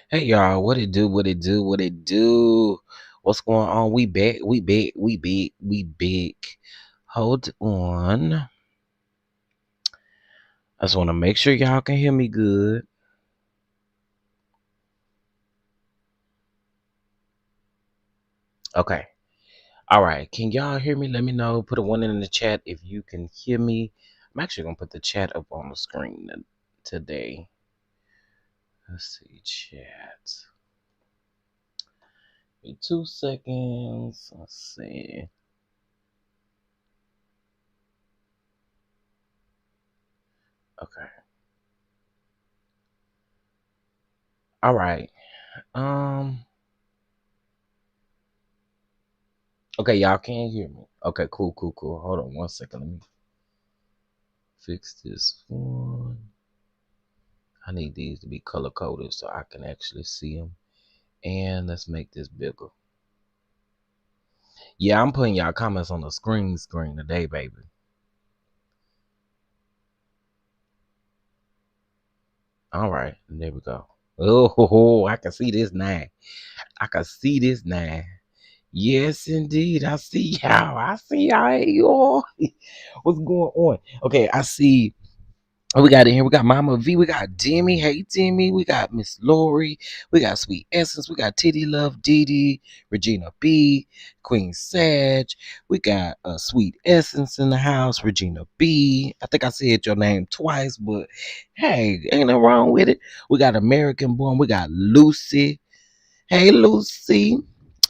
Hey y'all, what it do? What it do? What it do? What's going on? We back. We big. We big. We big. Hold on. I just want to make sure y'all can hear me good. Okay. All right. Can y'all hear me? Let me know. Put a one in the chat if you can hear me. I'm actually gonna put the chat up on the screen today. Let's see, chat. Give me 2 seconds. Let's see. Okay. All right. Um. Okay, y'all can't hear me. Okay, cool, cool, cool. Hold on 1 second. Let me fix this one. I need these to be color coded so I can actually see them. And let's make this bigger. Yeah, I'm putting y'all comments on the screen today, baby. All right, there we go. Oh, I can see this now. I can see this now. Yes, indeed. I see y'all. I see y'all. Hey, y'all. What's going on? Okay, I see. We got in here. We got Mama V. We got Demi. Hey, Demi. We got Miss Lori. We got Sweet Essence. We got Titty Love, Dee Dee, Regina B, Queen Sag. We got Sweet Essence in the house, Regina B. I think I said your name twice, but hey, ain't nothing wrong with it. We got American Born. We got Lucy. Hey, Lucy.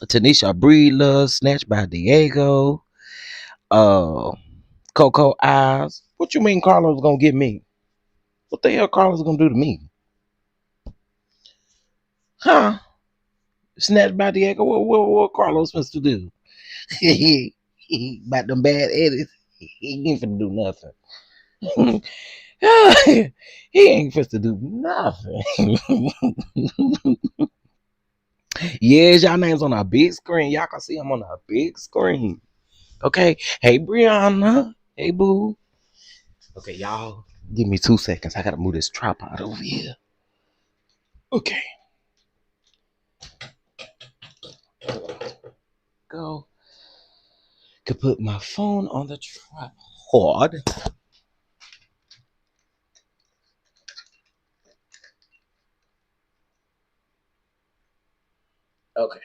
Tanisha Breedlove, Snatched by Diego. Uh, Coco Eyes. What you mean Carlos gonna get me? What the hell Carlos gonna do to me? Huh? Snatched by Diego? What Carlos supposed to do? About them bad edits. He ain't finna do nothing. He ain't supposed to do nothing. Yes, y'all names on a big screen. Y'all can see them on a big screen. Okay. Hey, Brianna. Hey, boo. Okay, y'all. Give me 2 seconds. I gotta move this tripod over here. Okay. Go. Could put my phone on the tripod. Okay.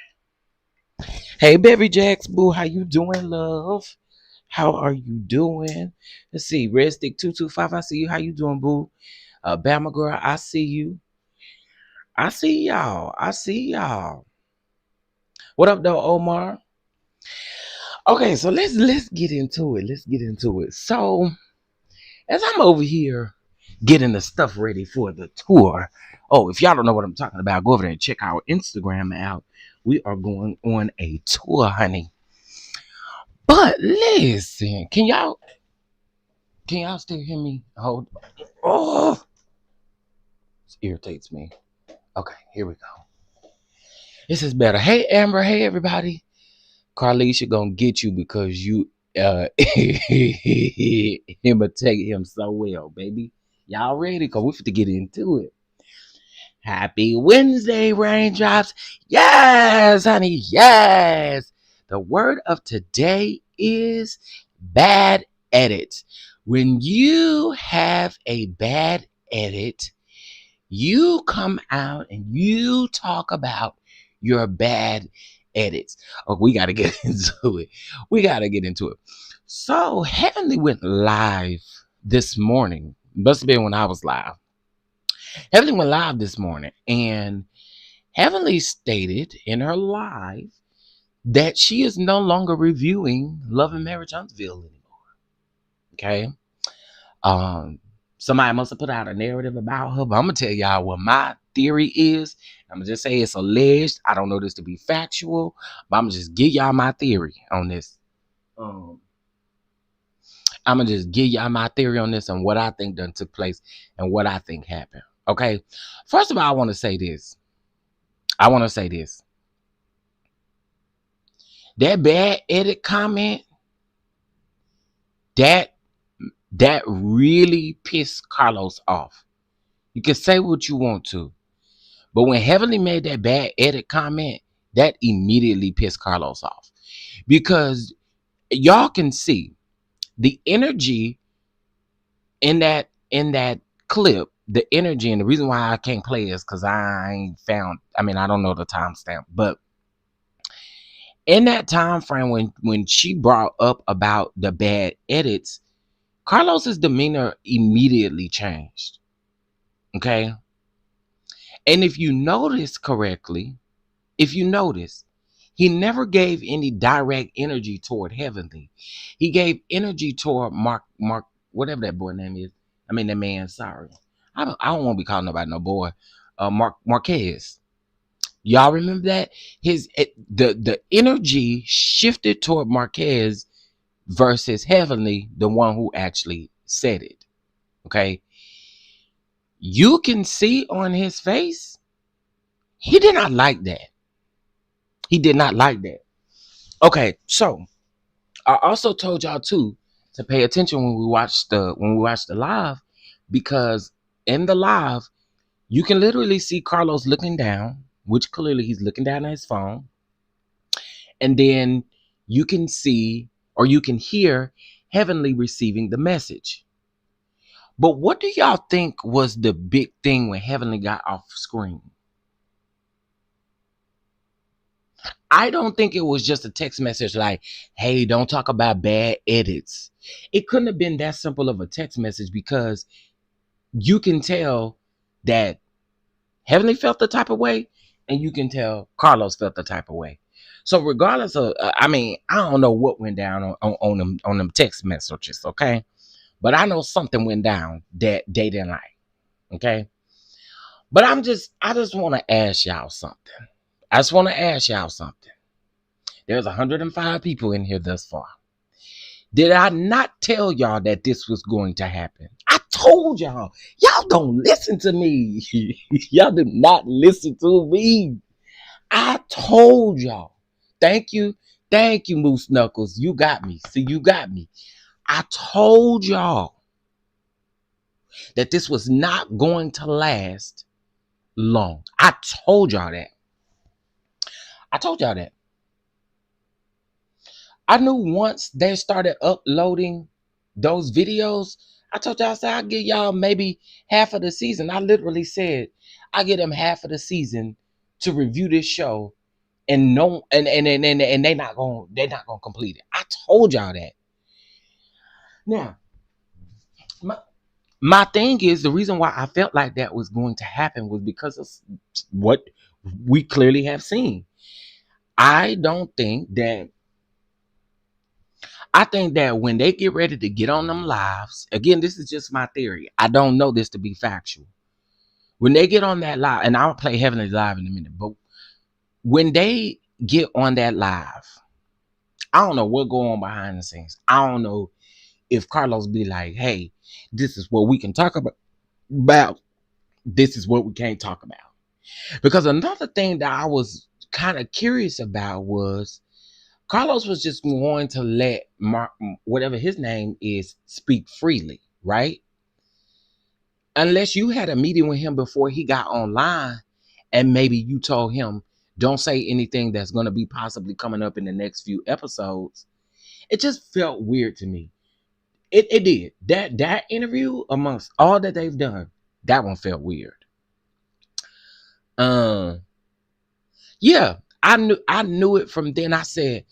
Hey, Baby Jacks, boo. How you doing, love? How are you doing? Let's see. Red Stick 225. I see you. How you doing, boo? Bama girl. I see you. I see y'all. I see y'all. What up, though, Omar? Okay, so let's get into it. Let's get into it. So as I'm over here getting the stuff ready for the tour. Oh, if y'all don't know what I'm talking about, go over there and check our Instagram out. We are going on a tour, honey. But listen, can y'all still hear me? Hold. Oh, this irritates me. Okay, here we go. This is better. Hey Amber, hey everybody. Carlisha gonna get you because you imitate him so well, baby. Y'all ready? Cause we have to get into it. Happy Wednesday, raindrops. Yes, honey. Yes. The word of today is bad edit. When you have a bad edit, you come out and you talk about your bad edits. Oh, we got to get into it. We got to get into it. So, Heavenly went live this morning. Must have been when I was live. Heavenly went live this morning, and Heavenly stated in her live that she is no longer reviewing Love and Marriage Huntsville anymore. Okay. Um, Somebody must have put out a narrative about her, but I'm gonna tell y'all what my theory is. I'm gonna just say it's alleged. I don't know this to be factual, but I'm gonna just give y'all my theory on this. Um, I'm gonna just give y'all my theory on this and what I think done took place and what I think happened. Okay. First of all, I want to say this. I want to say this. That bad edit comment, that really pissed Carlos off. You can say what you want to, But when Heavenly made that bad edit comment, that immediately pissed Carlos off. Because y'all can see the energy in that clip, the energy, and the reason why I can't play is because I ain't found, I don't know the timestamp, but in that time frame when she brought up about the bad edits, Carlos's demeanor immediately changed. Okay. And if you notice correctly, if you notice, he never gave any direct energy toward Heavenly. He gave energy toward Mark, whatever that boy name is. That man, sorry. I don't want to be calling nobody no boy. Marquez. Y'all remember that? The energy shifted toward Marquez versus Heavenly, the one who actually said it. Okay. You can see on his face, he did not like that. He did not like that. Okay, so I also told y'all too to pay attention when we watch the live, because in the live you can literally see Carlos looking down, which clearly he's looking down at his phone, and then you can see or you can hear Heavenly receiving the message. But what do y'all think was the big thing when Heavenly got off screen? I don't think it was just a text message like, hey, don't talk about bad edits. It couldn't have been that simple of a text message, because you can tell that Heavenly felt the type of way, and you can tell Carlos felt the type of way. So regardless of, I don't know what went down on them text messages, okay? But I know something went down that they didn't like, okay? But I just want to ask y'all something. There's 105 people in here thus far. Did I not tell y'all that this was going to happen? I told y'all. Y'all don't listen to me. Y'all do not listen to me. I told y'all. Thank you. Thank you, Moose Knuckles. You got me. See, you got me. I told y'all that this was not going to last long. I told y'all that. I knew once they started uploading those videos, I told y'all, I said, I'll give y'all maybe half of the season. I literally said, I give them half of the season to review this show, and no, and they're not gonna complete it. I told y'all that. Now, my thing is, the reason why I felt like that was going to happen was because of what we clearly have seen. I think that when they get ready to get on them lives, again, this is just my theory. I don't know this to be factual. When they get on that live, and I'll play Heavenly Live in a minute, but when they get on that live, I don't know what go on behind the scenes. I don't know if Carlos be like, hey, this is what we can talk about. This is what we can't talk about. Because another thing that I was kind of curious about was Carlos was just going to let Mark, whatever his name is, speak freely, right? Unless you had a meeting with him before he got online, and maybe you told him, don't say anything that's going to be possibly coming up in the next few episodes. It just felt weird to me. It did. That interview, amongst all that they've done, that one felt weird. Yeah, I knew it from then. I said,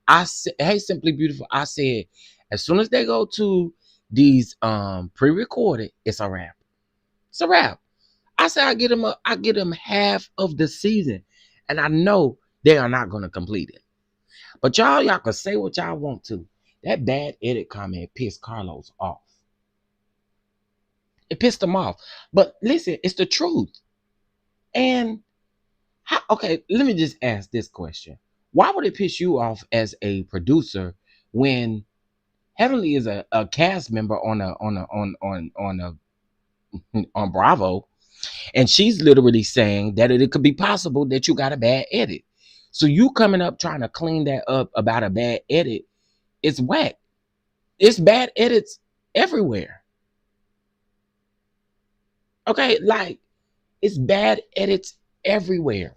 hey, Simply Beautiful. I said, as soon as they go to these pre-recorded, it's a wrap. It's a wrap. I said, I get them half of the season, and I know they are not gonna complete it. But y'all can say what y'all want to. That bad edit comment pissed Carlos off. It pissed him off. But listen, it's the truth. And okay, let me just ask this question. Why would it piss you off as a producer when Heavenly is a cast member on Bravo, and she's literally saying that it could be possible that you got a bad edit? So you coming up trying to clean that up about a bad edit, it's whack. It's bad edits everywhere. Okay, like, it's bad edits everywhere.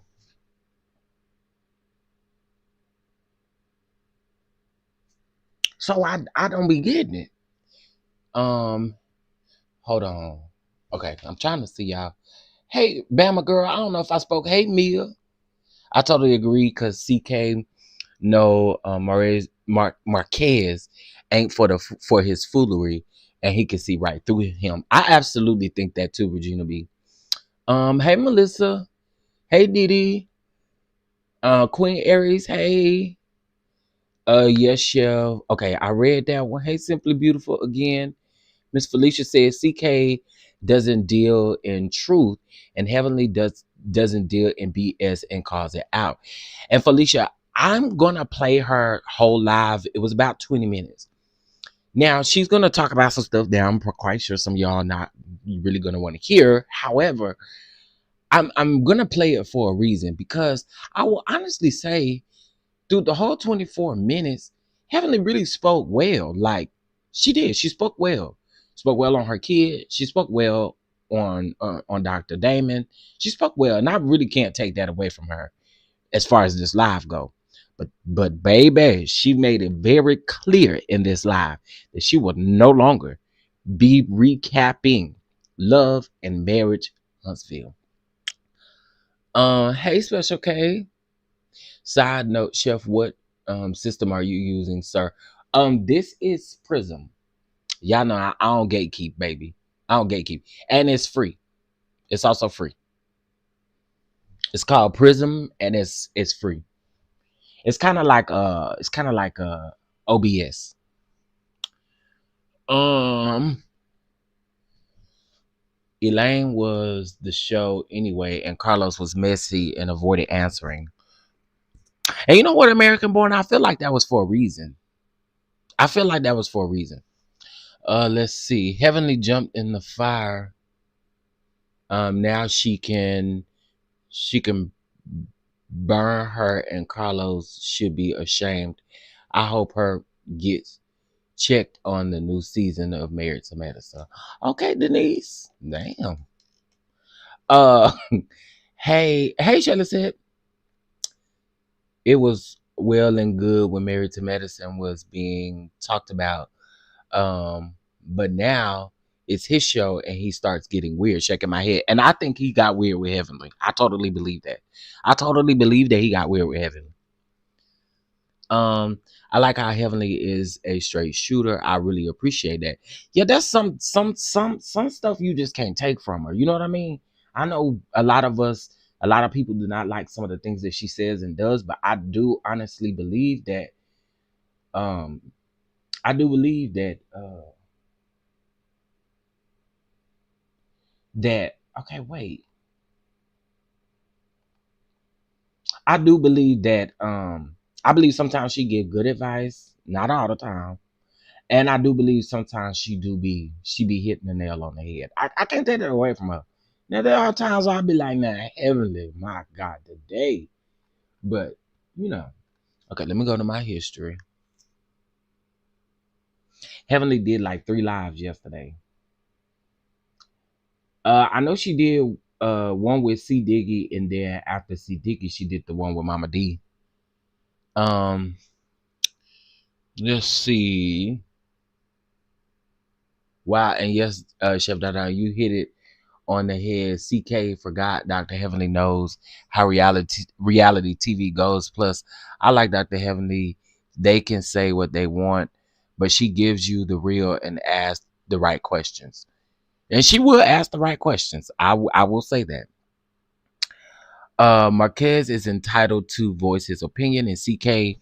So I don't be getting it. Um, hold on. Okay, I'm trying to see y'all. Hey, Bama girl, I don't know if I spoke. Hey, Mia. I totally agree because CK no Marquez ain't for his foolery, and he can see right through him. I absolutely think that too, Regina B. Hey Melissa. Hey Didi. Queen Aries. Hey. Yes, Chef. Okay, I read that one. Hey, Simply Beautiful again. Miss Felicia says CK doesn't deal in truth, and Heavenly doesn't deal in BS and calls it out. And Felicia, I'm gonna play her whole live. It was about 20 minutes. Now she's gonna talk about some stuff that I'm quite sure some of y'all not really gonna want to hear. However, I'm gonna play it for a reason because I will honestly say through the whole 24 minutes, Heavenly really spoke well. Like she did. She spoke well. Spoke well on her kid. She spoke well on Dr. Damon. She spoke well, and I really can't take that away from her as far as this live go. But baby, she made it very clear in this live that she would no longer be recapping Love and Marriage Huntsville. Hey, Special K. Side note, Chef, what system are you using, sir? This is Prism. Y'all know I don't gatekeep, baby. I don't gatekeep. And it's free. It's also free. It's called Prism and it's free. It's kind of like OBS. Um Elaine was the show anyway, and Carlos was messy and avoided answering. And you know what, American Born? I feel like that was for a reason. I feel like that was for a reason. Let's see. Heavenly jumped in the fire. Now she can burn her, and Carlos should be ashamed. I hope her gets checked on the new season of Married to Medicine. Okay, Denise. Damn. Uh hey, Shelly said it was well and good when Married to Medicine was being talked about. But now it's his show and he starts getting weird, shaking my head. And I think he got weird with Heavenly. I totally believe that. I totally believe that he got weird with Heavenly. Um, I like how Heavenly is a straight shooter. I really appreciate that. Yeah, that's some stuff you just can't take from her. You know what I mean? I know a lot of people do not like some of the things that she says and does, but I do honestly believe that um I do believe that okay, wait. I do believe that I believe sometimes she give good advice, not all the time. And I do believe sometimes she be hitting the nail on the head. I can't take that away from her. Now there are times I'll be like, man, Heavenly, my God, today. But you know, okay, let me go to my history. Heavenly did like 3 lives yesterday. I know she did one with C Diggy, and then after C Diggy, she did the one with Mama D. Um, let's see. Wow, and yes, Chef Dada, you hit it on the head. CK forgot Dr. Heavenly knows how reality TV goes. Plus, I like Dr. Heavenly. They can say what they want, but she gives you the real and asks the right questions. And she will ask the right questions. I will say that. Marquez is entitled to voice his opinion, and CK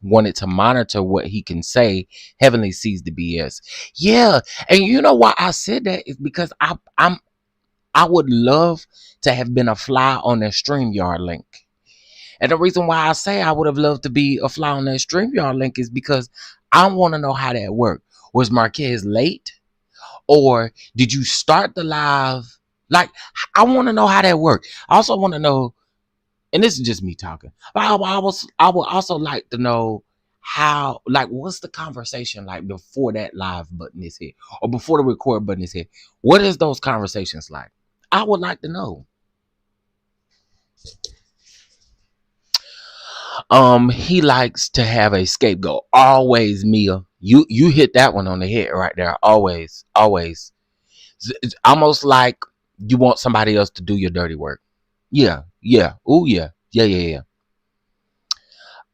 wanted to monitor what he can say. Heavenly sees the BS. Yeah, and you know why I said that is because I would love to have been a fly on that StreamYard link. And the reason why I say I would have loved to be a fly on that StreamYard link is because I want to know how that worked. Was Marquez late? Or did you start the live? Like, I want to know how that worked. I also want to know, and this is just me talking, but I would also like to know how, like, what's the conversation like before that live button is hit or before the record button is hit? What is those conversations like? I would like to know. He likes to have a scapegoat. Always, Mia. You hit that one on the head right there. Always, always. It's almost like you want somebody else to do your dirty work. Yeah, yeah. Oh yeah. Yeah, yeah, yeah.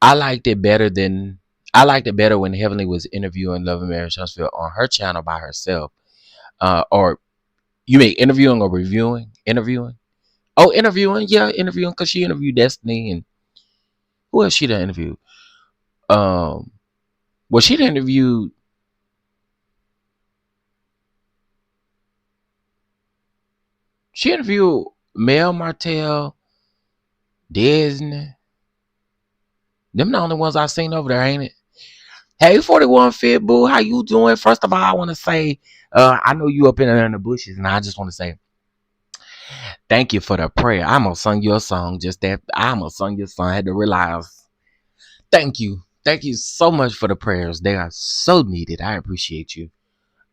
I liked it better than I liked it better when Heavenly was interviewing Love and Marriage Huntsville on her channel by herself. Or you mean interviewing or reviewing? Interviewing? Oh, interviewing, yeah, interviewing because she interviewed Destiny and who else she done interviewed? Um well she done interviewed Mel Martell, Disney. Them the only ones I seen over there, ain't it? Hey, 41 Fit Boo, how you doing? First of all, I want to say, I know you up in there in the bushes, and I just want to say thank you for the prayer. I'm gonna sing your song. Just that I'm gonna sing your song. I had to realize. Thank you. Thank you so much for the prayers. They are so needed. I appreciate you.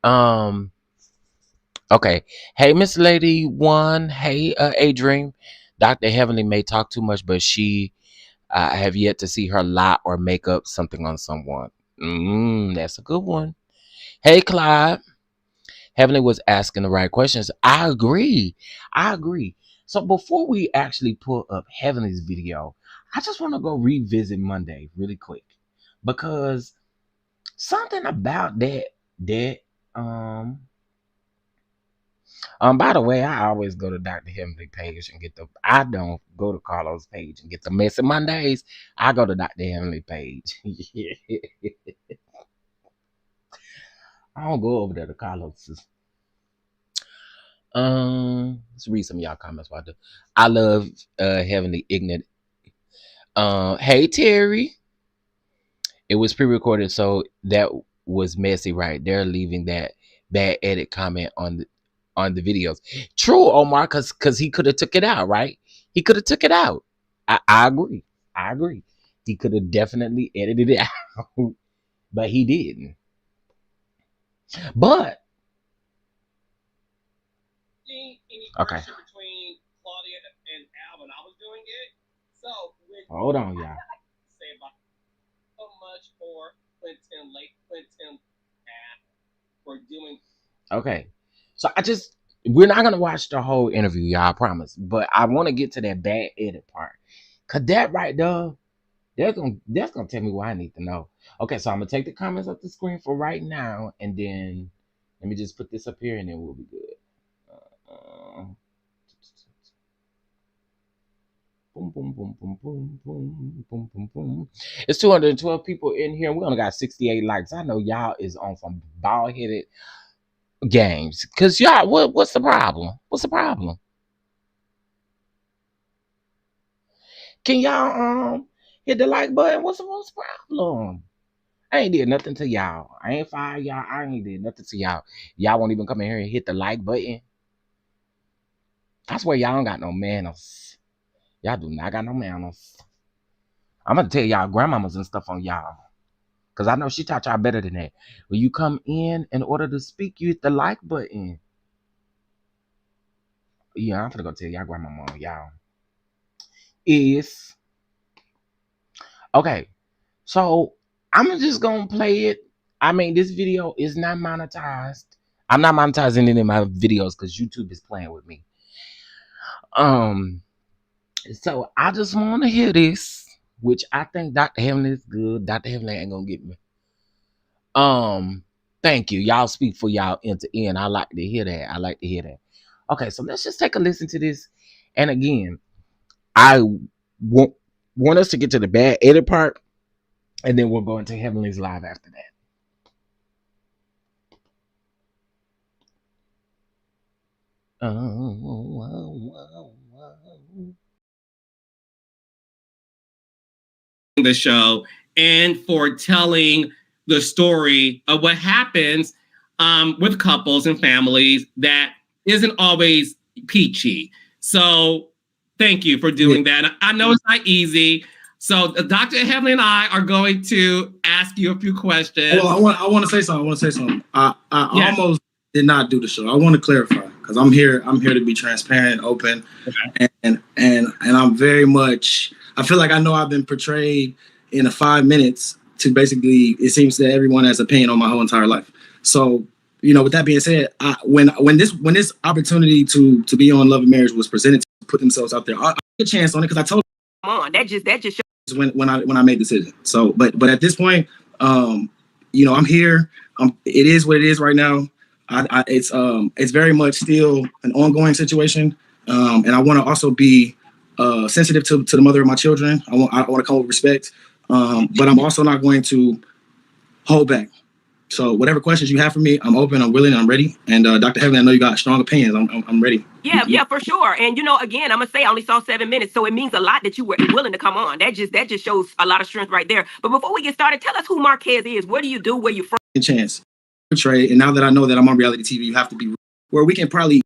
Um, okay. Hey, Miss Lady One. Hey, Adrian. Dr. Heavenly may talk too much, but she I have yet to see her lie or make up something on someone. That's a good one. Hey, Clyde. Heavenly was asking the right questions. I agree. I agree. So before we actually pull up Heavenly's video, I just want to go revisit Monday really quick because something about that um by the way, I always go to Dr. Heavenly page and get the I don't go to Carlos page and get the messy Mondays. I go to Dr. Heavenly page. I don't go over there to Carlos's. Let's read some of y'all comments about this. I love Heavenly Ignorant. Hey Terry. It was pre-recorded, so that was messy, right? They're leaving that bad edit comment on the videos. True, Omar, cause he could have took it out, right? He could have took it out. I agree. I agree. He could have definitely edited it out, but he didn't. But okay. Hold on, y'all. Okay. So we're not gonna watch the whole interview, y'all, I promise. But I want to get to that bad edit part. Cause that right there, that's gonna tell me what I need to know. Okay, so I'm gonna take the comments off the screen for right now, and then let me just put this up here and then we'll be good. Uh, boom, boom, boom, boom, boom, boom, boom, boom, boom. It's 212 people in here. We only got 68 likes. I know y'all is on some bald headed games. Cause y'all, what's the problem? What's the problem? Can y'all hit the like button? What's the problem? I ain't did nothing to y'all. I ain't fired y'all. I ain't did nothing to y'all. Y'all won't even come in here and hit the like button. I swear y'all don't got no manners. Y'all do not got no manners. I'm gonna tell y'all grandmamas and stuff on y'all. Cause I know she taught y'all better than that. When you come in order to speak, you hit the like button. Yeah, I'm gonna go tell y'all grandmama on y'all. Is okay. So I'm just gonna play it. I mean, this video is not monetized. I'm not monetizing any of my videos because YouTube is playing with me. So I just want to hear this, which I think Dr. Heavenly is good. Dr. Heavenly ain't gonna get me. Thank you. Y'all speak for y'all end to end. I like to hear that. I like to hear that. Okay, so let's just take a listen to this. And again, I want us to get to the bad edit part, and then we'll go into Heavenly's live after that. The show and for telling the story of what happens with couples and families that isn't always peachy. So thank you for doing that. I know it's not easy. So Dr. Heavenly and I are going to ask you a few questions. Well, I want to say something. I almost did not do the show. I want to clarify. because I'm here to be transparent, open, and I'm very much. I feel like I know I've been portrayed in a 5 minutes to basically. It seems that everyone has opinion on my whole entire life. So with that being said, when this opportunity to be on Love and Marriage was presented to put themselves out there, I took a chance on it because I told. Come on, that just shows when I made the decision. So, but at this point, I'm here. It is what it is right now. It's very much still an ongoing situation, and I want to also be sensitive to the mother of my children. I want to come with respect, but I'm also not going to hold back. So whatever questions you have for me, I'm open, I'm willing, I'm ready. And Dr. Heavenly, I know you got strong opinions. I'm ready. Yeah, for sure. And again, I'm gonna say I only saw 7 minutes, so it means a lot that you were willing to come on. That just shows a lot of strength right there. But before we get started, tell us who Marquez is. What do you do? Where you from? Chance, portray. And now that I know that I'm on reality TV, you have to be where we can probably.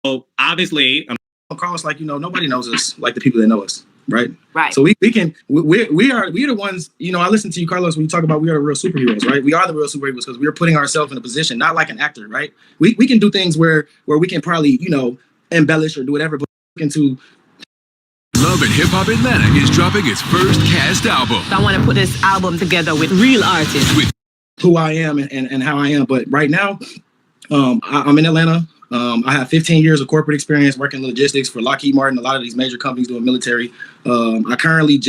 So obviously, Carlos, nobody knows us like the people that know us. Right. So we are the ones, I listen to you, Carlos, when you talk about we are the real superheroes, right? We are the real superheroes because we are putting ourselves in a position, not like an actor, right? We can do things where we can probably, embellish or do whatever, but into Love and Hip Hop Atlanta is dropping its first cast album. I want to put this album together with real artists. With who I am and how I am. But right now, I'm in Atlanta. I have 15 years of corporate experience working in logistics for Lockheed Martin, a lot of these major companies doing military. I currently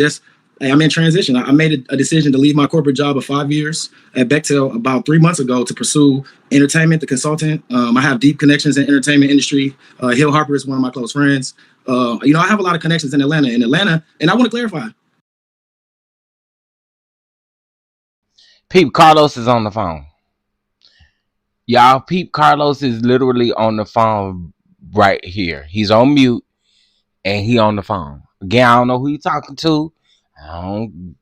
I'm in transition. I made a decision to leave my corporate job of 5 years at Bechtel about 3 months ago to pursue entertainment, the consultant. I have deep connections in entertainment industry. Hill Harper is one of my close friends. I have a lot of connections in Atlanta. And I want to clarify. Peep, Carlos is on the phone. Y'all, Peep, Carlos is literally on the phone right here. He's on mute and he on the phone. Again, I don't know who he's talking to. I don't,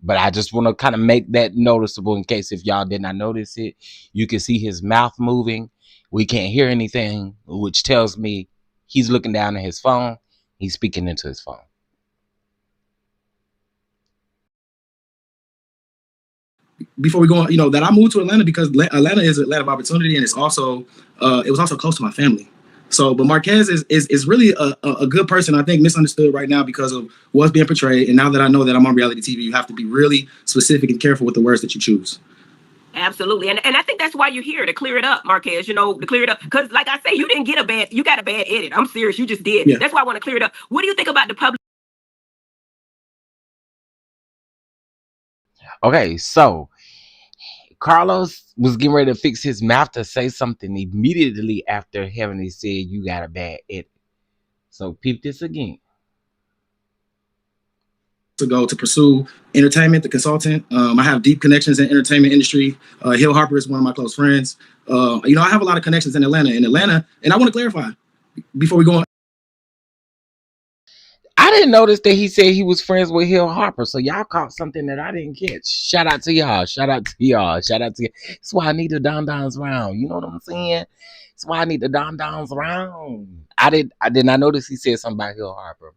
but I just want to kind of make that noticeable in case if y'all did not notice it. You can see his mouth moving. We can't hear anything, which tells me he's looking down at his phone. He's speaking into his phone. Before we go on, that I moved to Atlanta because Atlanta is a land of opportunity, and it's also it was also close to my family. So, but Marquez is really a good person. I think misunderstood right now because of what's being portrayed. And now that I know that I'm on reality TV, you have to be really specific and careful with the words that you choose. Absolutely, and I think that's why you're here, to clear it up, Marquez. To clear it up, because like I say, you got a bad edit. I'm serious, you just did. Yeah. That's why I want to clear it up. What do you think about the public? Okay, so Carlos was getting ready to fix his mouth to say something immediately after Heavenly said you got a bad edit. So peep this again. To go to pursue entertainment, the consultant. I have deep connections in entertainment industry. Hill Harper is one of my close friends. I have a lot of connections in Atlanta, and I want to clarify before we go on. I didn't notice that he said he was friends with Hill Harper, so y'all caught something that I didn't catch. Shout out to y'all. That's why I need the DonDons round. You know what I'm saying? That's why I need the DonDons round. I did not notice he said something about Hill Harper.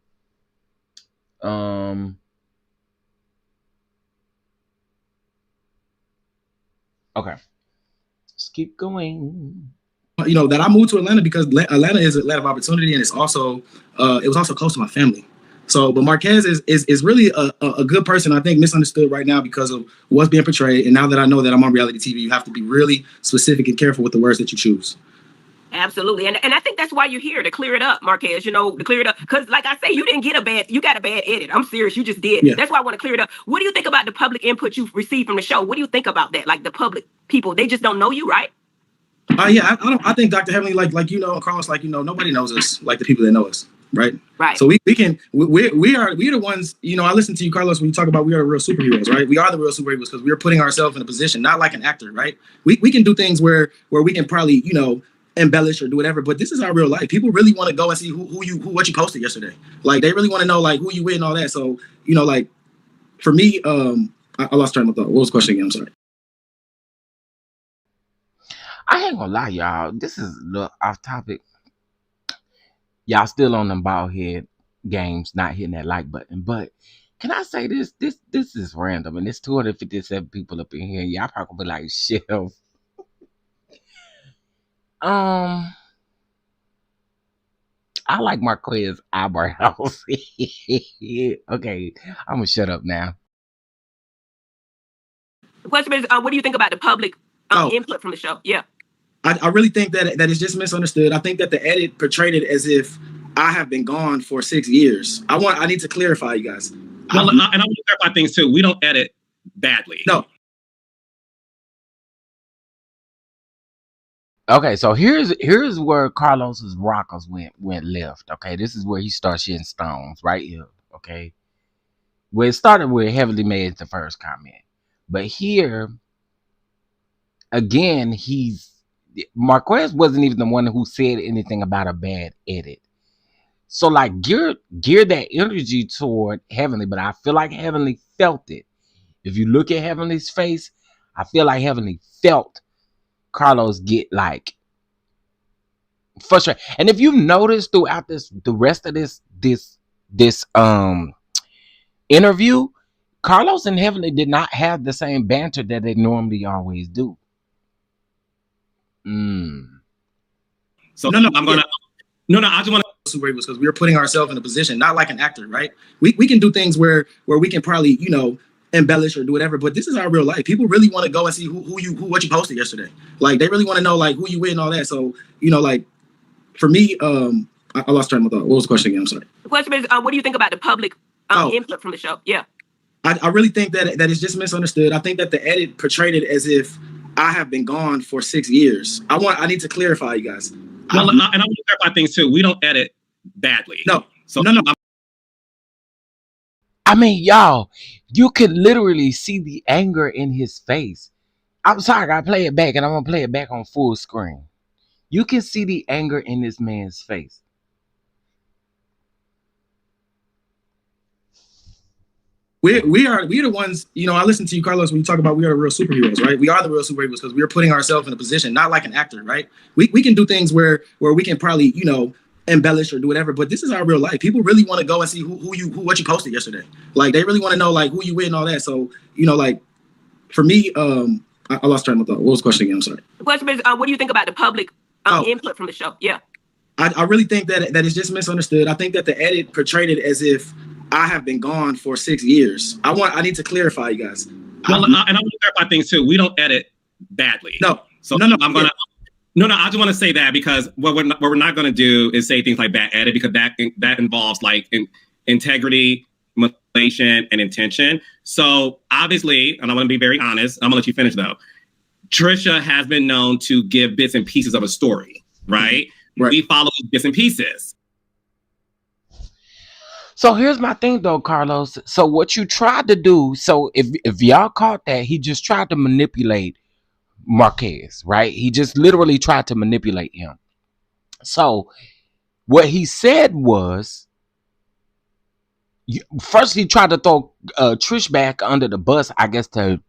Okay. Let's keep going. That I moved to Atlanta because Atlanta is a land of opportunity, and it's also it was also close to my family. So, but Marquez is really a good person. I think misunderstood right now because of what's being portrayed. And now that I know that I'm on reality TV, you have to be really specific and careful with the words that you choose. Absolutely, and I think that's why you're here, to clear it up, Marquez. To clear it up, because like I say, you got a bad edit. I'm serious, you just did. Yeah. That's why I want to clear it up. What do you think about the public input you've received from the show? What do you think about that? Like the public people, they just don't know you, right? Yeah, I think Dr. Heavenly, Carlos, nobody knows us like the people that know us, right? So we are the ones, I listen to you, Carlos, when you talk about we are the real superheroes, right? We are the real superheroes because we are putting ourselves in a position, not like an actor, right? We can do things where we can probably, embellish or do whatever, but this is our real life. People really want to go and see what you posted yesterday. Like they really want to know who you with and all that. So, for me, I lost train of thought. What was the question again? I'm sorry. I ain't gonna lie, y'all. This is a little off topic. Y'all still on them bald head games, not hitting that like button. But can I say this? This is random, and it's 257 people up in here. Y'all probably be like, "Shelf." I like Marquez eyebrows. Okay, I'm gonna shut up now. The question is, what do you think about the public input from the show? Yeah. I really think that it's just misunderstood. I think that the edit portrayed it as if I have been gone for 6 years. I need to clarify, you guys. Well, and I want to clarify things too. We don't edit badly. No. Okay, so here's where Carlos's rockers went left. Okay, this is where he starts shitting stones right here. Okay, where it started with heavily made the first comment, but here again, Marquez wasn't even the one who said anything about a bad edit. So like gear that energy toward Heavenly, but I feel like Heavenly felt it. If you look at Heavenly's face, I feel like Heavenly felt Carlos get like frustrated. And if you notice throughout the rest of this interview, Carlos and Heavenly did not have the same banter that they normally always do. So no, I'm gonna I just want to super because we were putting ourselves in a position, not like an actor, right? We can do things where we can probably, embellish or do whatever, but this is our real life. People really want to go and see what you posted yesterday. Like they really want to know like who you with and all that. So, like for me, I lost track of thought. What was the question again? I'm sorry. The question is, what do you think about the public input from the show? Yeah. I really think that it's just misunderstood. I think that the edit portrayed it as if I have been gone for 6 years. I need to clarify, you guys. Well, and I want to clarify things too. We don't edit badly. No. So no. I mean, y'all, you could literally see the anger in his face. I'm sorry, I gotta play it back, and I'm gonna play it back on full screen. You can see the anger in this man's face. We're the ones, I listen to you, Carlos, when you talk about we are the real superheroes, right? We are the real superheroes because we are putting ourselves in a position, not like an actor, right? We can do things where we can probably, embellish or do whatever, but this is our real life. People really want to go and see what you posted yesterday. Like they really want to know like who you with and all that. So, like for me, I lost track of thought. What was the question again? I'm sorry. The question is, what do you think about the public input from the show? Yeah. I really think that it's just misunderstood. I think that the edit portrayed it as if I have been gone for 6 years. I need to clarify, you guys. Well, and I want to clarify things too. We don't edit badly. No. So no. I'm gonna. No, I just want to say that because what we're not going to do is say things like bad edit because that involves like integrity, manipulation, and intention. So obviously, and I'm going to be very honest. I'm going to let you finish though. Trisha has been known to give bits and pieces of a story, right? Right. We follow bits and pieces. So here's my thing though, Carlos. So what you tried to do, so if y'all caught that, he just tried to manipulate Marquez, right? He just literally tried to manipulate him. So what he said was, first he tried to throw Trish back under the bus, I guess to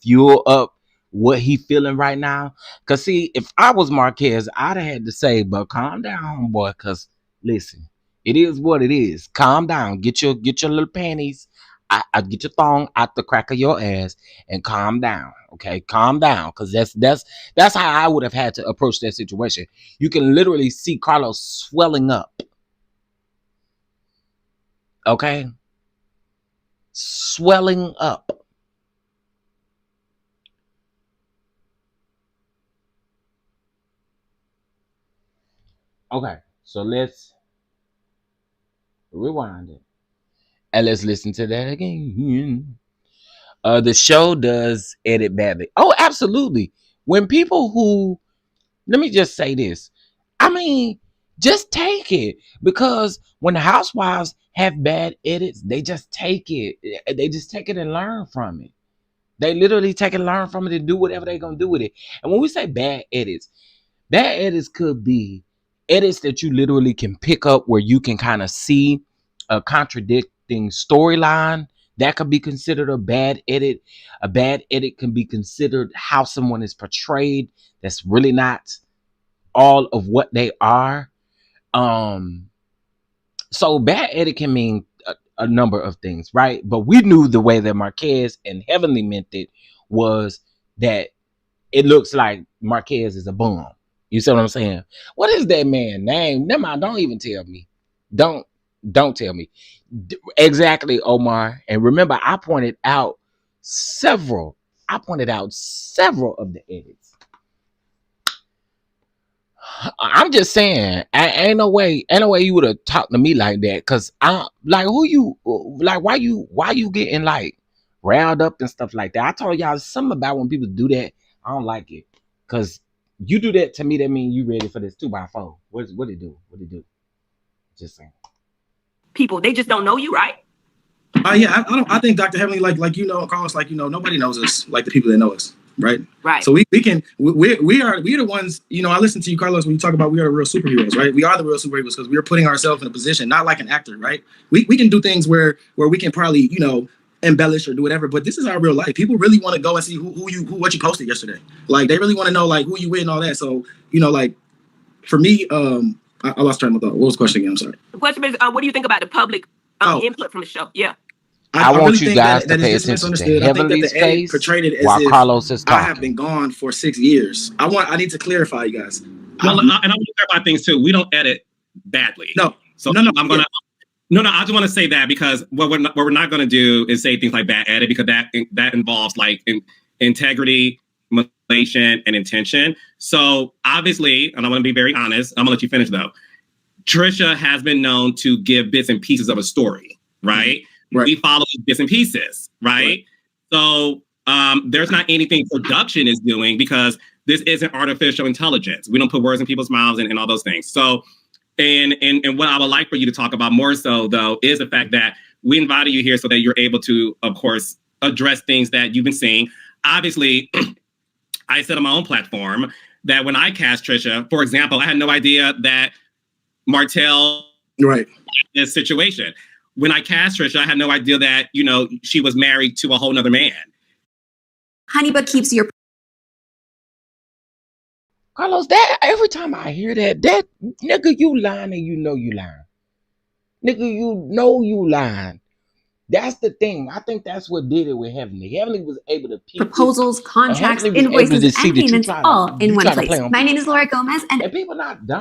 fuel up what he feeling right now. Cause see, if I was Marquez, I'd have had to say, but calm down, homeboy, cause listen, it is what it is. Calm down. Get your little panties. I get your thong out the crack of your ass and calm down. Okay, calm down, because that's how I would have had to approach that situation. You can literally see Carlos swelling up. Okay, swelling up. Okay, so let's rewind it and let's listen to that again. The show does edit badly. Oh, absolutely. When people who, let me just say this. I mean, just take it, because when the housewives have bad edits, they just take it. They just take it and learn from it. They literally take it and learn from it and do whatever they're going to do with it. And when we say bad edits could be edits that you literally can pick up where you can kind of see a contradicting storyline. That could be considered a bad edit. A bad edit can be considered how someone is portrayed that's really not all of what they are. So bad edit can mean a number of things, right? But we knew the way that Marquez and Heavenly meant it was that it looks like Marquez is a bum. You see what I'm saying? What is that man name? Never mind. Don't even tell me. Don't don't tell me. Exactly, Omar. And remember, several. I pointed out several of the edits. I'm just saying, ain't no way you would have talked to me like that. Cause I like why you getting like riled up and stuff like that. I told y'all something about when people do that. I don't like it. Cause you do that to me, that means you ready for this 2x4. What it do? What it do? Just saying. People, they just don't know you, right? Yeah, I think Dr. Heavenly, like Carlos, nobody knows us like the people that know us, right? Right. So we are the ones. I listen to you, Carlos, when you talk about we are the real superheroes, right? We are the real superheroes because we are putting ourselves in a position, not like an actor, right? We can do things where we can probably embellish or do whatever, but this is our real life. People really want to go and see what you posted yesterday. Like they really want to know like who you with and all that. So like for me, I lost train of thought. What was the question again? I'm sorry. The question is, what do you think about the public input from the show? Yeah. I want you guys to pay attention to Heavenly's face portrayed it as while if Carlos is talking. I have been gone for 6 years. I need to clarify, you guys. Well, and I want to clarify things too. We don't edit badly. No. So I'm gonna. No, I just want to say that because what we're not going to do is say things like bad edit, because that involves like integrity, manipulation, and intention. So obviously, and I want to be very honest, I'm gonna let you finish though. Trisha has been known to give bits and pieces of a story, right? Right. We follow bits and pieces, right? So there's not anything production is doing, because this isn't artificial intelligence. We don't put words in people's mouths and all those things. So, and what I would like for you to talk about more so, though, is the fact that we invited you here so that you're able to, of course, address things that you've been seeing. Obviously, I said on my own platform that when I cast Trisha, for example, I had no idea that Martell right this situation. When I cast Trisha, I had no idea that, she was married to a whole nother man. Honeybug keeps your... Carlos, that every time I hear that nigga, you lying and you know you lying. Nigga, you know you lying. That's the thing. I think that's what did it with Heavenly. Heavenly was able to proposals, contracts, invoices, and payments all in one place. My name is Laura Gomez, and people not dumb.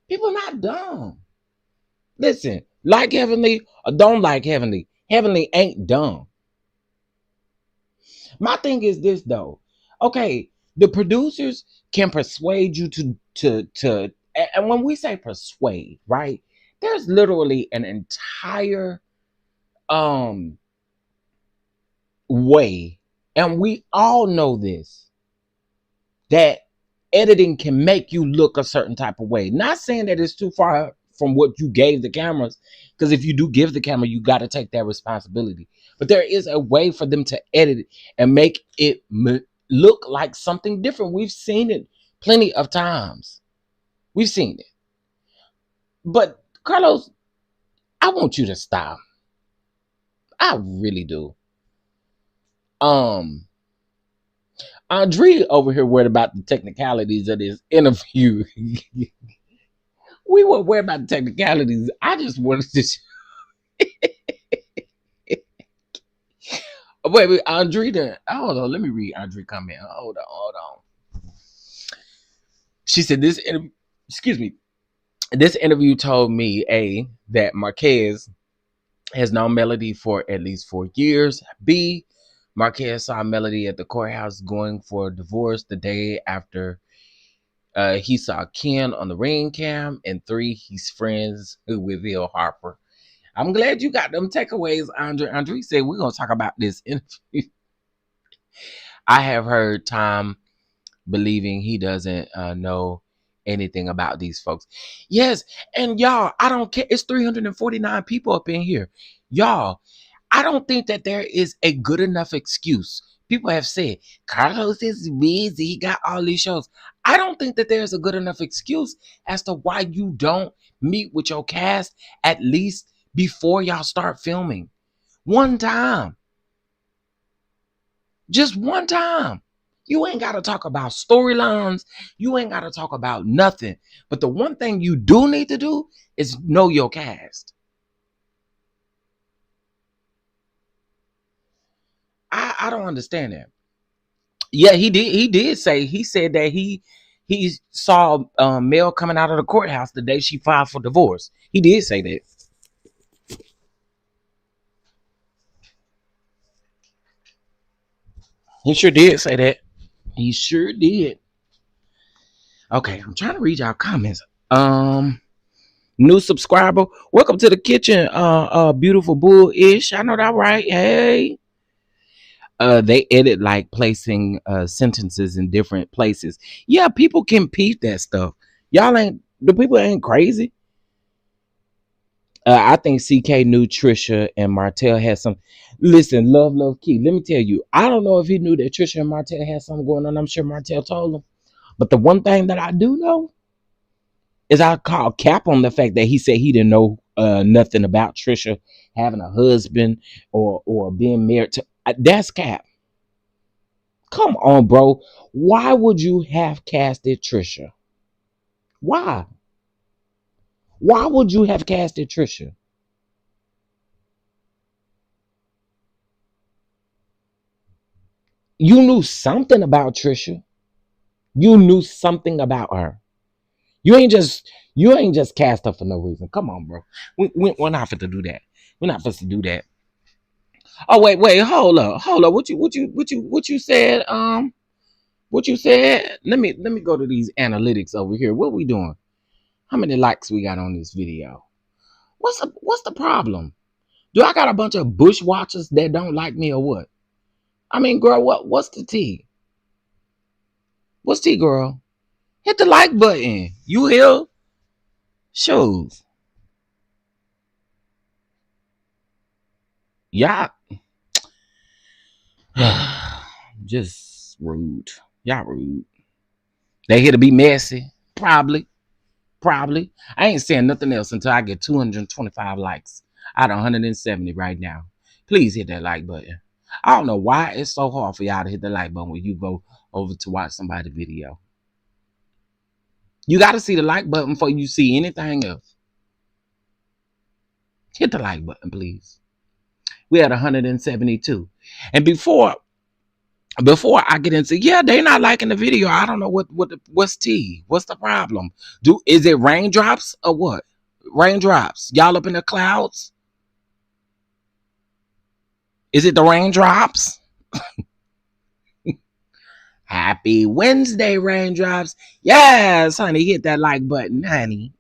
People not dumb. Listen, like Heavenly or don't like Heavenly. Heavenly ain't dumb. My thing is this though. Okay, the producers can persuade you to and when we say persuade, right? There's literally an entire way, and we all know this, that editing can make you look a certain type of way. Not saying that it's too far from what you gave the cameras, because if you do give the camera, you got to take that responsibility. But there is a way for them to edit it and make it look like something different. We've seen it plenty of times. We've seen it. But Carlos, I want you to stop. I really do. Andre over here worried about the technicalities of this interview. We weren't worried about the technicalities. I just wanted to. Wait, Andre. Hold on. Let me read Andre comment. Hold on. She said this. Excuse me. This interview told me that Marquez has known Melody for at least 4 years. B, Marquez saw Melody at the courthouse going for a divorce the day after he saw Ken on the ring cam. And 3, he's friends with Hill Harper. I'm glad you got them takeaways, Andre. Andre said we're going to talk about this interview. I have heard Tom believing he doesn't know anything about these folks. Yes, and y'all, I don't care. It's 349 people up in here. Y'all, I don't think that there is a good enough excuse. People have said, Carlos is busy, he got all these shows. I don't think that there's a good enough excuse as to why you don't meet with your cast at least before y'all start filming. One time. Just one time. You ain't got to talk about storylines. You ain't got to talk about nothing. But the one thing you do need to do is know your cast. I don't understand that. Yeah, he did say, he said that he he saw Mel coming out of the courthouse the day she filed for divorce. He did say that. He sure did say that. He sure did. Okay, I'm trying to read y'all comments. New subscriber, welcome to the kitchen. Beautiful Bull-ish. I know that right. Hey. They edit like placing sentences in different places. Yeah, people can peep that stuff. The people ain't crazy. I think CK knew Trisha and Martell had some. Listen, love key. Let me tell you, I don't know if he knew that Trisha and Martell had something going on. I'm sure Martell told him. But the one thing that I do know is I call cap on the fact that he said he didn't know nothing about Trisha having a husband or being married to. That's cap. Come on, bro. Why would you have casted Trisha? Why? Why would you have casted Trisha? You knew something about Trisha. You knew something about her. You ain't just cast her for no reason. Come on, bro. We're not fit to do that. We're not supposed to do that. Oh wait, hold up. What you said? What you said? Let me go to these analytics over here. What we doing? How many likes we got on this video? What's the problem? Do I got a bunch of bush watchers that don't like me or what? I mean, girl, what's the tea? What's tea, girl? Hit the like button. You hear? Shows. Yeah. Just rude. Y'all rude. They here to be messy. Probably. I ain't saying nothing else until I get 225 likes out of 170 right now. Please hit that like button. I don't know why it's so hard for y'all to hit the like button when you go over to watch somebody's video. You got to see the like button before you see anything else. Hit the like button, please. We at 172. And before I get into, yeah, they not liking the video. I don't know what's tea. What's the problem? Is it raindrops or what? Raindrops. Y'all up in the clouds? Is it the raindrops? Happy Wednesday, raindrops. Yes, honey, hit that like button, honey.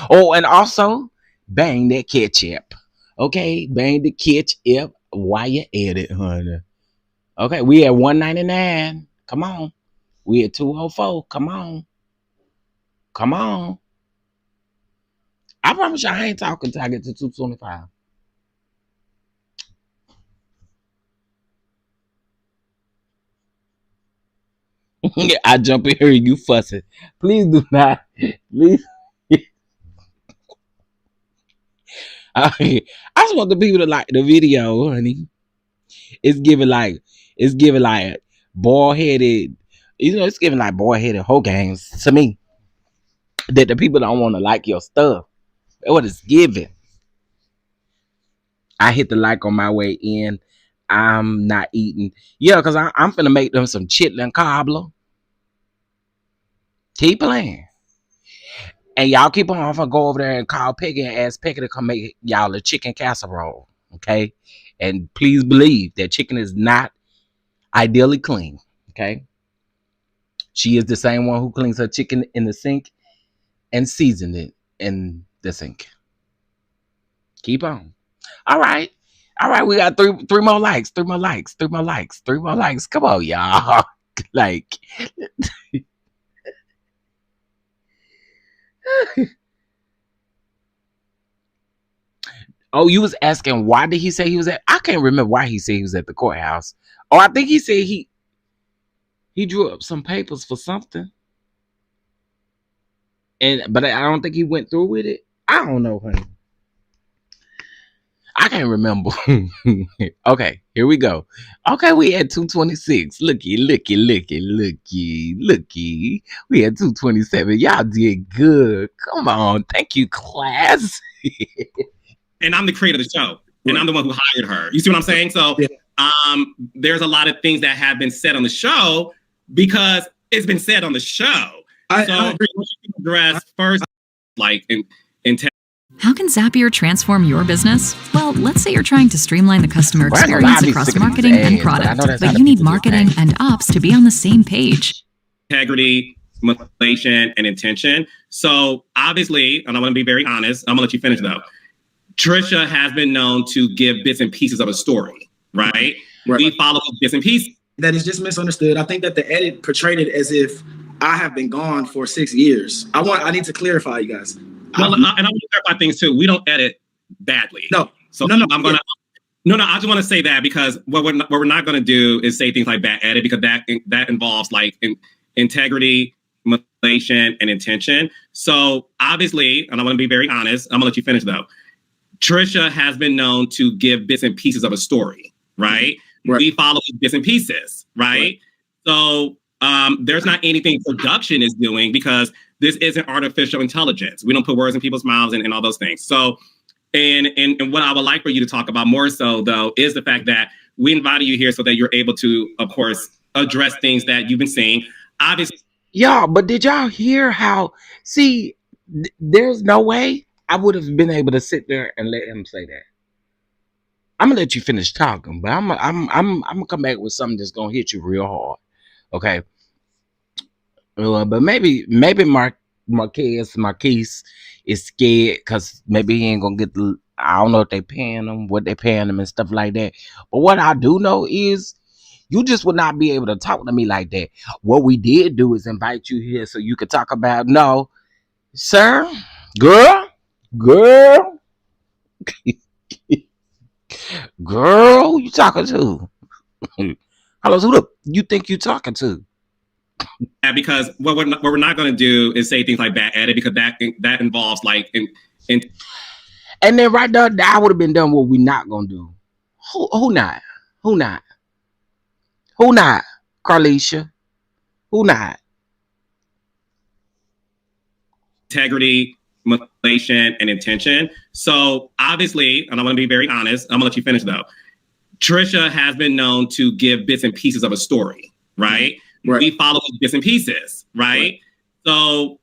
Oh, and also bang that ketchup. Okay, bang the ketchup while you at it, honey. Okay, we at $1.99. Come on. We at $2.04. Come on. I promise you I ain't talking till I get to $2.25. I jump in here and you fussing. Please do not. Please. I just want the people to like the video, honey. It's giving like bald-headed, it's giving like bald-headed hoe gangs to me. That the people don't want to like your stuff. That's what it's giving. I hit the like on my way in. I'm not eating. Yeah, because I'm finna make them some chitlin cobbler. Keep playing. And y'all keep on off and go over there and call Peggy and ask Peggy to come make y'all a chicken casserole. Okay? And please believe that chicken is not ideally clean. Okay? She is the same one who cleans her chicken in the sink and seasons it in the sink. Keep on. All right. We got three more likes. Come on, y'all. Like. Oh, you was asking why did he say he was at? I can't remember why he said he was at the courthouse. Oh, I think he said he drew up some papers for something. But I don't think he went through with it. I don't know, honey. I can't remember. Okay, here we go. Okay, we had 226. Looky. We had 227. Y'all did good. Come on. Thank you, class. And I'm the creator of the show. And I'm the one who hired her. You see what I'm saying? So there's a lot of things that have been said on the show because it's been said on the show. I agree. Address first, like in How can Zapier transform your business? Well, let's say you're trying to streamline the customer experience across marketing and product, but you need marketing and ops to be on the same page. Integrity, motivation, and intention. So obviously, and I want to be very honest, I'm gonna let you finish though. Trisha has been known to give bits and pieces of a story, right? We follow bits and pieces. That is just misunderstood. I think that the edit portrayed it as if I have been gone for 6 years. I need to clarify, you guys. Well, and I want to clarify things too. We don't edit badly. No. So no. I'm gonna. No. I just want to say that because what we're not going to do is say things like bad edit, because that involves like integrity, motivation, and intention. So obviously, and I want to be very honest, I'm gonna let you finish though. Trisha has been known to give bits and pieces of a story, right? We follow bits and pieces, right? So there's not anything production is doing, because this isn't artificial intelligence. We don't put words in people's mouths and all those things. So, and what I would like for you to talk about more so though is the fact that we invited you here so that you're able to, of course, address things that you've been seeing. Obviously, y'all, but did y'all hear how? See, there's no way I would have been able to sit there and let him say that. I'm gonna let you finish talking, but I'm gonna come back with something that's gonna hit you real hard. Okay. But maybe Marquise is scared because maybe he ain't gonna get the. I don't know if they paying him, what they paying him, and stuff like that. But what I do know is you just would not be able to talk to me like that. What we did do is invite you here so you could talk about. No, sir, girl, who you talking to? Hello, who you think you talking to? Because what we're not going to do is say things like bad edit, because that involves like and then right there, I would have been done what we not gonna do. Who not? Carlisha, who not? Integrity, motivation, and intention. So obviously, and I want to be very honest, I'm gonna let you finish though. Trisha has been known to give bits and pieces of a story, right? We follow bits and pieces, right? So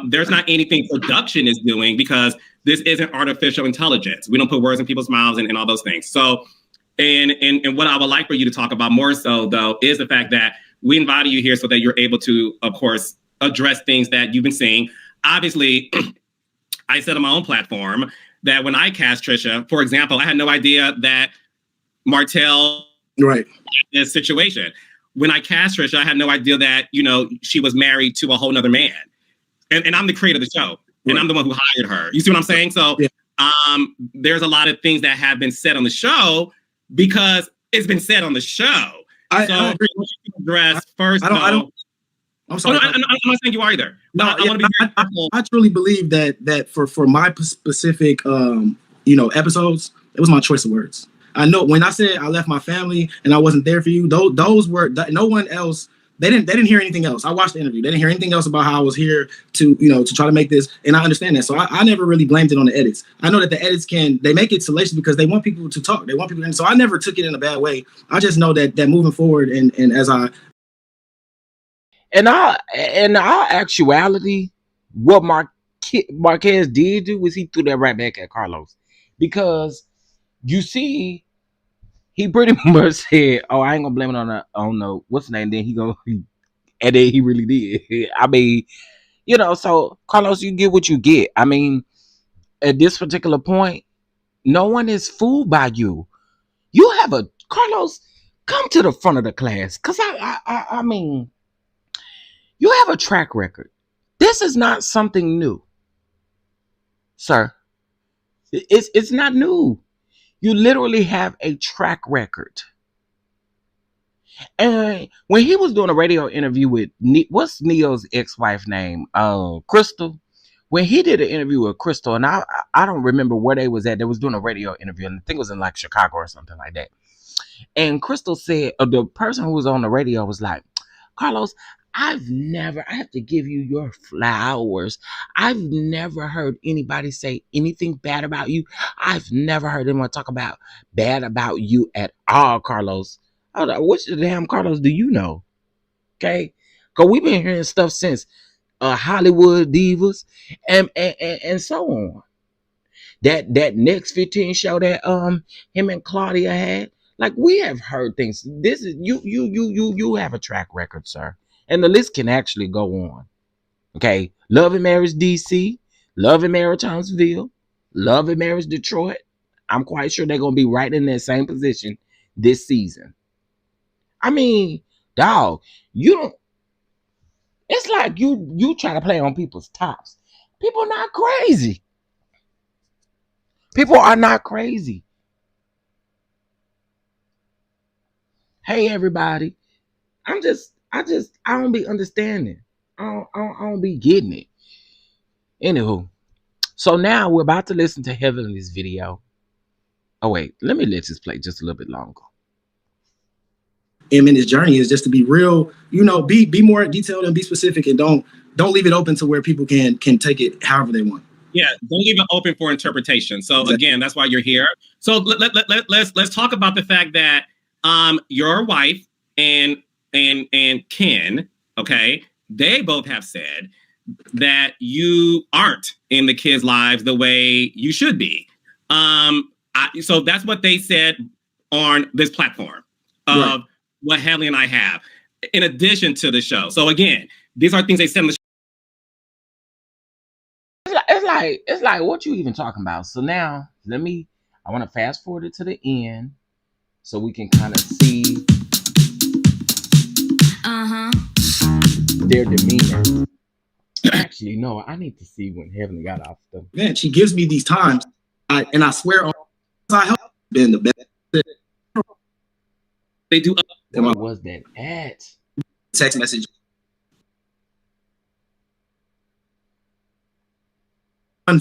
there's not anything production is doing, because this isn't artificial intelligence. We don't put words in people's mouths and all those things. So, and what I would like for you to talk about more so though is the fact that we invited you here so that you're able to, of course, address things that you've been seeing. Obviously, I said on my own platform that when I cast Trisha, for example, I had no idea that Martell this situation. When I cast Trisha, I had no idea that, she was married to a whole nother man. And I'm the creator of the show. And I'm the one who hired her. You see what I'm saying? So there's a lot of things that have been said on the show because it's been said on the show. I agree. Address first. I'm sorry. I'm not saying you are either. No, I want to be very careful. I truly believe that for my specific episodes, it was my choice of words. I know when I said I left my family and I wasn't there for you, those were no one else. They didn't hear anything else. I watched the interview. They didn't hear anything else about how I was here to try to make this. And I understand that. So I never really blamed it on the edits. I know that the edits they make it salacious because they want people to talk. They want people so I never took it in a bad way. I just know that moving forward and as I. In our actuality, what Marquez did do was he threw that right back at Carlos. Because you see, he pretty much said, "Oh, I ain't gonna blame it on the what's the name." Then and then he really did. I mean, so Carlos, you get what you get. I mean, at this particular point, no one is fooled by you. You have Carlos, come to the front of the class, cause I mean, you have a track record. This is not something new, sir. It's not new. You literally have a track record. And when he was doing a radio interview with what's Neo's ex-wife name? Crystal. When he did an interview with Crystal, and I don't remember where they was at. They was doing a radio interview, and I think it was in like Chicago or something like that. And Crystal said, the person who was on the radio was like, Carlos, I have to give you your flowers. I've never heard anybody say anything bad about you. I've never heard anyone talk about bad about you at all, Carlos. Which damn Carlos do you know? Okay, because we've been hearing stuff since Hollywood Divas and so on. That next 15 show that him and Claudia had, like, we have heard things. This is you have a track record, sir, and the list can actually go on. Okay, Love and Marriage DC, Love and Marriage Huntsville, Love and Marriage Detroit. I'm quite sure they're gonna be right in that same position this season. I mean, dog, you don't. It's like you try to play on people's tops. People are not crazy. People are not crazy. Hey, everybody. I don't be understanding. I don't be getting it. Anywho, so now we're about to listen to Heavenly's video. Oh wait, let me let this play just a little bit longer. In this journey is just to be real, be more detailed and be specific, and don't leave it open to where people can take it however they want. Yeah, don't leave it open for interpretation. So exactly. Again, that's why you're here. So let's talk about the fact that your wife and Ken, okay, they both have said that you aren't in the kids' lives the way you should be. So that's what they said on this platform of right. What Heavenly and I have, in addition to the show. So again, these are things they said on the show. It's like what you even talking about. So now I want to fast forward it to the end so we can kind of see their demeanor. Actually, no, I need to see when Heavenly got off the. Man, she gives me these times, and I swear on I have been the best. They do. What was that at? Text message.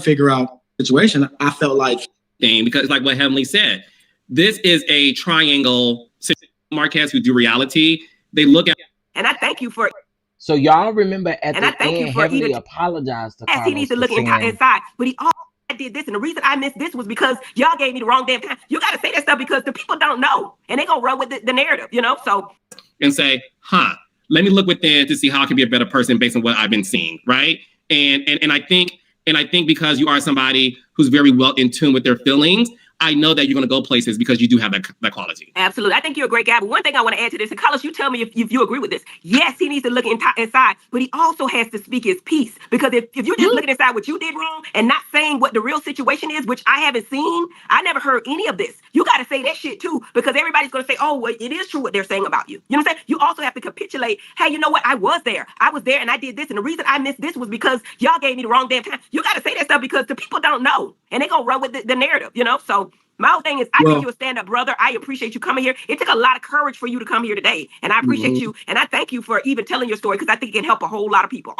Figure out situation. I felt like because, like what Heavenly said, this is a triangle. Marquez who do reality. They look at, and I thank you for. So y'all remember at the end, Heavenly apologized to Carlos. He needs to look inside, but he all did this, and the reason I missed this was because y'all gave me the wrong damn time. You got to say that stuff because the people don't know, and they gonna run with the narrative, So and say, let me look within to see how I can be a better person based on what I've been seeing, right? And I think because you are somebody who's very well in tune with their feelings, I know that you're going to go places because you do have that quality. Absolutely. I think you're a great guy. But one thing I want to add to this, and Carlos, you tell me if you agree with this. Yes, he needs to look inside, but he also has to speak his piece. Because if you're just looking inside what you did wrong and not saying what the real situation is, which I haven't seen, I never heard any of this. You got to say that shit too, because everybody's going to say, oh, well, it is true what they're saying about you. You know what I'm saying? You also have to capitulate. Hey, you know what? I was there and I did this. And the reason I missed this was because y'all gave me the wrong damn time. You got to say that stuff because the people don't know. And they're going to run with the narrative, So my whole thing is, I think you're a stand-up brother. I appreciate you coming here. It took a lot of courage for you to come here today. And I appreciate you. And I thank you for even telling your story because I think it can help a whole lot of people.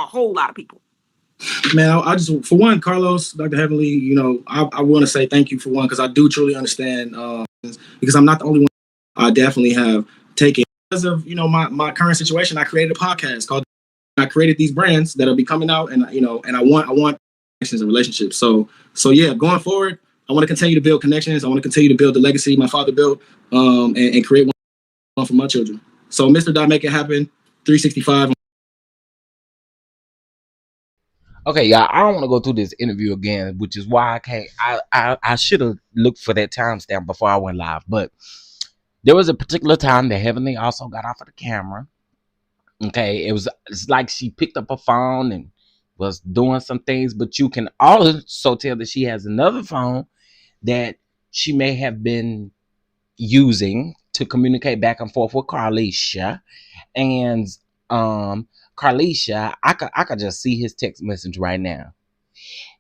Man, I just, for one, Carlos, Dr. Heavenly, I want to say thank you for one because I do truly understand because I'm not the only one. I definitely have taken, because of, my current situation, I created a podcast called, I created these brands that'll be coming out and, and I want connections and relationships. So yeah, going forward, I want to continue to build connections. I want to continue to build the legacy my father built and create one for my children. So Mr. Make It Happen, 365. Okay, y'all, I don't want to go through this interview again, which is why I should have looked for that timestamp before I went live. But there was a particular time that Heavenly also got off of the camera. Okay, it's like she picked up a phone and was doing some things, but you can also tell that she has another phone that she may have been using to communicate back and forth with Carlisha. And Carlisha, I could just see his text message right now.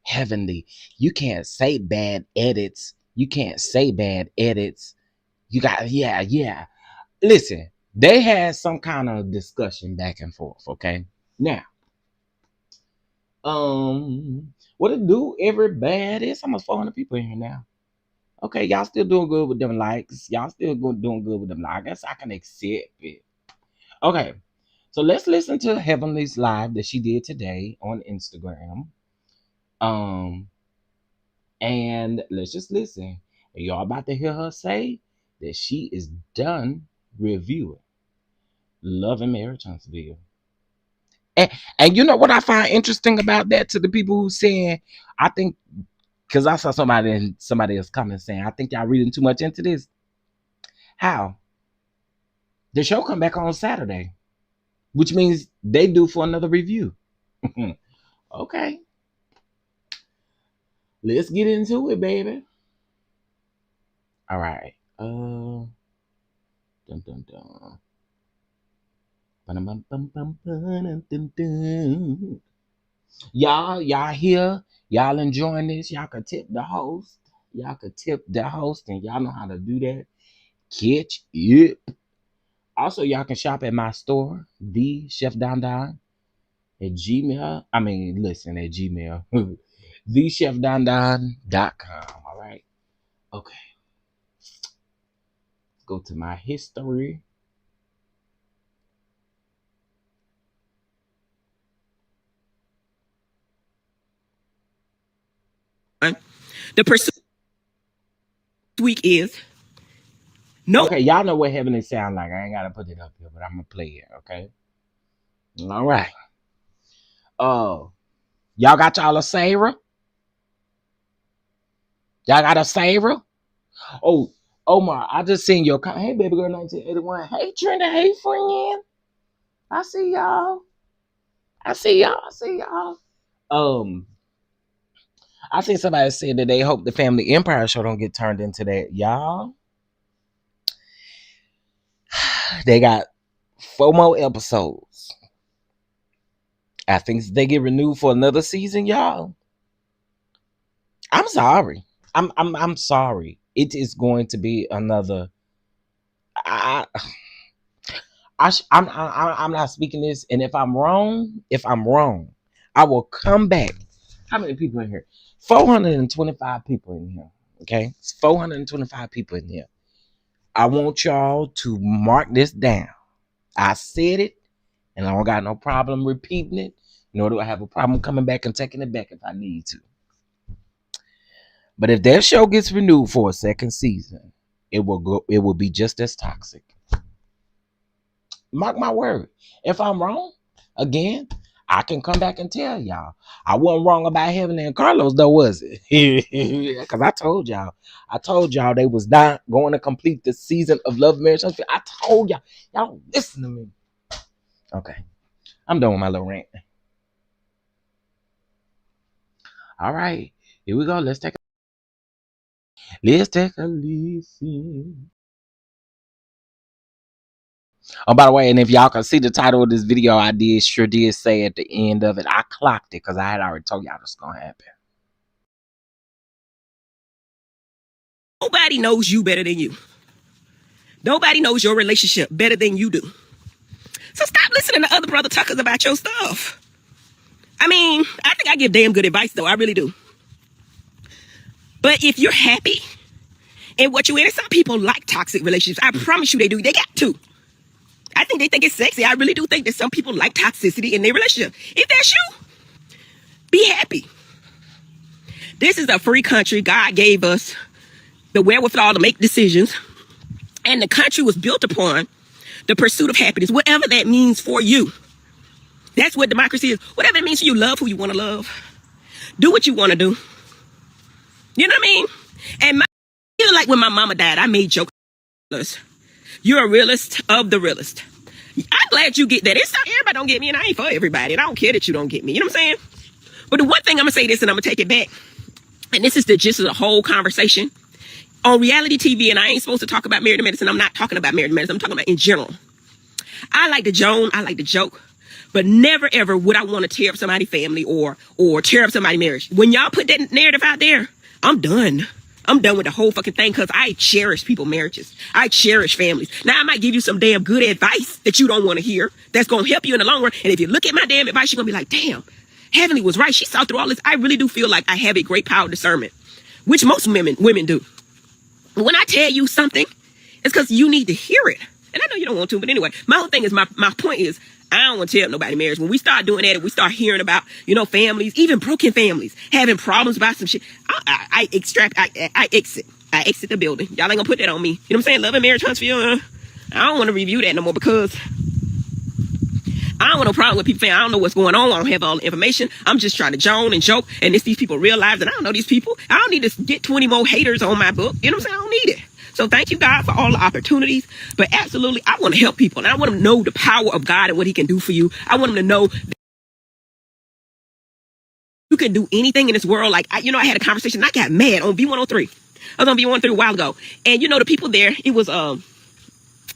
Heavenly, you can't say bad edits. You got, yeah. Listen, they had some kind of discussion back and forth, okay? Now, what it do, everybody? It's almost 400 people in here now. Okay, y'all still doing good with them likes. Y'all still doing good with them likes. I guess I can accept it. Okay, so let's listen to Heavenly's live that she did today on Instagram. And let's just listen. Y'all about to hear her say that she is done reviewing. Love and Marriage Huntsville. And you know what I find interesting about that, to the people who saying, I think, because I saw somebody else comment saying, I think y'all reading too much into this. How? The show come back on Saturday, which means they due for another review. Okay. Let's get into it, baby. All right. Dun, dun, dun. Y'all here? Y'all enjoying this? Y'all could tip the host. And y'all know how to do that. Catch it. Also, y'all can shop at my store, the Chef Dondon at Gmail. I mean, listen, at Gmail. thechefdondon.com. All right. Okay. Go to my history. The pursuit week is no. Okay, y'all know what heavenly sound like. I ain't gotta put it up here, but I'm gonna play it. Okay. All right. Y'all got y'all a Sarah? Y'all got a Sarah? Oh, Omar, I just seen your hey baby girl 1981. Hey Trina, hey friend. I see y'all. I see y'all. I see somebody said that they hope the Family Empire show don't get turned into that. Y'all, they got 4 more episodes. I think they get renewed for another season, y'all. I'm sorry. I'm sorry. It is going to be another. I'm not speaking this, and if I'm wrong, I will come back. How many people in here? 425 people in here. Okay, it's 425 people in here. I want y'all to mark this down. I said it, and I don't got no problem repeating it, nor do I have a problem coming back and taking it back if I need to. But if that show gets renewed for a second season, it will be just as toxic. Mark my word. If I'm wrong, again, I can come back and tell y'all. I wasn't wrong about Heaven and Carlos, though, was it? Because I told y'all they was not going to complete the season of Love, Marriage, Huntsville. I told y'all. Y'all don't listen to me. Okay. I'm done with my little rant. All right. Here we go. Let's take a listen. Oh, by the way, and if y'all can see the title of this video, I sure did say at the end of it, I clocked it because I had already told y'all this gonna happen. Nobody knows you better than you. Nobody knows your relationship better than you do. So stop listening to other brother talkers about your stuff. I mean, I think I give damn good advice, though. I really do. But if you're happy in what you're in, some people like toxic relationships. I promise you they do. They got to. I think they think it's sexy. I really do think that some people like toxicity in their relationship. If that's you, be happy. This is a free country. God gave us the wherewithal to make decisions. And the country was built upon the pursuit of happiness, whatever that means for you. That's what democracy is. Whatever it means for you, love who you want to love. Do what you want to do. You know what I mean? And I feel like when my mama died, I made jokes. You're a realist of the realist. I'm glad you get that. It's not everybody don't get me, and I ain't for everybody. And I don't care that you don't get me. You know what I'm saying? But the one thing I'm going to say this, and I'm going to take it back. And this is the gist of the whole conversation. On reality TV, and I ain't supposed to talk about Married to Medicine. I'm not talking about Married to Medicine. I'm talking about in general. I like the Joan. I like the joke. But never, ever would I want to tear up somebody's family or tear up somebody's marriage. When y'all put that narrative out there, I'm done. I'm done with the whole fucking thing because I cherish people's marriages. I cherish families. Now, I might give you some damn good advice that you don't want to hear that's going to help you in the long run. And if you look at my damn advice, you're going to be like, damn, Heavenly was right. She saw through all this. I really do feel like I have a great power of discernment, which most women do. When I tell you something, it's because you need to hear it. And I know you don't want to, but anyway, my whole thing is, my point is, I don't want to tell nobody marriage. When we start doing that and we start hearing about, families, even broken families, having problems about some shit, I exit the building. Y'all ain't gonna put that on me. You know what I'm saying? Love and Marriage Huntsville. I don't want to review that no more because I don't want no problem with people saying, I don't know what's going on. I don't have all the information. I'm just trying to joke and joke. And these people realize that I don't know these people. I don't need to get 20 more haters on my book. You know what I'm saying? I don't need it. So thank you, God, for all the opportunities. But absolutely, I want to help people. And I want them to know the power of God and what he can do for you. I want them to know you can do anything in this world. Like, I had a conversation. I got mad on B103. I was on B103 a while ago. And, the people there, it was, y'all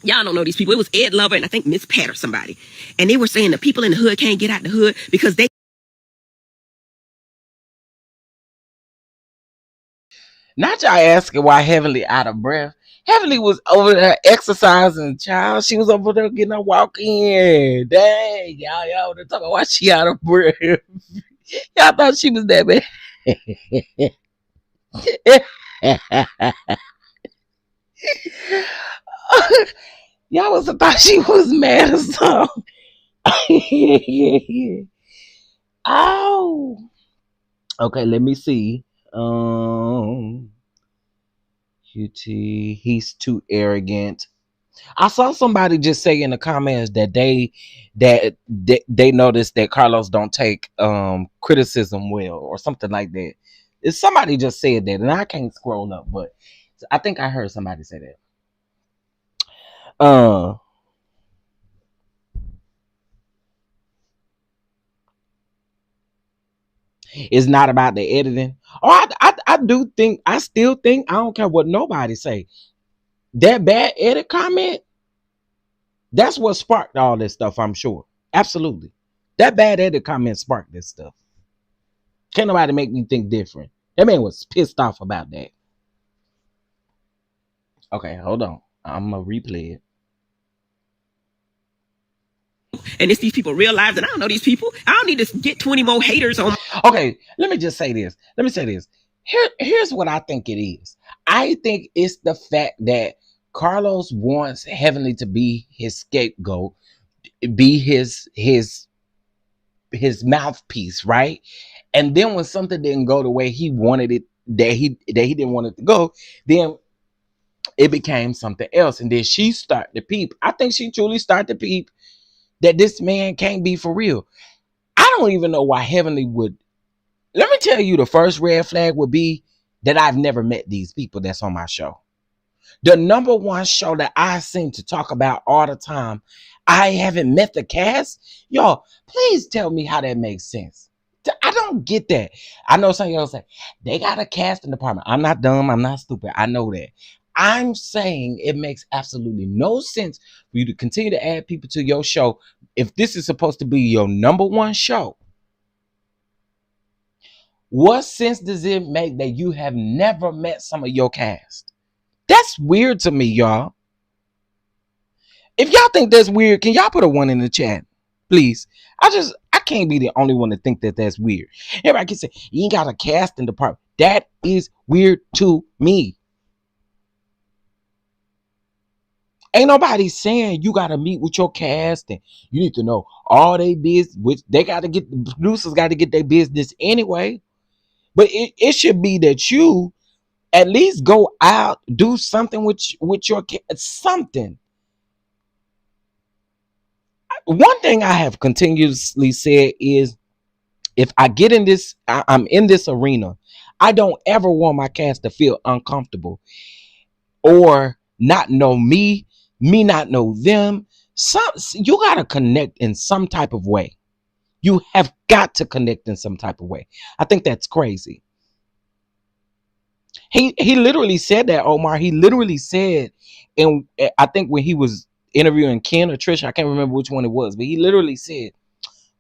don't know these people. It was Ed Lover and I think Miss Pat or somebody. And they were saying the people in the hood can't get out the hood because they. Not y'all asking why Heavenly out of breath. Heavenly was over there exercising, child. She was over there getting a walk in. Dang, y'all were talking about why she out of breath. Y'all thought she was that bad. Y'all was thought she was mad or something. Oh. Okay, let me see. QT, he's too arrogant. I saw somebody just say in the comments that they noticed that Carlos don't take criticism well or something like that. It's somebody just said that, and I can't scroll up, but I think I heard somebody say that. It's not about the editing. Oh, I do think, I still think, I don't care what nobody say. That bad edit comment, that's what sparked all this stuff, I'm sure. Absolutely. That bad edit comment sparked this stuff. Can't nobody make me think different. That man was pissed off about that. Okay, hold on. I'm going to replay it. And it's these people realize that I don't know these people. I don't need to get 20 more haters on. Okay, let me just say this. Here's what I think it is. I think it's the fact that Carlos wants Heavenly to be his scapegoat, be his mouthpiece, right? And then when something didn't go the way he wanted it, that he didn't want it to go, then it became something else. And then she started to peep. I think she truly started to peep that this man can't be for real. I don't even know why Heavenly would. Let me tell you, the first red flag would be that I've never met these people that's on my show. The number one show that I seem to talk about all the time, I haven't met the cast. Y'all, please tell me how that makes sense. I don't get that. I know some of y'all say, they got a casting department. I'm not dumb. I'm not stupid. I know that. I'm saying it makes absolutely no sense for you to continue to add people to your show if this is supposed to be your number one show. What sense does it make that you have never met some of your cast? That's weird to me, y'all. If y'all think that's weird, can y'all put a 1 in the chat, please? I can't be the only one to think that that's weird. Everybody can say, you ain't got a casting department. That is weird to me. Ain't nobody saying you got to meet with your cast and you need to know all their business, which they got to get, the producers got to get their business anyway. But it should be that you at least go out, do something with your something. One thing I have continuously said is, if I get in this, I'm in this arena, I don't ever want my cast to feel uncomfortable or not know me not know them. You got to connect in some type of way. You have got to connect in some type of way. I think that's crazy. He literally said that, Omar. He literally said, and I think when he was interviewing Ken or Trish, I can't remember which one it was, but he literally said,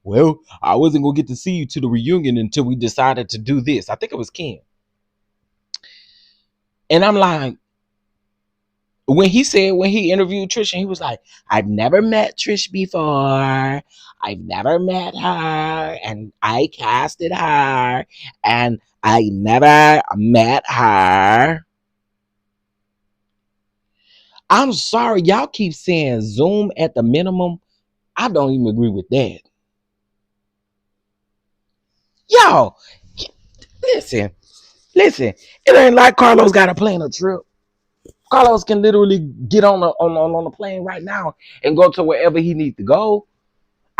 well, I wasn't going to get to see you to the reunion until we decided to do this. I think it was Ken. And I'm like, when he interviewed Trish, and he was like, I've never met Trish before. I've never met her. And I casted her. And I never met her. I'm sorry. Y'all keep saying Zoom at the minimum. I don't even agree with that. Y'all, listen. It ain't like Carlos got to plan a trip. Carlos can literally get on the plane right now and go to wherever he needs to go.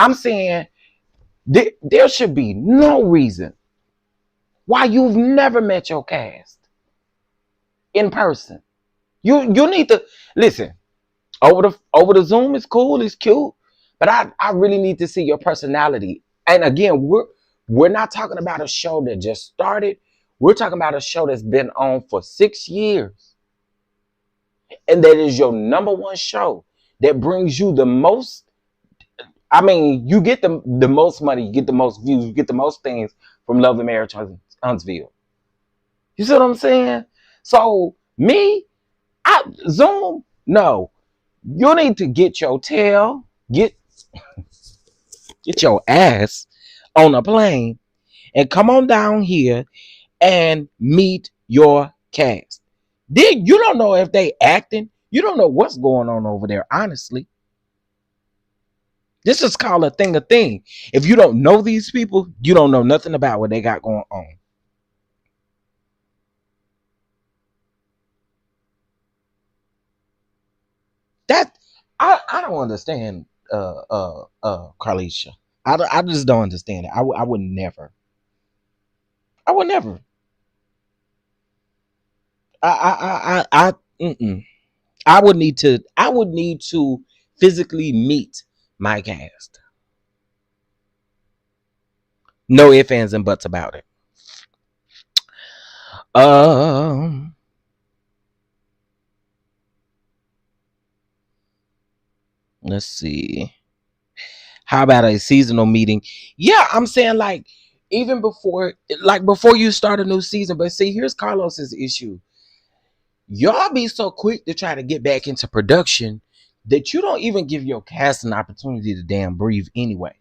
I'm saying there should be no reason why you've never met your cast in person. You need to listen. Over the Zoom is cool, it's cute, but I really need to see your personality. And again, we're not talking about a show that just started. We're talking about a show that's been on for 6 years. And that is your number one show that brings you the most. I mean, you get the most money, you get the most views, you get the most things from Love and Marriage Huntsville. You see what I'm saying? So me, Zoom, no. You need to get your tail, get your ass on a plane and come on down here and meet your cast. Then you don't know if they acting. You don't know what's going on over there, honestly. This is called a thing. If you don't know these people, you don't know nothing about what they got going on. That I don't understand, Carlicia. I just don't understand it. I would never. I would never. Mm-mm. I would need to physically meet my cast. No ifs, ands, and buts about it. Let's see. How about a seasonal meeting? Yeah, I'm saying like even before you start a new season. But see, here's Carlos's issue. Y'all be so quick to try to get back into production that you don't even give your cast an opportunity to damn breathe anyway.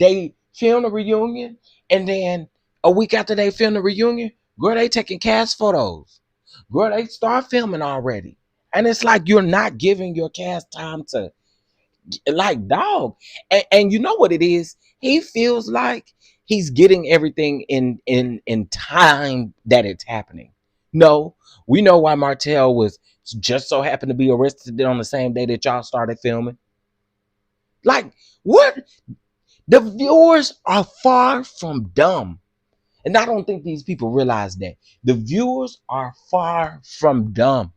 They film the reunion, and then a week after they film the reunion, girl, they taking cast photos. Girl, they start filming already. And it's like you're not giving your cast time to, like, dog. And you know what it is? He feels like he's getting everything in time that it's happening. No, we know why Martell was just so happened to be arrested on the same day that y'all started filming. Like, what? The viewers are far from dumb. And I don't think these people realize that. The viewers are far from dumb.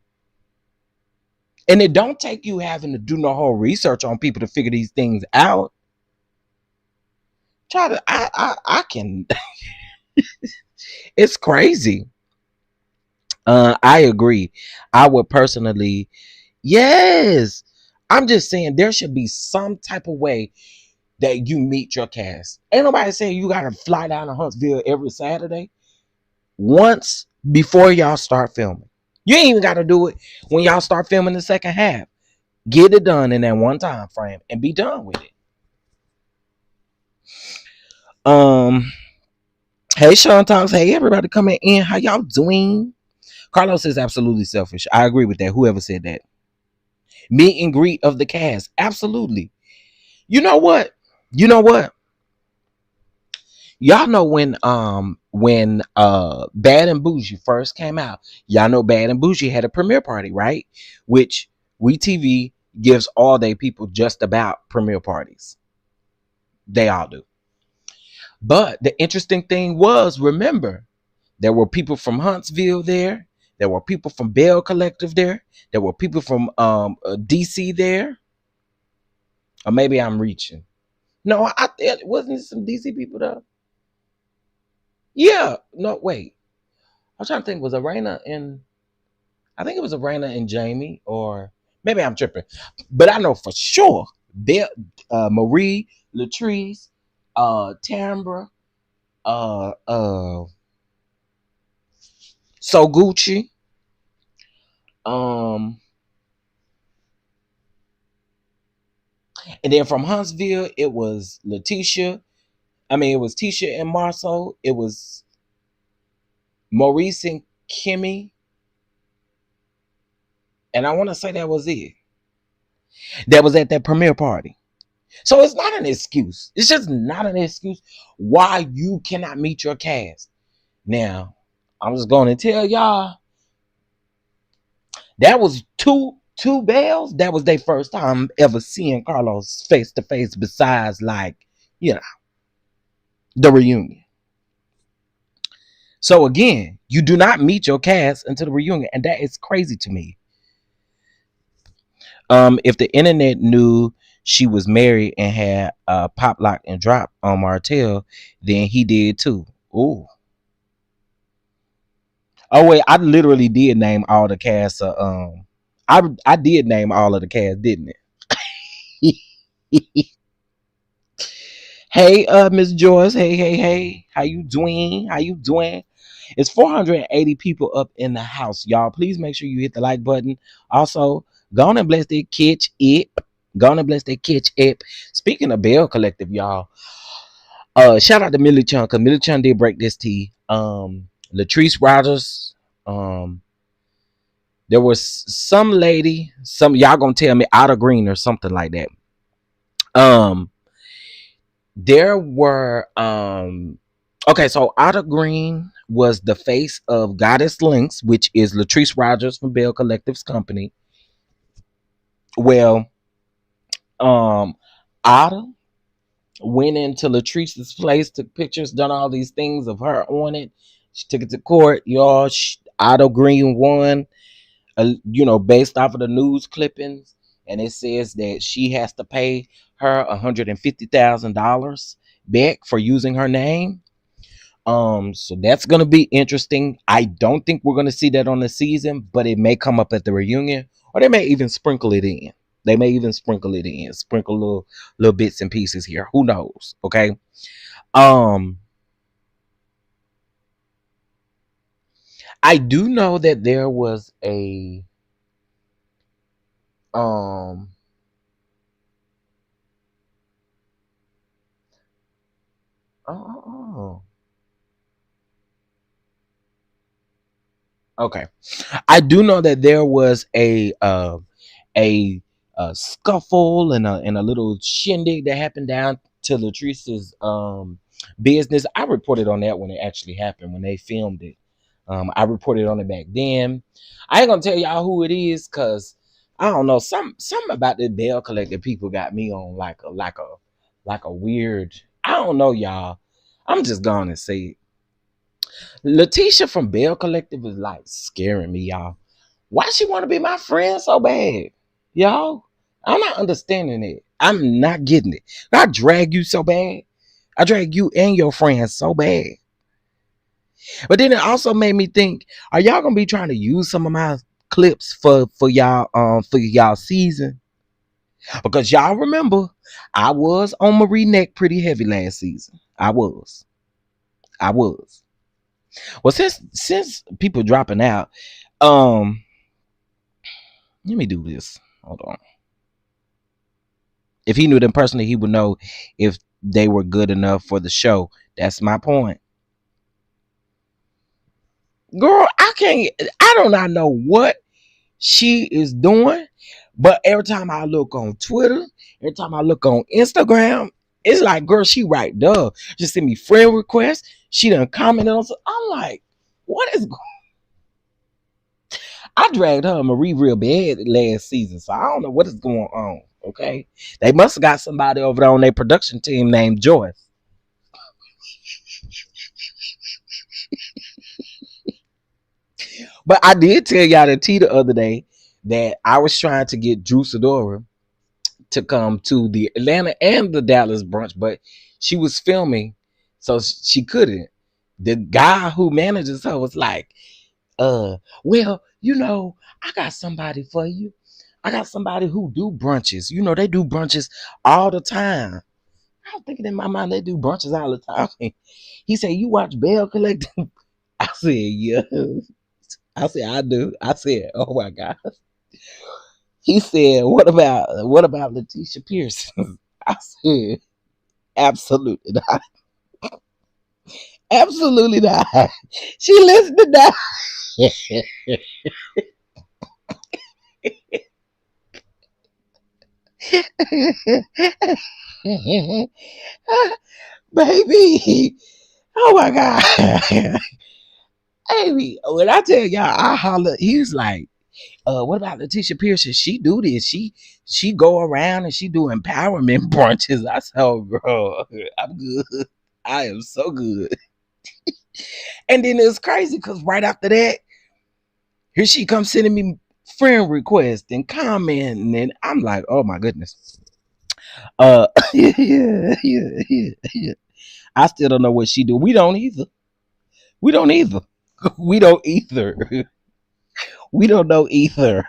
And it don't take you having to do no whole research on people to figure these things out. I can. It's crazy. I agree. I would personally, yes. I'm just saying there should be some type of way that you meet your cast. Ain't nobody saying you gotta fly down to Huntsville every Saturday. Once before y'all start filming. You ain't even gotta do it when y'all start filming the second half. Get it done in that one time frame and be done with it. Hey Sean Talks, hey everybody coming in. How y'all doing? Carlos is absolutely selfish. I agree with that. Whoever said that. Meet and greet of the cast. Absolutely. You know what? Y'all know when Bad and Bougie first came out, y'all know Bad and Bougie had a premiere party, right? Which WeTV gives all their people just about premiere parties. They all do. But the interesting thing was, remember, there were people from Huntsville there. There were people from Bell Collective there. There were people from DC there. Or maybe I'm reaching. No, wasn't some DC people there? Yeah. No, wait. I was trying to think. Was Arena in? I think it was Arena and Jamie, or maybe I'm tripping. But I know for sure Marie, Latrice, Tambra, So Gucci, and then from Huntsville it was Letitia. I mean, it was Tisha and Marceau. It was Maurice and Kimmy. And I want to say that was it. That was at that premiere party. So it's not an excuse. It's just not an excuse why you cannot meet your cast. Now, I'm just going to tell y'all that was too 2 bells, that was their first time ever seeing Carlos face to face besides like, you know, the reunion. So again, you do not meet your cast until the reunion, and that is crazy to me. If the internet knew she was married and had pop, lock, and drop on Martell, then he did too. Ooh. Oh wait, I literally did name all the cast. I did name all of the cast, didn't it? Hey, Miss Joyce. Hey. How you doing? It's 480 people up in the house, y'all. Please make sure you hit the like button. Also, go on and bless that catch it. Speaking of Bell Collective, y'all, shout out to Millie Chung, because Millie Chung did break this tea. Latrice Rogers, there was some lady, some y'all gonna tell me Otter Green or something like that. There were okay, so Otter Green was the face of Goddess Links, which is Latrice Rogers from Bell Collective's company. Well, Otter went into Latrice's place, took pictures, done all these things of her on it. She took it to court, y'all. Otter Green won, based off of the news clippings, and it says that she has to pay her $150,000 back for using her name. So that's gonna be interesting. I don't think we're gonna see that on the season, but it may come up at the reunion, or they may even sprinkle it in. Sprinkle little bits and pieces here. Who knows? Okay. I do know that there was a okay. I do know that there was a scuffle and a little shindig that happened down to Latrice's business. I reported on that when it actually happened, when they filmed it. I reported on it back then. I ain't gonna tell y'all who it is, cause I don't know, something about the Bell Collective people got me on like a weird. I don't know, y'all. I'm just gonna say it. Letitia from Bell Collective is like scaring me, y'all. Why she want to be my friend so bad, y'all? I'm not understanding it. I'm not getting it. I drag you so bad. I drag you and your friends so bad. But then it also made me think: are y'all gonna be trying to use some of my clips for y'all season? Because y'all remember, I was on Marie neck pretty heavy last season. I was. Well, since people dropping out, let me do this. Hold on. If he knew them personally, he would know if they were good enough for the show. That's my point. Girl, I do not know what she is doing, but every time I look on Twitter, every time I look on Instagram, it's like, girl, she right there. Just send me friend requests. She done commented on. I'm like, what is going on? I dragged her and Marie real bad last season, so I don't know what is going on. Okay, they must have got somebody over there on their production team named Joyce. But I did tell y'all the tea the other day that I was trying to get Drew Sidora to come to the Atlanta and the Dallas brunch, but she was filming, so she couldn't. The guy who manages her was like, well, I got somebody for you. I got somebody who do brunches. They do brunches all the time. I was thinking in my mind, they do brunches all the time. He said, you watch Bell Collective? I said, yeah. I said, I do. I said, oh my God. He said, what about Letitia Pearson? I said, absolutely not. Absolutely not. She listened to that. Baby, oh my God. Baby, when I tell y'all, I holler, he's like, What about Letitia Pearson? She do this. She go around and she do empowerment brunches. I said, oh, girl, I'm good. I am so good. And then it's crazy because right after that, here she comes sending me friend requests and commenting, and I'm like, oh my goodness. Yeah. I still don't know what she do. We don't either. We don't either. We don't either. We don't know either.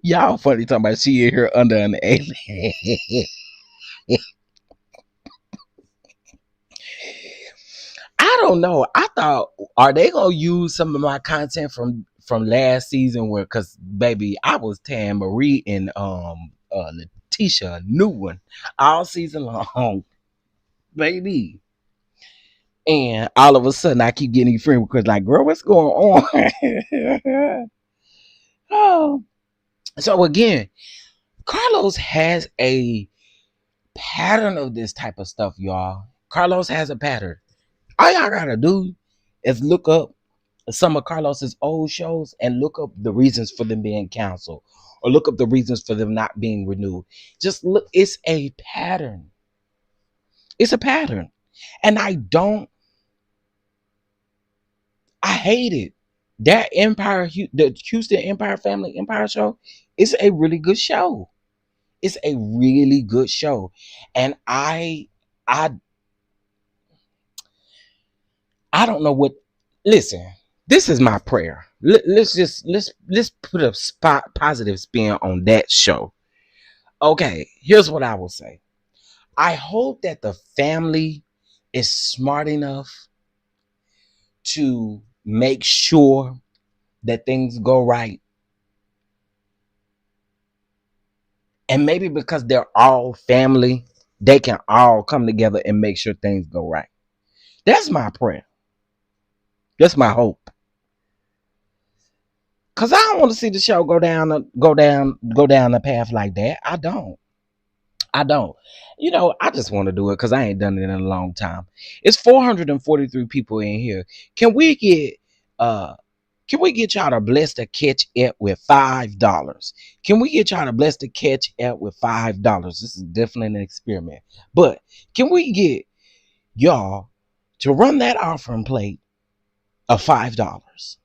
Y'all funny talking about she in here under an alien. I don't know. I thought, are they gonna use some of my content from last season? Where, cause baby, I was Tan Marie and Letitia, a new one, all season long, baby. And all of a sudden, I keep getting friend requests like, "Girl, what's going on?" Oh, so again, Carlos has a pattern of this type of stuff, y'all. Carlos has a pattern. All y'all gotta do is look up some of Carlos's old shows and look up the reasons for them being canceled or look up the reasons for them not being renewed. Just look, it's a pattern. It's a pattern. And I hate it. That Empire, the Houston Empire Family Empire show is a really good show. It's a really good show. And I don't know what, listen, this is my prayer. Let's put a positive spin on that show. Okay, here's what I will say. I hope that the family is smart enough to make sure that things go right. And maybe because they're all family, they can all come together and make sure things go right. That's my prayer. That's my hope. Cause I don't want to see the show go down the path like that. I don't. You know, I just want to do it because I ain't done it in a long time. It's 443 people in here. Can we get y'all to bless the catch it with $5? Can we get y'all to bless the catch it with $5? This is definitely an experiment. But can we get y'all to run that offering plate of $5?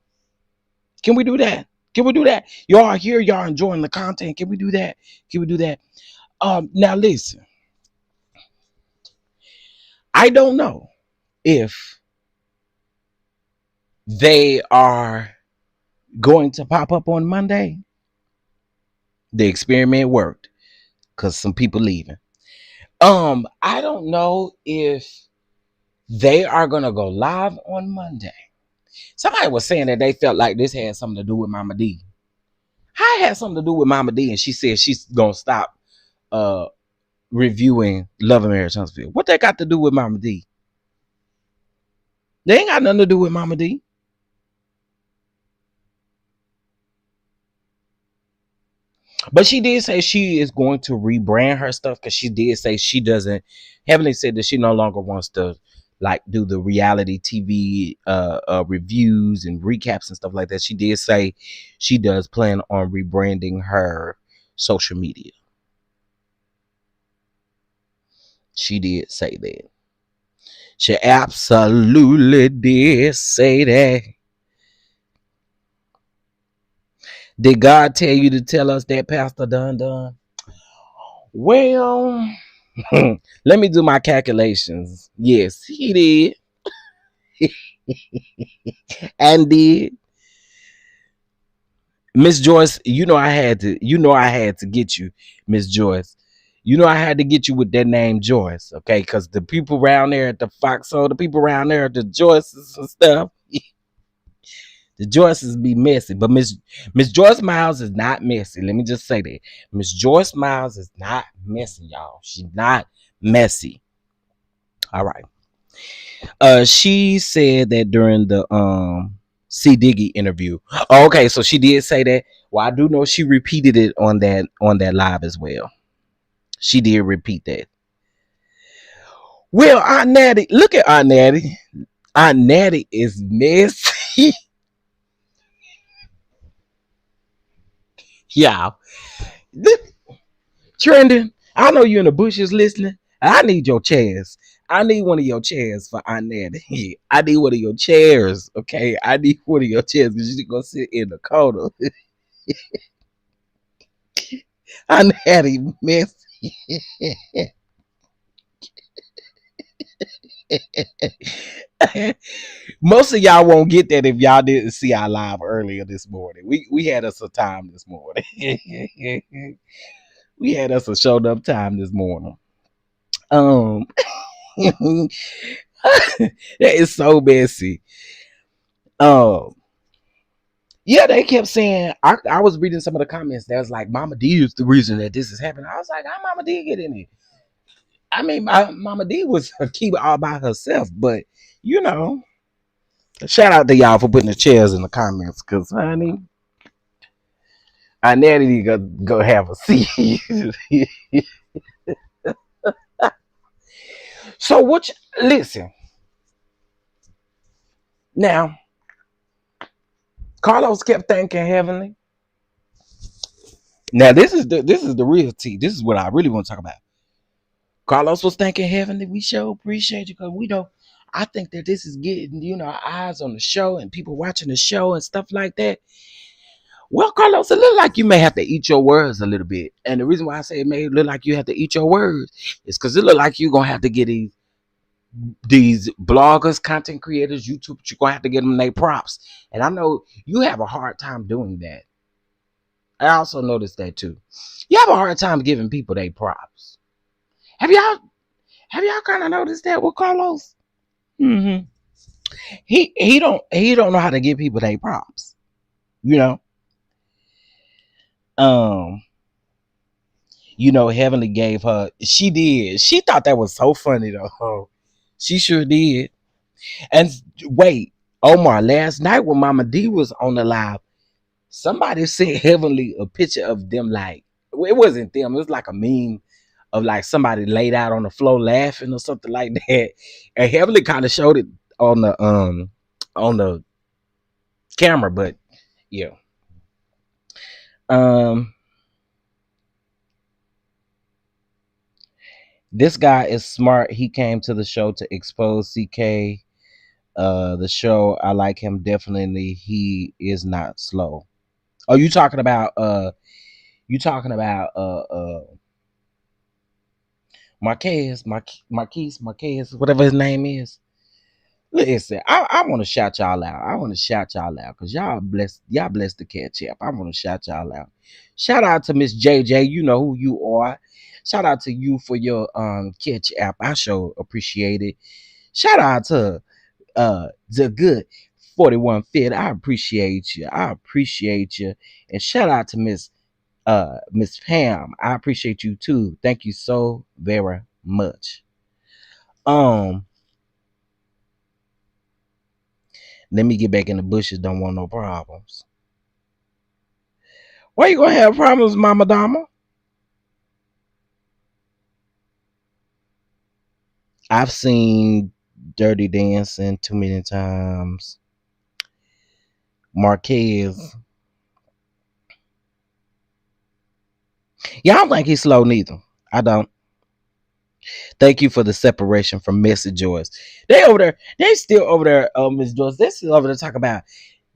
Can we do that? Can we do that? Y'all are here, y'all enjoying the content. Can we do that? Can we do that? Now listen. I don't know if they are going to pop up on Monday. The experiment worked because some people leaving. I don't know if they are gonna go live on Monday. Somebody was saying that they felt like this had something to do with Mama D. How it had something to do with Mama D, and she said she's gonna stop reviewing Love and Marriage Huntsville. What that got to do with Mama D? They ain't got nothing to do with Mama D. But she did say she is going to rebrand her stuff because she did say she doesn't. Heavenly said that she no longer wants to like do the reality TV reviews and recaps and stuff like that. She did say she does plan on rebranding her social media. She did say that. She absolutely did say that. Did God tell you to tell us that, Pastor Dun? Well, let me do my calculations. Yes, he did. And did. Miss Joyce, you know I had to get you, Miss Joyce. You know I had to get you with that name Joyce, okay? Because the people around there at the Foxhole, the people around there at the Joyces and stuff, the Joyces be messy. But Miss Joyce Miles is not messy. Let me just say that. Miss Joyce Miles is not messy, y'all. She's not messy. All right. She said that during the C Diggy interview. Oh, okay, so she did say that. Well, I do know she repeated it on that live as well. She did repeat that. Well, Aunt Natty, look at Aunt Natty. Aunt Natty is messy. Yeah. Trending. I know you in the bushes listening. I need your chairs. I need one of your chairs for Aunt Natty. I need one of your chairs. Okay. I need one of your chairs because you're gonna sit in the corner. Aunt Natty mess. Most of y'all won't get that if y'all didn't see our live earlier this morning. We had us a time this morning. We had us a showed up time this morning. Um that is so messy. Um yeah, they kept saying I was reading some of the comments that was like Mama D is the reason that this is happening. I was like, how Mama D get in it? I mean, my Mama D was a keeper all by herself, but you know, shout out to y'all for putting the chairs in the comments, cause honey, I need to go have a seat. So listen. Now, Carlos kept thanking Heavenly. Now, this is the real tea. This is what I really want to talk about. Carlos was thanking Heavenly. We sure appreciate you because we know. I think that this is getting our eyes on the show and people watching the show and stuff like that. Well, Carlos, it look like you may have to eat your words a little bit. And the reason why I say it may look like you have to eat your words is because it look like you're going to have to get these bloggers, content creators, YouTube, you're going to have to get them their props. And I know you have a hard time doing that. I also noticed that too. You have a hard time giving people their props. Have y'all kind of noticed that with Carlos? Mm-hmm. He don't know how to give people their props. Heavenly gave her. She did. She thought that was so funny though. She sure did. And wait, Omar, last night when Mama D was on the live, somebody sent Heavenly a picture of them like it wasn't them. It was like a meme of like somebody laid out on the floor laughing or something like that. And Heavenly kind of showed it on the camera, but yeah. This guy is smart. He came to the show to expose CK. The show, I like him definitely. He is not slow. Oh, you talking about Marquez, whatever his name is. Listen, I want to shout y'all out. Because y'all blessed the cat chap. I want to shout y'all out. Shout out to Miss JJ. You know who you are. Shout out to you for your catch app. I sure appreciate it. Shout out to the good 41 Fit. I appreciate you. And shout out to Miss Pam. I appreciate you too. Thank you so very much. Let me get back in the bushes. Don't want no problems. Why you gonna have problems, Mama Dama? I've seen Dirty Dancing too many times. Marquez. Yeah, I don't think he's slow neither. I don't. Thank you for the separation from Messy Joyce. They over there. They still over there, Miss Joyce. They still over there talking about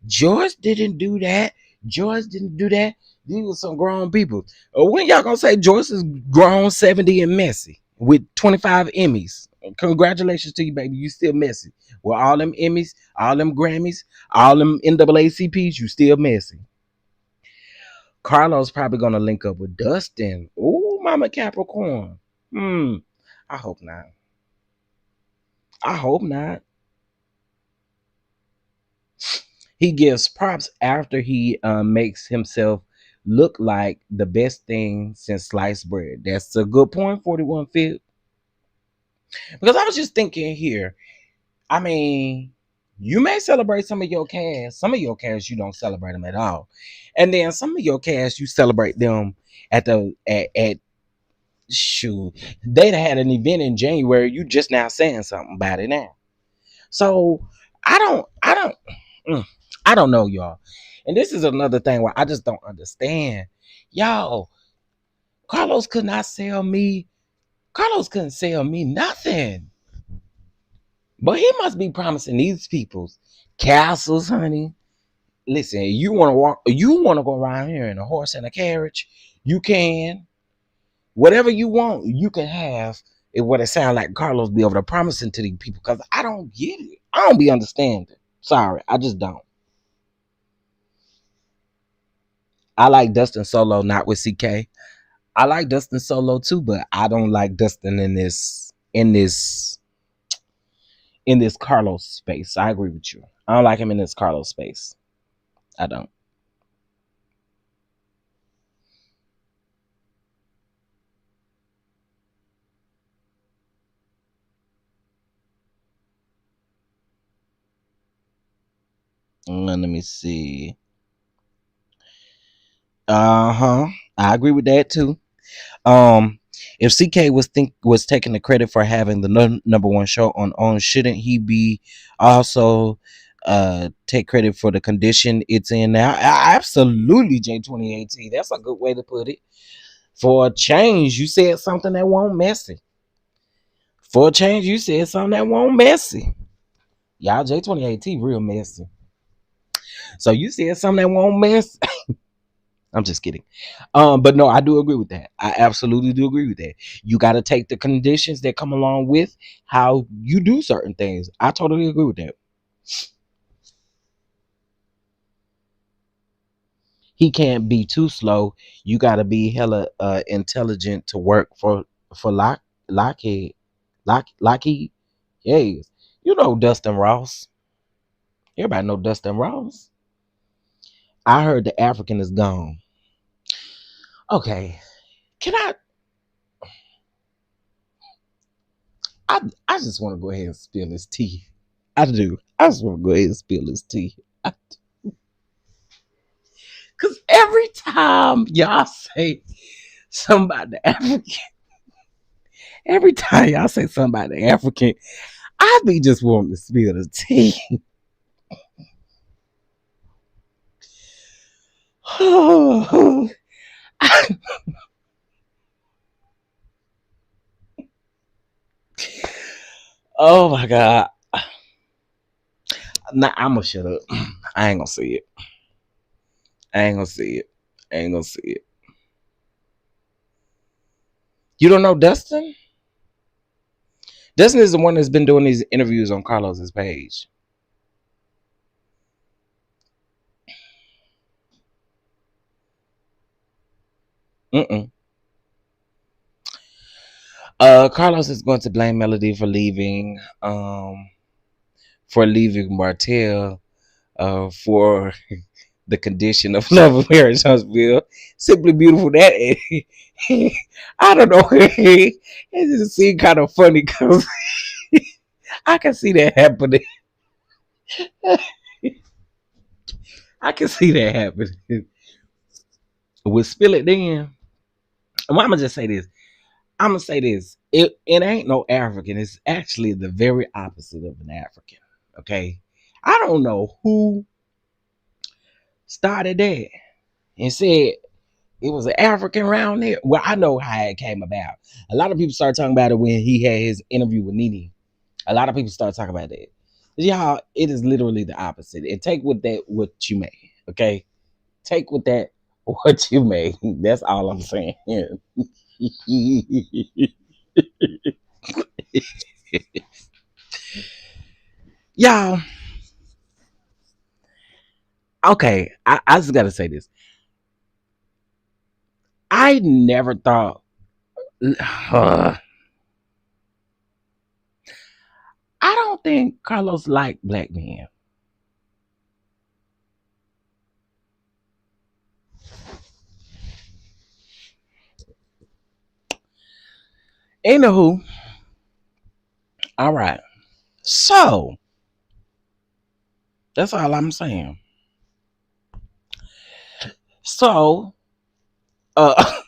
Joyce didn't do that. Joyce didn't do that. These were some grown people. When y'all gonna say Joyce is grown, 70 and messy with 25 Emmys? Congratulations to you, baby. You still messy. With all them Emmys, all them Grammys, all them NAACPs, you still messy. Carlos probably gonna link up with Dustin. Ooh, Mama Capricorn. I hope not. He gives props after he makes himself look like the best thing since sliced bread. That's a good point, 41 Fit. Because I was just thinking here, I mean, you may celebrate some of your cast. Some of your cast, you don't celebrate them at all. And then some of your cast, you celebrate them at shoot. They'd had an event in January. You just now saying something about it now. So I don't know, y'all. And this is another thing where I just don't understand. Y'all, Carlos could not sell me. Carlos couldn't sell me nothing. But he must be promising these people castles, honey. Listen, you want to walk, you want to go around here in a horse and a carriage, you can. Whatever you want, you can have. Is what it sounds like Carlos be over there promising to these people, because I don't get it. I don't be understanding. Sorry, I just don't. I like Dustin solo, not with CK. I like Dustin solo too, but I don't like Dustin in this Carlos space. I agree with you. I don't like him in this Carlos space. I don't. Let me see. I agree with that too. If CK was taking the credit for having the number one show on, shouldn't he be also take credit for the condition it's in now? Absolutely, J2018. That's a good way to put it. For a change, you said something that won't messy. For a change, you said something that won't messy. Y'all, J2018 real messy. So you said something that won't mess. I'm just kidding. But no, I do agree with that. I absolutely do agree with that. You got to take the conditions that come along with how you do certain things. I totally agree with that. He can't be too slow. You got to be hella intelligent to work for Lockheed. Lockheed. Yes. You know Dustin Ross. Everybody know Dustin Ross. I heard the African is gone. Okay. Can I just want to go ahead and spill his tea. I do. I just want to go ahead and spill his tea. Because every time y'all say somebody African, every time y'all say somebody African, I be just wanting to spill the tea. Oh my God. Nah, I'm gonna shut up. I ain't gonna say it. I ain't gonna say it. I ain't gonna say it. You don't know Dustin? Dustin is the one that's been doing these interviews on Carlos's page. Carlos is going to blame Melody for leaving Martell for the condition of love of marriage, Huntsville. Simply beautiful. That I don't know. It just seemed kind of funny because I can see that happening. I can see that happening. We'll spill it then. I'm gonna just say this. I'm gonna say this. It ain't no African. It's actually the very opposite of an African. Okay. I don't know who started that and said it was an African around there. Well, I know how it came about. A lot of people started talking about it when he had his interview with Nene. A lot of people started talking about that. But y'all, it is literally the opposite. And take with that what you may. Okay? Take with that what you may. That's all I'm saying. Y'all, okay, I just gotta say this. I never thought I don't think Carlos liked black men. Anywho, all right. So that's all I'm saying. So, uh,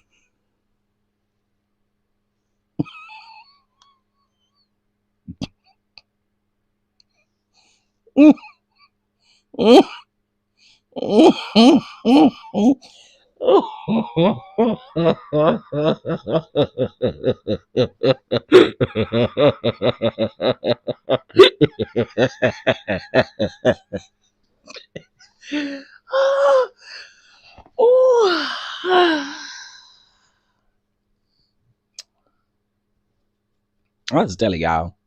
I was telling y'all,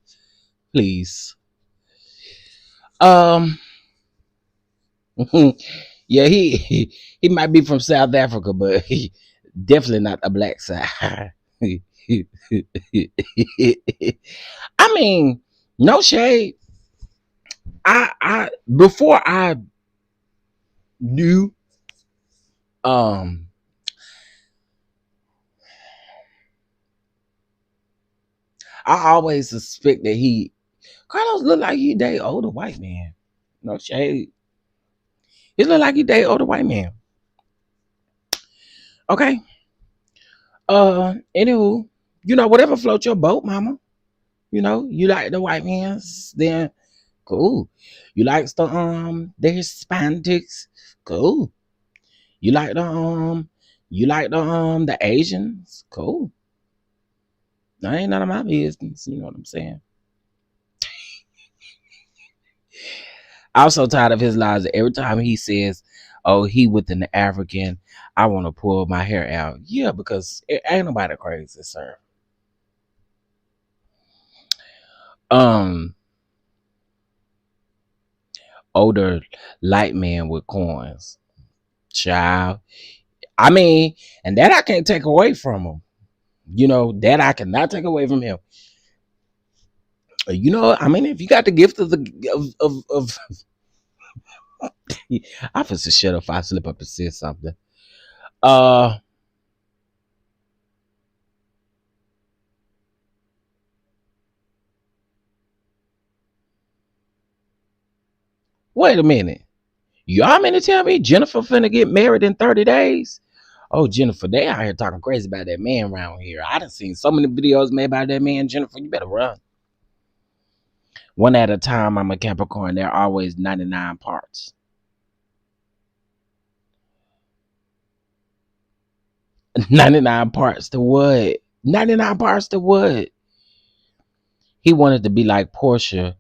please. Um, yeah, he might be from South Africa, but he definitely not the black side. I mean, no shade. I before I knew um I always suspect that Carlos look like he date older white man. No shade. He look like he date older white man. Okay. Anywho, whatever floats your boat, mama. You like the white mans, then cool. You like the Hispanics, cool. You like the Asians, cool. That ain't none of my business. You know what I'm saying? I'm so tired of his lies. Every time he says, "Oh, he with an African," I want to pull my hair out. Yeah, because it ain't nobody crazy, sir. Older light man with coins, child. I mean, and that I can't take away from him. That I cannot take away from him. I mean, if you got the gift of I feel to shut up if I slip up and say something. Wait a minute. Y'all mean to tell me Jennifer finna get married in 30 days? Oh, Jennifer, they out here talking crazy about that man around here. I done seen so many videos made about that man. Jennifer, you better run. One at a time, I'm a Capricorn. There are always 99 parts. 99 parts to what? 99 parts to what? He wanted to be like Portia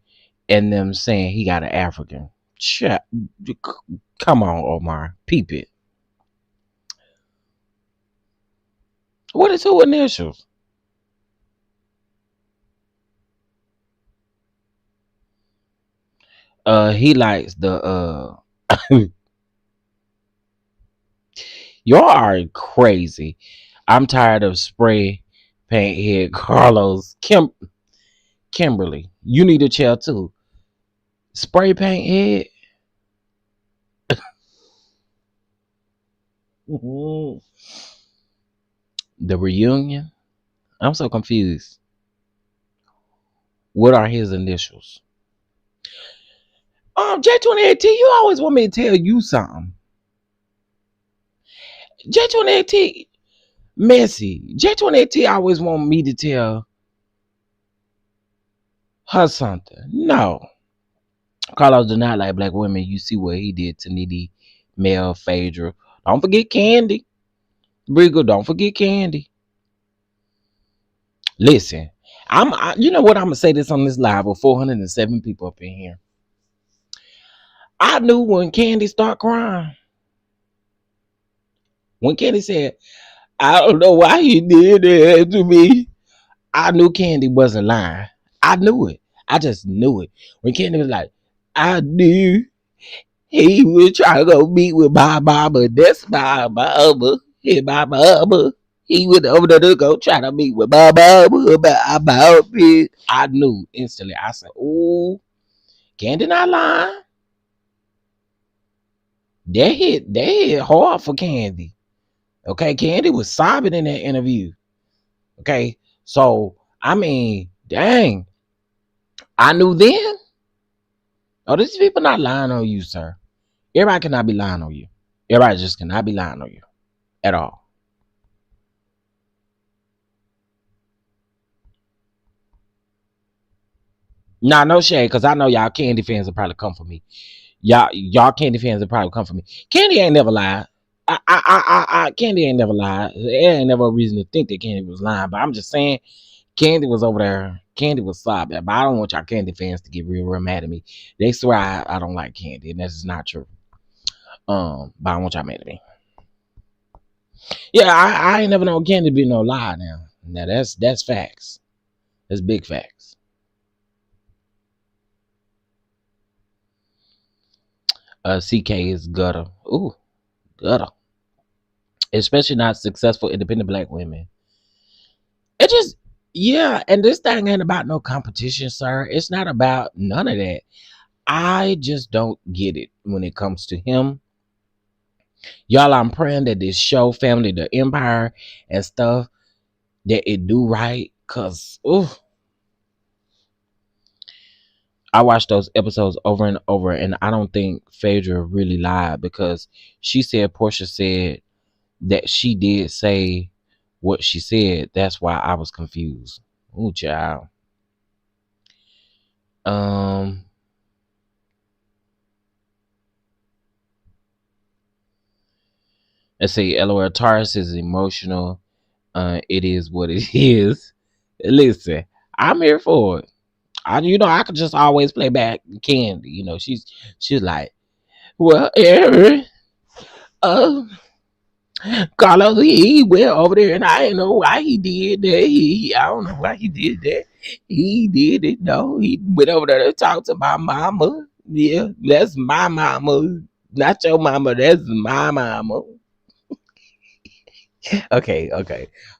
and them saying he got an African. Come on, Omar. Peep it. What is two initials? He likes the y'all are crazy. I'm tired of spray paint head Carlos. Kimberly, you need a chair too. Spray paint head. The reunion. I'm so confused. What are his initials? J28T, you always want me to tell you something. J28T, messy. J28T always want me to tell her something. No. Carlos do not like black women. You see what he did to Needy, Mel, Phaedra. Don't forget Candy. Brigo, don't forget Candy. Listen, you know what? I'm gonna say this on this live with 407 people up in here. I knew when Candy started crying. When Candy said, "I don't know why he did that to me," I knew Candy wasn't lying. I knew it. I just knew it. When Candy was like, "I knew he was trying to go meet with my mama. That's my mama. And my mama. He went over there to go try to meet with my mama about it." I knew instantly. I said, "Oh, Candy not lying." They hit hard for Candy. Okay, Candy was sobbing in that interview. Okay, so I mean, dang, I knew then. Oh, these people not lying on you, sir. Everybody cannot be lying on you. Everybody just cannot be lying on you at all. Nah, no shade, because I know y'all Candy fans will probably come for me. Y'all Candy fans will probably come for me. Candy ain't never lied. Candy ain't never lied. There ain't never a reason to think that Candy was lying. But I'm just saying, Candy was over there. Candy was sobbing. But I don't want y'all Candy fans to get real mad at me. They swear I don't like Candy, and that's just not true. But I don't want y'all mad at me. Yeah, I ain't never known Candy to be no lie now. Now that's facts. That's big facts. CK is gutter. Ooh, gutter. Especially not successful independent black women. It just, yeah, and this thing ain't about no competition, sir. It's not about none of that. I just don't get it when it comes to him. Y'all, I'm praying that this show, Family the Empire and stuff, that it do right. Cause I watched those episodes over and over, and I don't think Phaedra really lied, because she said Portia said that she did say what she said. That's why I was confused. Ooh, child. Let's see. LOL Taurus is emotional. It is what it is. Listen, I'm here for it. I could just always play back Candy. She's like, well, Aaron, Carlos, he went over there, and I didn't know why he did that. I don't know why he did that. He did it, though. He went over there to talk to my mama. Yeah, that's my mama. Not your mama. That's my mama. Okay.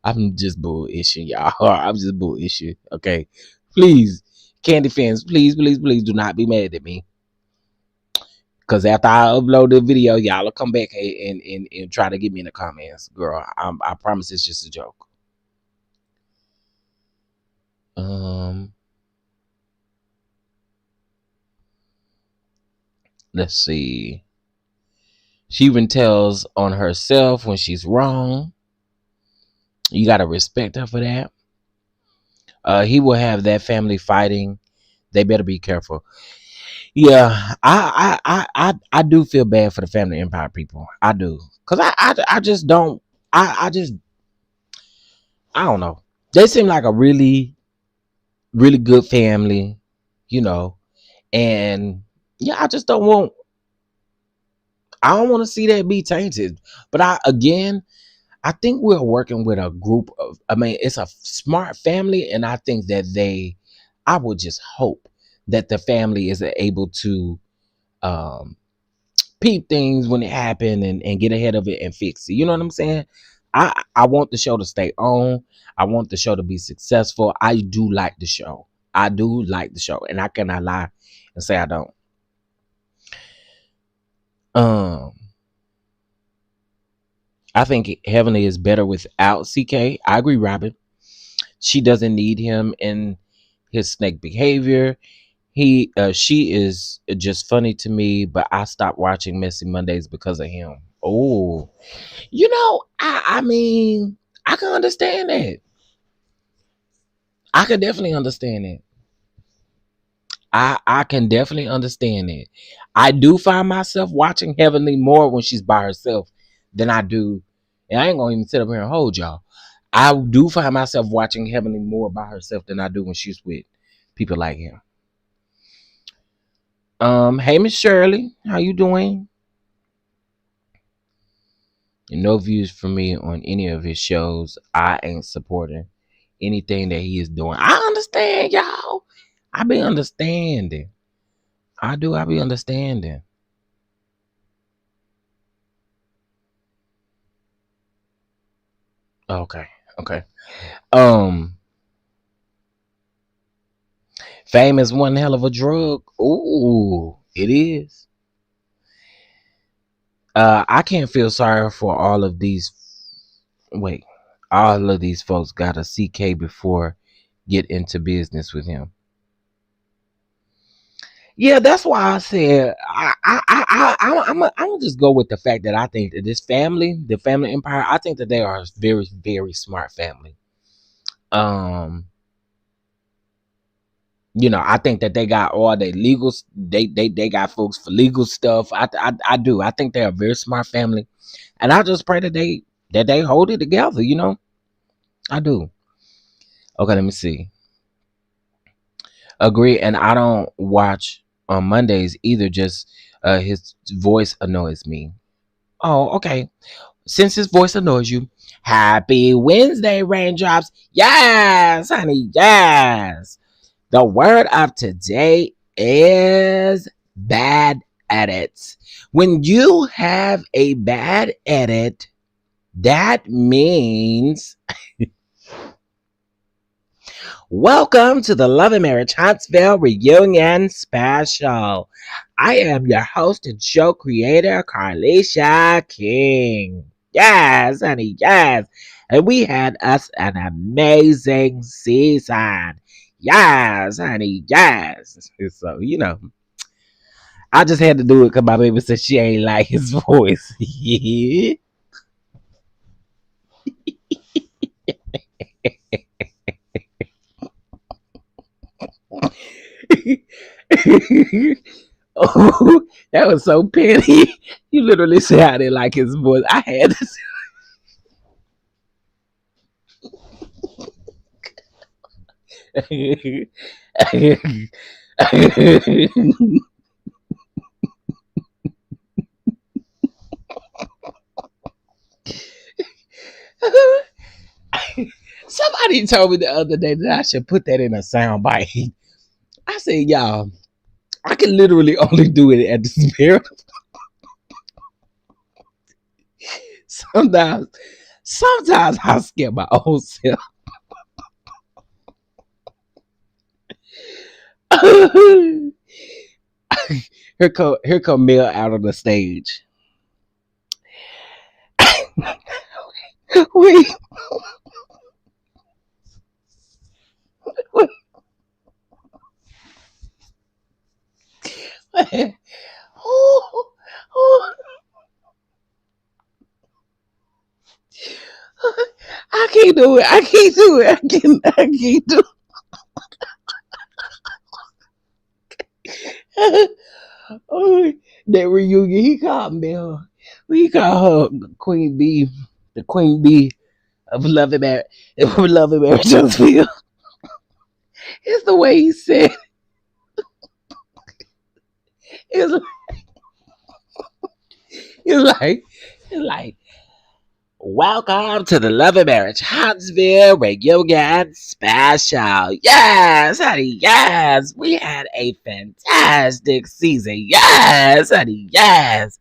I'm just bullishing, y'all. I'm just bullishing. Okay. Please, Candy fans, please do not be mad at me. Cause after I upload the video, y'all will come back and try to get me in the comments. Girl, I promise it's just a joke. Let's see. She even tells on herself when she's wrong. You gotta respect her for that. He will have that family fighting. They better be careful. Yeah, I do feel bad for the Family Empire people. I do, cause I just don't. I don't know. They seem like a really good family, and yeah, I just don't want. I don't want to see that be tainted. But I think we're working with a group of. I mean, it's a smart family, and I think that I would just hope that the family is able to peep things when it happen and get ahead of it and fix it. You know what I'm saying? I want the show to stay on. I want the show to be successful. I do like the show. And I cannot lie and say I don't. I think Heavenly is better without CK. I agree, Robin. She doesn't need him in his snake behavior. She is just funny to me, but I stopped watching Messy Mondays because of him. Oh, I mean, I can understand that. I can definitely understand it. I can definitely understand it. I do find myself watching Heavenly more when she's by herself than I do. And I ain't gonna even sit up here and hold y'all. I do find myself watching Heavenly more by herself than I do when she's with people like him. Hey Miss Shirley, how you doing? No views from me on any of his shows. I ain't supporting anything that he is doing. I understand, y'all. I be understanding. I do. I be understanding. Okay. Fame is one hell of a drug. Ooh, it is. I can't feel sorry for all of these. Wait, all of these folks got a CK before get into business with him. Yeah, that's why I said I'm gonna just go with the fact that I think that this family, the Family Empire, I think that they are a very, very smart family. I think that they got all their legal. They got folks for legal stuff. I do. I think they're a very smart family, and I just pray that they hold it together. I do. Okay, let me see. Agree, and I don't watch on Mondays either. Just his voice annoys me. Oh, okay. Since his voice annoys you, happy Wednesday, raindrops. Yes, honey. Yes. The word of today is bad edits. When you have a bad edit, that means welcome to the Love and Marriage Huntsville Reunion Special. I am your host and show creator, Carlisha King. Yes, honey, yes. And we had us an amazing season. Yes, honey, yes. So, I just had to do it because my baby said she ain't like his voice. Oh, that was so petty. You literally said I didn't like his voice. I had to Somebody told me the other day that I should put that in a sound bite. I said, y'all, I can literally only do it at the spirit. Sometimes I scare my own self. Here come Mel out on the stage. Wait. I can't do it. I can't do it. I can't do it. Oh, that reunion, he called Mel. We call her Queen Bee, the Queen Bee of Love and Marriage. Love and Marriage Huntsville. It's the way he said. It's like, welcome to the Love and Marriage Huntsville Reunion Special. Yes, honey, yes. We had a fantastic season. Yes, honey, yes.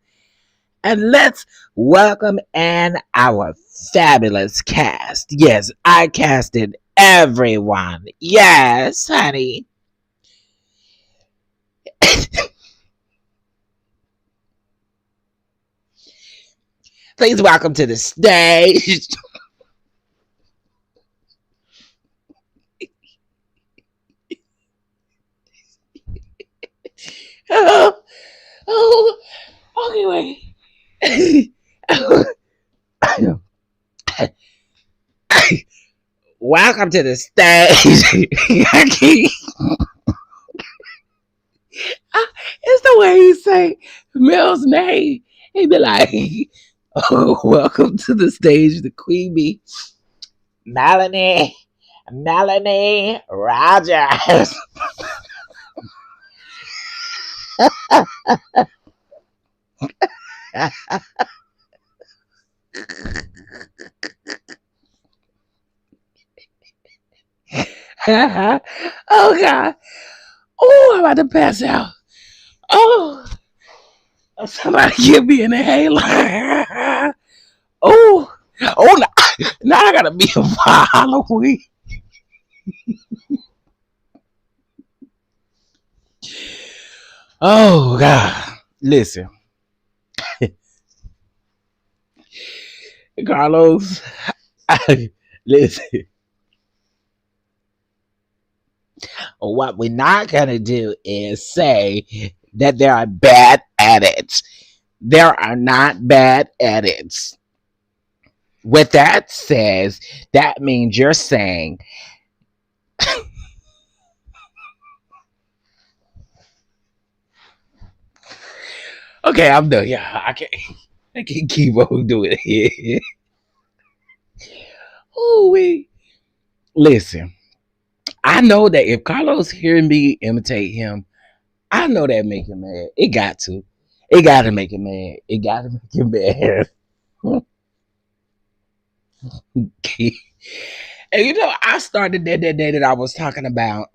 And let's welcome in our fabulous cast. Yes, I casted everyone. Yes, honey. Please welcome to the stage. Okay, wait. Welcome to the stage. It's the way he say Mel's name. He be like, oh, welcome to the stage, the Queen Bee, Melanie Rogers. Oh God. Oh, I'm about to pass out. Oh, somebody give me an inhaler. Oh, now I gotta be a Halloween. Oh God. Listen. Carlos, listen. What we're not gonna do is say that there are bad edits. There are not bad edits. What that says, that means you're saying Okay, I'm done. Yeah, I can't keep on doing it. Oh, wait. Listen, I know that if Carlos hearing me imitate him, I know that make him mad. It got to. It got to make him mad. It got to make him mad. And I started that day that I was talking about.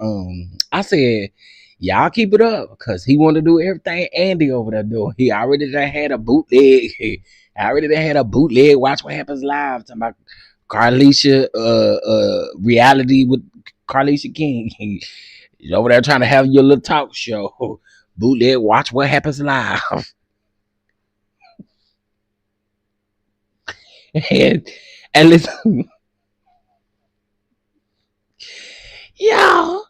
I said, y'all keep it up because he want to do everything Andy over there doing. He already done had a bootleg. I already done had a bootleg. Watch What Happens Live. Talking about Carlisha, reality with Carlisha King. He's over there trying to have your little talk show. Bootleg. Watch What Happens Live. and listen. Y'all,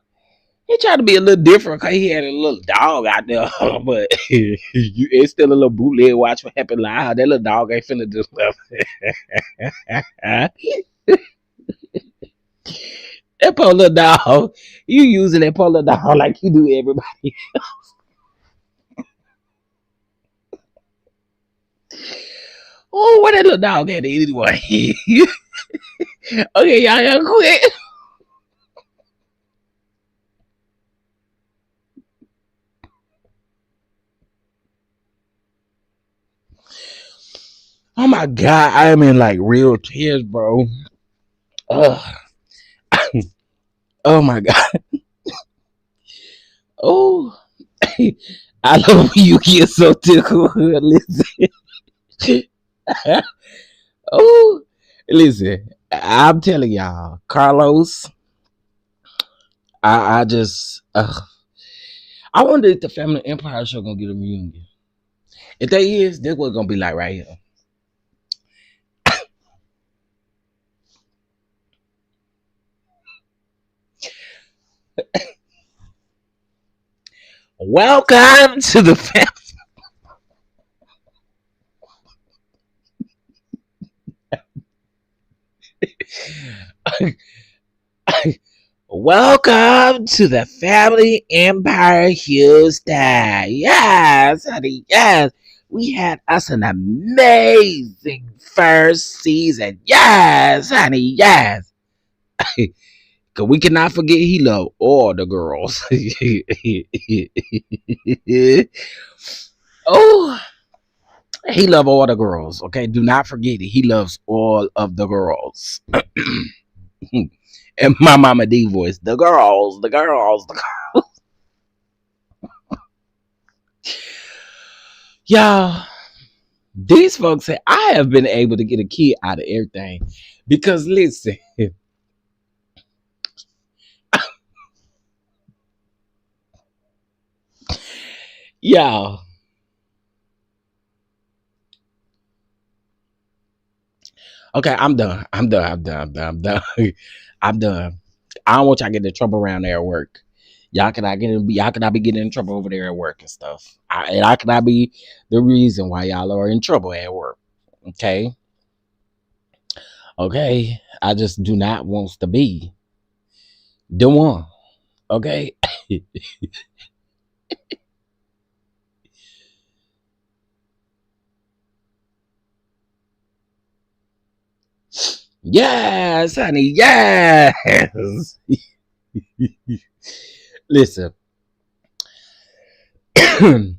he tried to be a little different because he had a little dog out there, but it's still a little bootleg. Watch What Happened Live. That little dog ain't finna do stuff. That poor little dog, you using that poor little dog like you do everybody else. Oh, what that little dog at anyway? Okay, y'all quit. Oh my God, I am in like real tears, bro. Oh my God. Oh, I love when you get so tickled. Listen. Oh, listen. I'm telling y'all, Carlos. I just, I wonder if the Family Empire show gonna get a reunion. If they is, this what gonna be like right here. Welcome to the family. Welcome to the Family Empire Houston. Yes, honey, yes. We had us an amazing first season. Yes, honey, yes. Cause we cannot forget he loved all the girls. Oh, he loved all the girls. Okay, do not forget it. He loves all of the girls. And my Mama D voice, the girls, the girls, the girls. Y'all, these folks say I have been able to get a kid out of everything. Because listen, y'all. Okay, I'm done. I'm done. I'm done. I'm done. I'm done. I'm done. I don't want y'all getting in trouble around there at work. Y'all cannot be getting in trouble over there at work and stuff. I cannot be the reason why y'all are in trouble at work. Okay. Okay. I just do not want to be the one. Okay. Yes, honey. Yes. Listen. The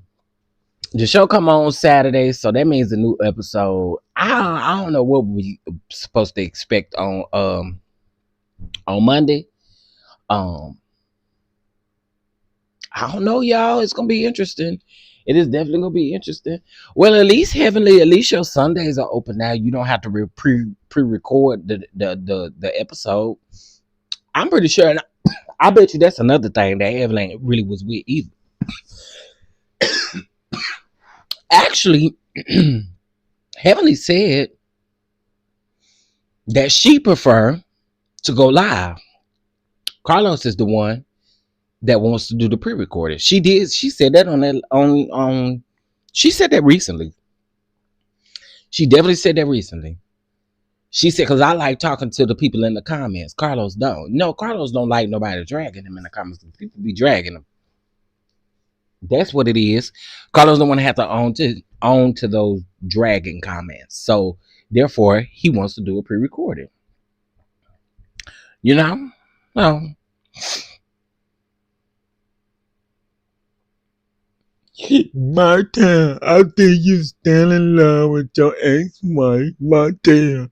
show come on Saturday, so that means a new episode. I don't know what we supposed to expect on Monday. I don't know, y'all. It's gonna be interesting. It is definitely gonna be interesting. Well, at least Heavenly, at least your Sundays are open now. You don't have to pre-record the episode. I'm pretty sure. And I bet you that's another thing that Heavenly really was with either. Actually, Heavenly said that she prefer to go live. Carlos is the one that wants to do the pre-recorded. She did. She said that on she said that recently. She definitely said that recently. She said, because I like talking to the people in the comments. Carlos don't. No, Carlos don't like nobody dragging him in the comments. People be dragging him. That's what it is. Carlos don't want to have to own to those dragging comments. So therefore, he wants to do a pre-recorded. You know? Well, Martin, I think you still in love with your ex-wife, Martin.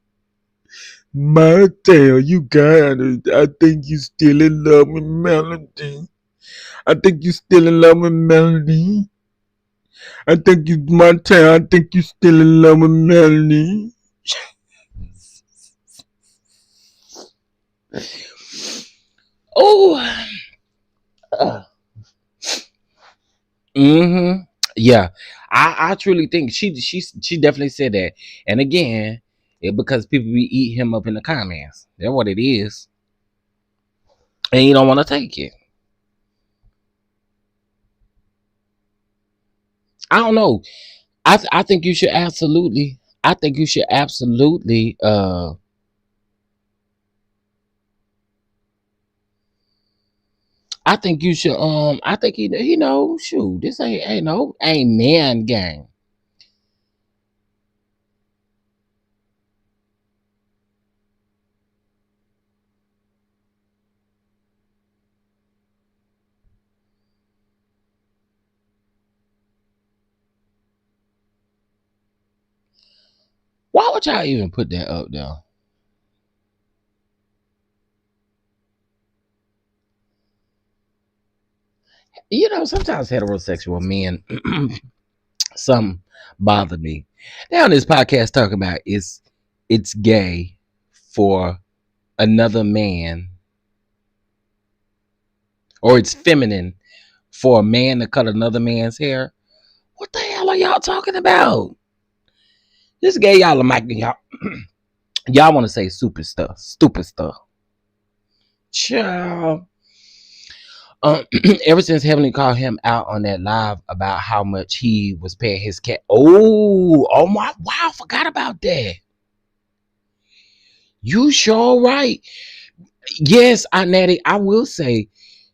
Martin, you got it. I think you still in love with Melody. I think you still in love with Melody. I think you, Martin, I think you still in love with Melody. Oh. Yeah. I truly think she definitely said that. And again, because people be eat him up in the comments. That's what it is. And you don't want to take it. I don't know. I think you should absolutely. I think you should absolutely. I think you should. I think he know. Shoot, this ain't man game. Why would y'all even put that up there? You know, sometimes heterosexual men, some bother me. They on this podcast talking about it's gay for another man, or it's feminine for a man to cut another man's hair. What the hell are y'all talking about? This gay y'all are making y'all want to say stupid stuff. Child. Ever since Heavenly called him out on that live about how much he was paying his cat. Oh my, wow, forgot about that. You sure right. Yes, Natty, I will say,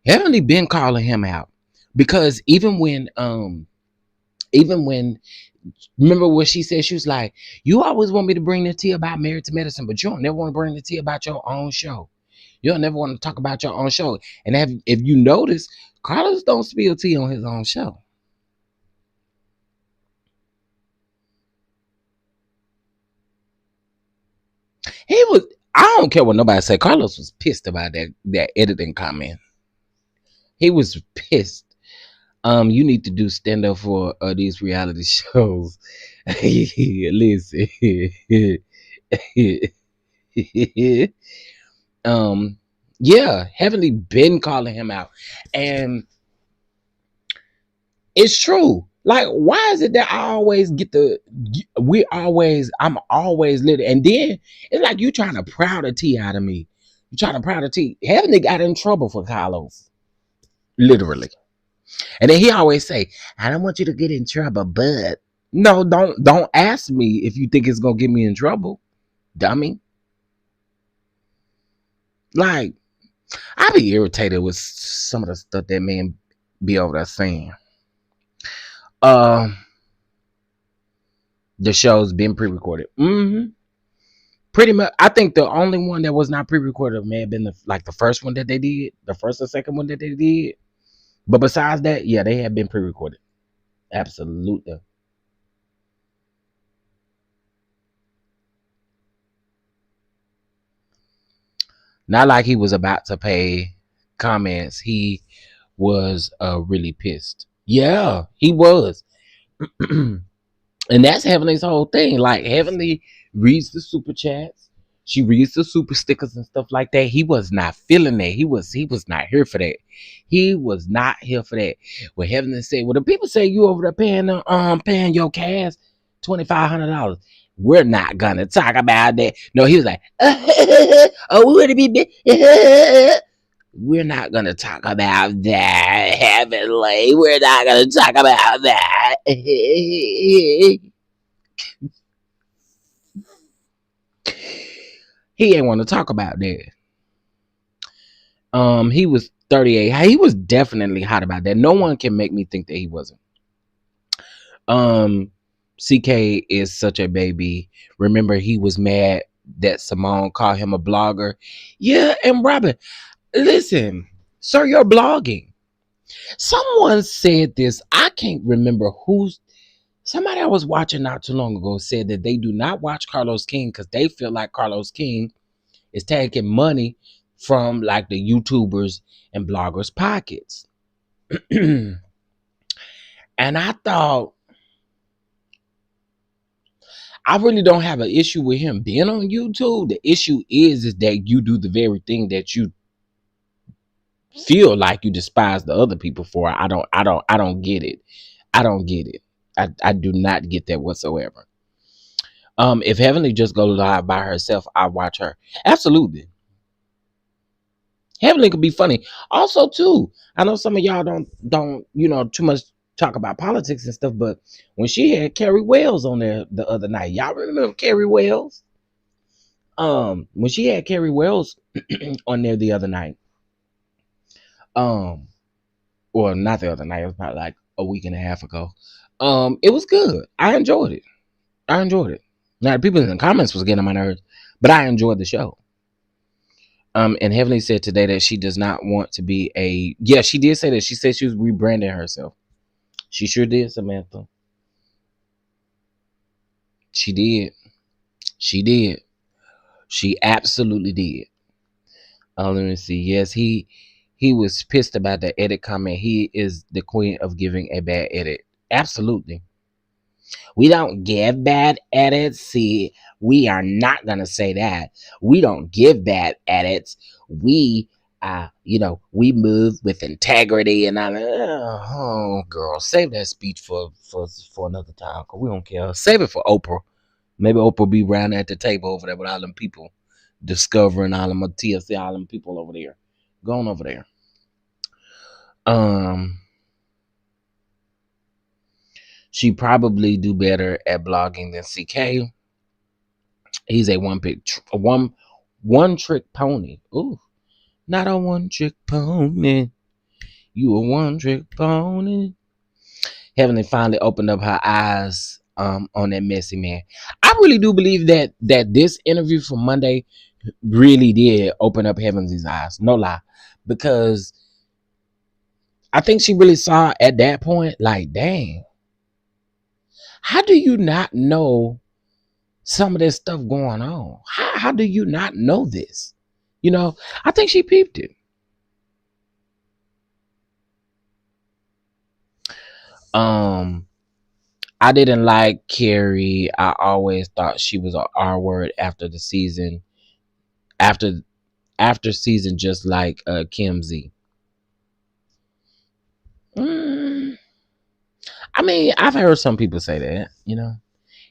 Heavenly been calling him out because even when remember what she said, she was like, you always want me to bring the tea about Married to Medicine, but you don't never want to bring the tea about your own show. You don't never want to talk about your own show. And if you notice, Carlos don't spill tea on his own show. I don't care what nobody say. Carlos was pissed about that editing comment. He was pissed. You need to do stand up for these reality shows. Listen. Yeah, Heavenly been calling him out. And it's true. Like, why is it that I'm always lit? And then it's like you trying to proud the tea out of me. You trying to proud the tea. Heavenly got in trouble for Carlos. Literally. And then he always say, I don't want you to get in trouble, but no, don't ask me if you think it's gonna get me in trouble, dummy. Like, I be irritated with some of the stuff that man be over there saying. The show's been pre-recorded. Pretty much. I think the only one that was not pre-recorded may have been the first one that they did, the first or second one that they did. But besides that, yeah, they have been pre-recorded. Absolutely. Not like he was about to pay comments. He was really pissed. Yeah, he was. And that's Heavenly's whole thing. Like, Heavenly reads the super chats. She reads the super stickers and stuff like that. He was not feeling that. He was not here for that. He was not here for that. When Heavenly said, well, the people say you over there paying your cast $2,500. We're not gonna talk about that. No, he was like, oh, would it be? We're not gonna talk about that, Heavenly. We're not gonna talk about that. He ain't want to talk about that. He was 38. He was definitely hot about that. No one can make me think that he wasn't. CK is such a baby. Remember, he was mad that Simone called him a blogger. Yeah, and Robin, listen, sir, you're blogging. Someone said this. I can't remember who's. Somebody I was watching not too long ago said that they do not watch Carlos King because they feel like Carlos King is taking money from like the YouTubers and bloggers' pockets. And I thought, I really don't have an issue with him being on YouTube. The issue is that you do the very thing that you feel like you despise the other people for. I don't get it. I don't get it. I do not get that whatsoever. If Heavenly just goes live by herself, I watch her. Absolutely. Heavenly could be funny. Also, too, I know some of y'all don't too much talk about politics and stuff, but when she had Carrie Wells on there the other night, y'all remember Carrie Wells? When she had Carrie Wells on there the other night, or not the other night, it was probably like a week and a half ago. It was good. I enjoyed it. Now, the people in the comments was getting on my nerves, but I enjoyed the show. And Heavenly said today that she does not want to be a. Yeah, she did say that. She said she was rebranding herself. She sure did, Samantha. She did. She did. She absolutely did. Let me see. Yes, he was pissed about the edit comment. He is the queen of giving a bad edit. Absolutely. We don't give bad edits. See, we are not gonna say that. We don't give bad edits. We we move with integrity and all. Oh, girl, save that speech for another time. Cause we don't care. Save it for Oprah. Maybe Oprah be around at the table over there with all them people, discovering all them TLC, all them people over there. Going over there. She probably do better at blogging than CK. He's a one trick pony. Ooh, not a one trick pony. You a one trick pony. Heavenly finally opened up her eyes on that messy man. I really do believe that this interview from Monday really did open up Heavenly's eyes. No lie. Because I think she really saw at that point, like, dang, how do you not know some of this stuff going on? How do you not know this? I think she peeped it. I didn't like Carrie. I always thought she was an R word after the season. After season, just like Kim Z. I mean, I've heard some people say that.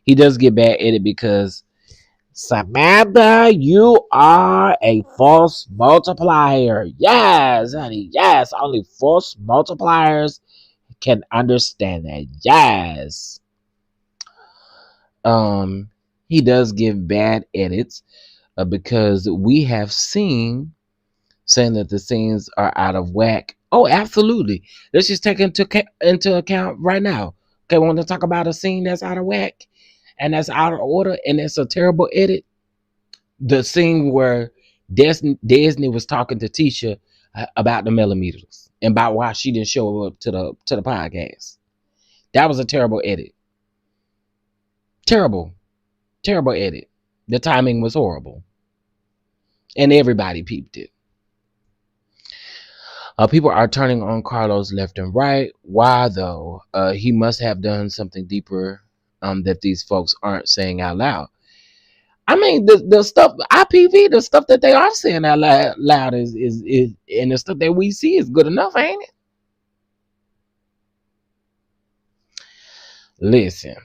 He does get bad at it because Samantha, you are a false multiplier. Yes, honey. Yes, only false multipliers can understand that. Yes. He does give bad edits because we have seen saying that the scenes are out of whack. Oh, absolutely. Let's just take into account right now. Okay, we want to talk about a scene that's out of whack and that's out of order and it's a terrible edit. The scene where Disney was talking to Tisha about the millimeters and about why she didn't show up to the podcast. That was a terrible edit. Terrible edit. The timing was horrible, and everybody peeped it. People are turning on Carlos left and right. Why though? He must have done something deeper that these folks aren't saying out loud. I mean, the stuff IPV, the stuff that they are saying out loud is and the stuff that we see is good enough, ain't it? Listen.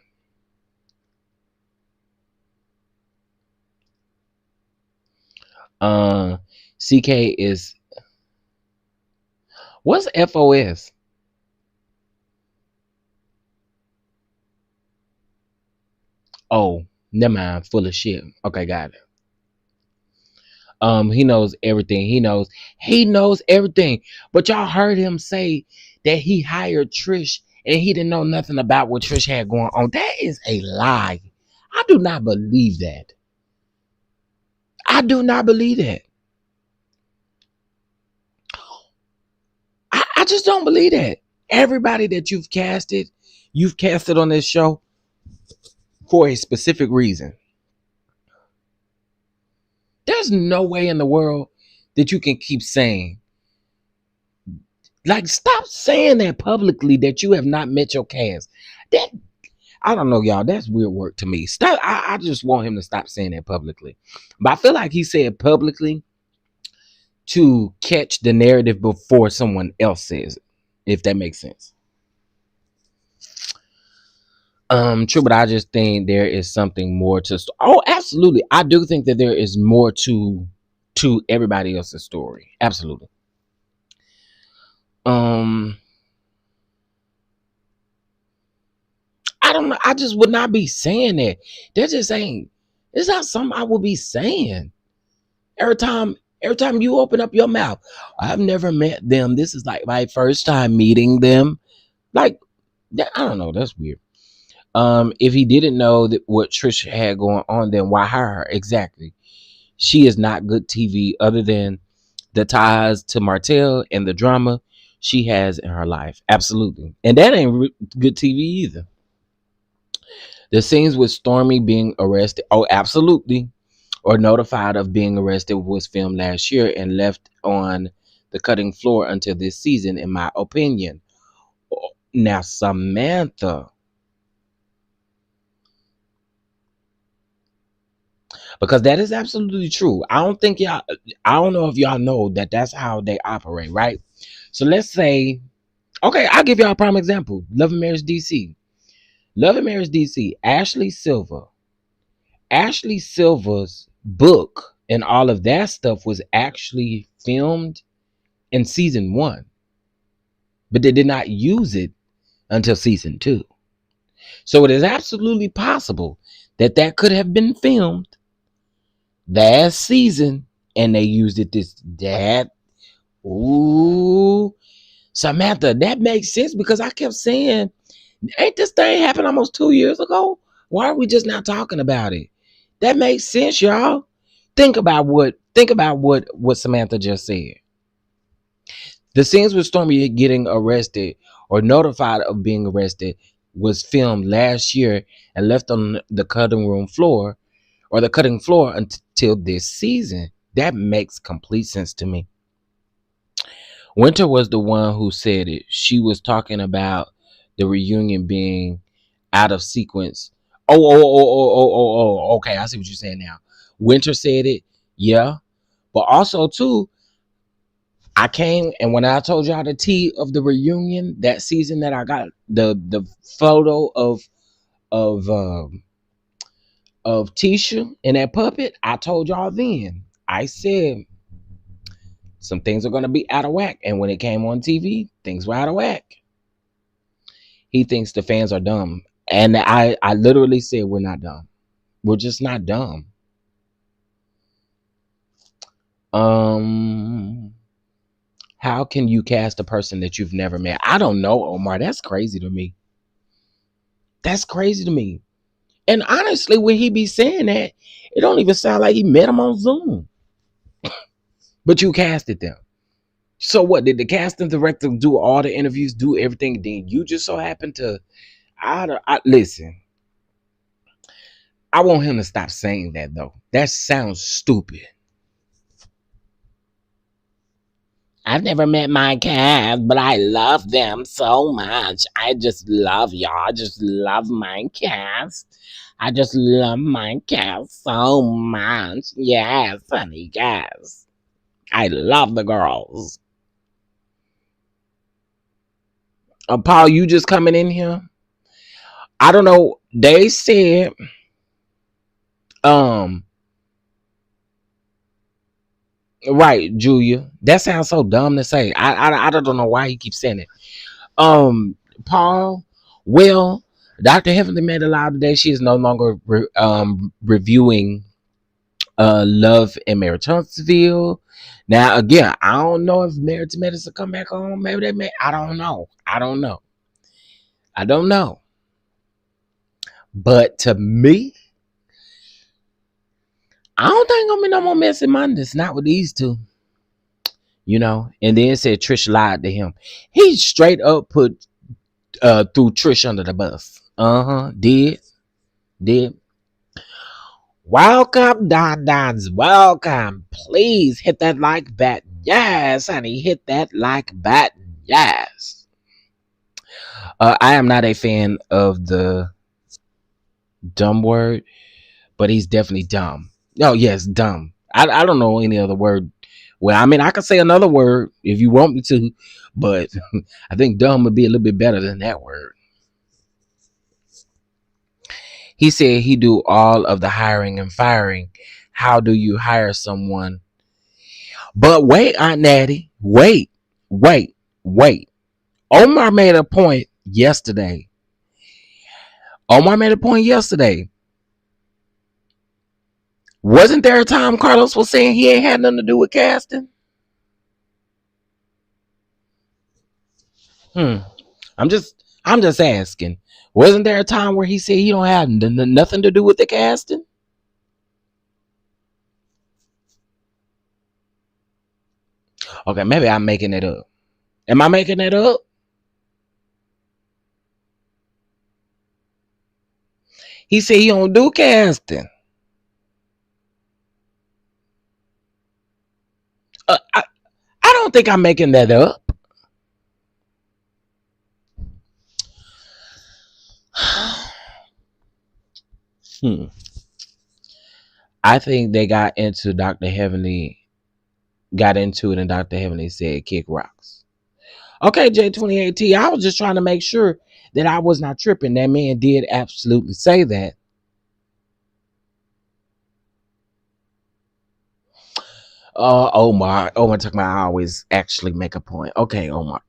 CK is, what's FOS? Oh, never mind. Full of shit. Okay, got it. He knows everything. He knows everything. But y'all heard him say that he hired Trish and he didn't know nothing about what Trish had going on. That is a lie. I do not believe that. I do not believe that. I just don't believe that. Everybody that you've casted on this show for a specific reason. There's no way in the world that you can keep saying, like, stop saying that publicly that you have not met your cast. That, I don't know, y'all. That's weird work to me. Stop. I just want him to stop saying that publicly. But I feel like he said publicly to catch the narrative before someone else says it, if that makes sense. True, but I just think there is something more to. Oh, absolutely. I do think that there is more to everybody else's story. Absolutely. I don't know. I just would not be saying that. They're just saying it's not something I would be saying. Every time you open up your mouth, I've never met them. This is like my first time meeting them. Like, I don't know. That's weird. If he didn't know that what Trish had going on, then why hire her? Exactly. She is not good TV other than the ties to Martell and the drama she has in her life. Absolutely. And that ain't good TV either. The scenes with Stormy being arrested, oh, absolutely, or notified of being arrested was filmed last year and left on the cutting floor until this season, in my opinion. Now, Samantha, because that is absolutely true. I don't know if y'all know that that's how they operate, right? So let's say, okay, I'll give y'all a prime example. Love and Marriage DC. Love and Marriage DC, Ashley Silver's book and all of that stuff was actually filmed in season 1, but they did not use it until season 2. So it is absolutely possible that could have been filmed last season and they used it ooh, Samantha, that makes sense because I kept saying, ain't this thing happened almost 2 years ago? Why are we just not talking about it? That makes sense, y'all. Think about what Samantha just said. The scenes with Stormy getting arrested or notified of being arrested was filmed last year and left on the cutting floor until this season. That makes complete sense to me. Winter was the one who said it. She was talking about the reunion being out of sequence. Oh, okay. I see what you're saying now. Winter said it, yeah. But also, too, I came and when I told y'all the tea of the reunion, that season that I got the photo of Tisha and that puppet, I told y'all then. I said some things are going to be out of whack. And when it came on TV, things were out of whack. He thinks the fans are dumb. And I literally said we're not dumb. We're just not dumb. How can you cast a person that you've never met? I don't know, Omar. That's crazy to me. And honestly, when he be saying that, it don't even sound like he met him on Zoom. But you casted them. So what? Did the casting director do all the interviews, do everything? Then you just so happen to... listen. I want him to stop saying that, though. That sounds stupid. I've never met my cast, but I love them so much. I just love y'all. I just love my cast. I just love my cast so much. Yes, honey, yes. I love the girls. Paul, you just coming in here? I don't know. They said, right, Julia. That sounds so dumb to say. I don't know why he keeps saying it. Paul, well, Dr. Heavenly made it loud today. She is no longer reviewing Love and Marriage Huntsville. Now again, I don't know if Married to Medicine come back on. Maybe they may. I don't know. But to me, I don't think I'm gonna be no more messy Mondays. Not with these two. And then it said Trish lied to him. He straight up put threw Trish under the bus. Did. Welcome, DonDons. Welcome. Please hit that like button. Yes, honey, hit that like button. Yes. I am not a fan of the dumb word, but he's definitely dumb. Oh, yes, dumb. I don't know any other word. Well, I mean, I could say another word if you want me to, but I think dumb would be a little bit better than that word. He said he do all of the hiring and firing. How do you hire someone? But wait, Aunt Natty, wait. Omar made a point yesterday. Wasn't there a time Carlos was saying he ain't had nothing to do with casting? I'm just asking. Wasn't there a time where he said he don't have nothing to do with the casting? Okay, maybe I'm making it up. Am I making it up? He said he don't do casting. I don't think I'm making that up. I think they got into it, and Dr. Heavenly said kick rocks. Okay, J28T, I was just trying to make sure that I was not tripping. That man did absolutely say that. Omar took my I always actually make a point. Okay, Omar.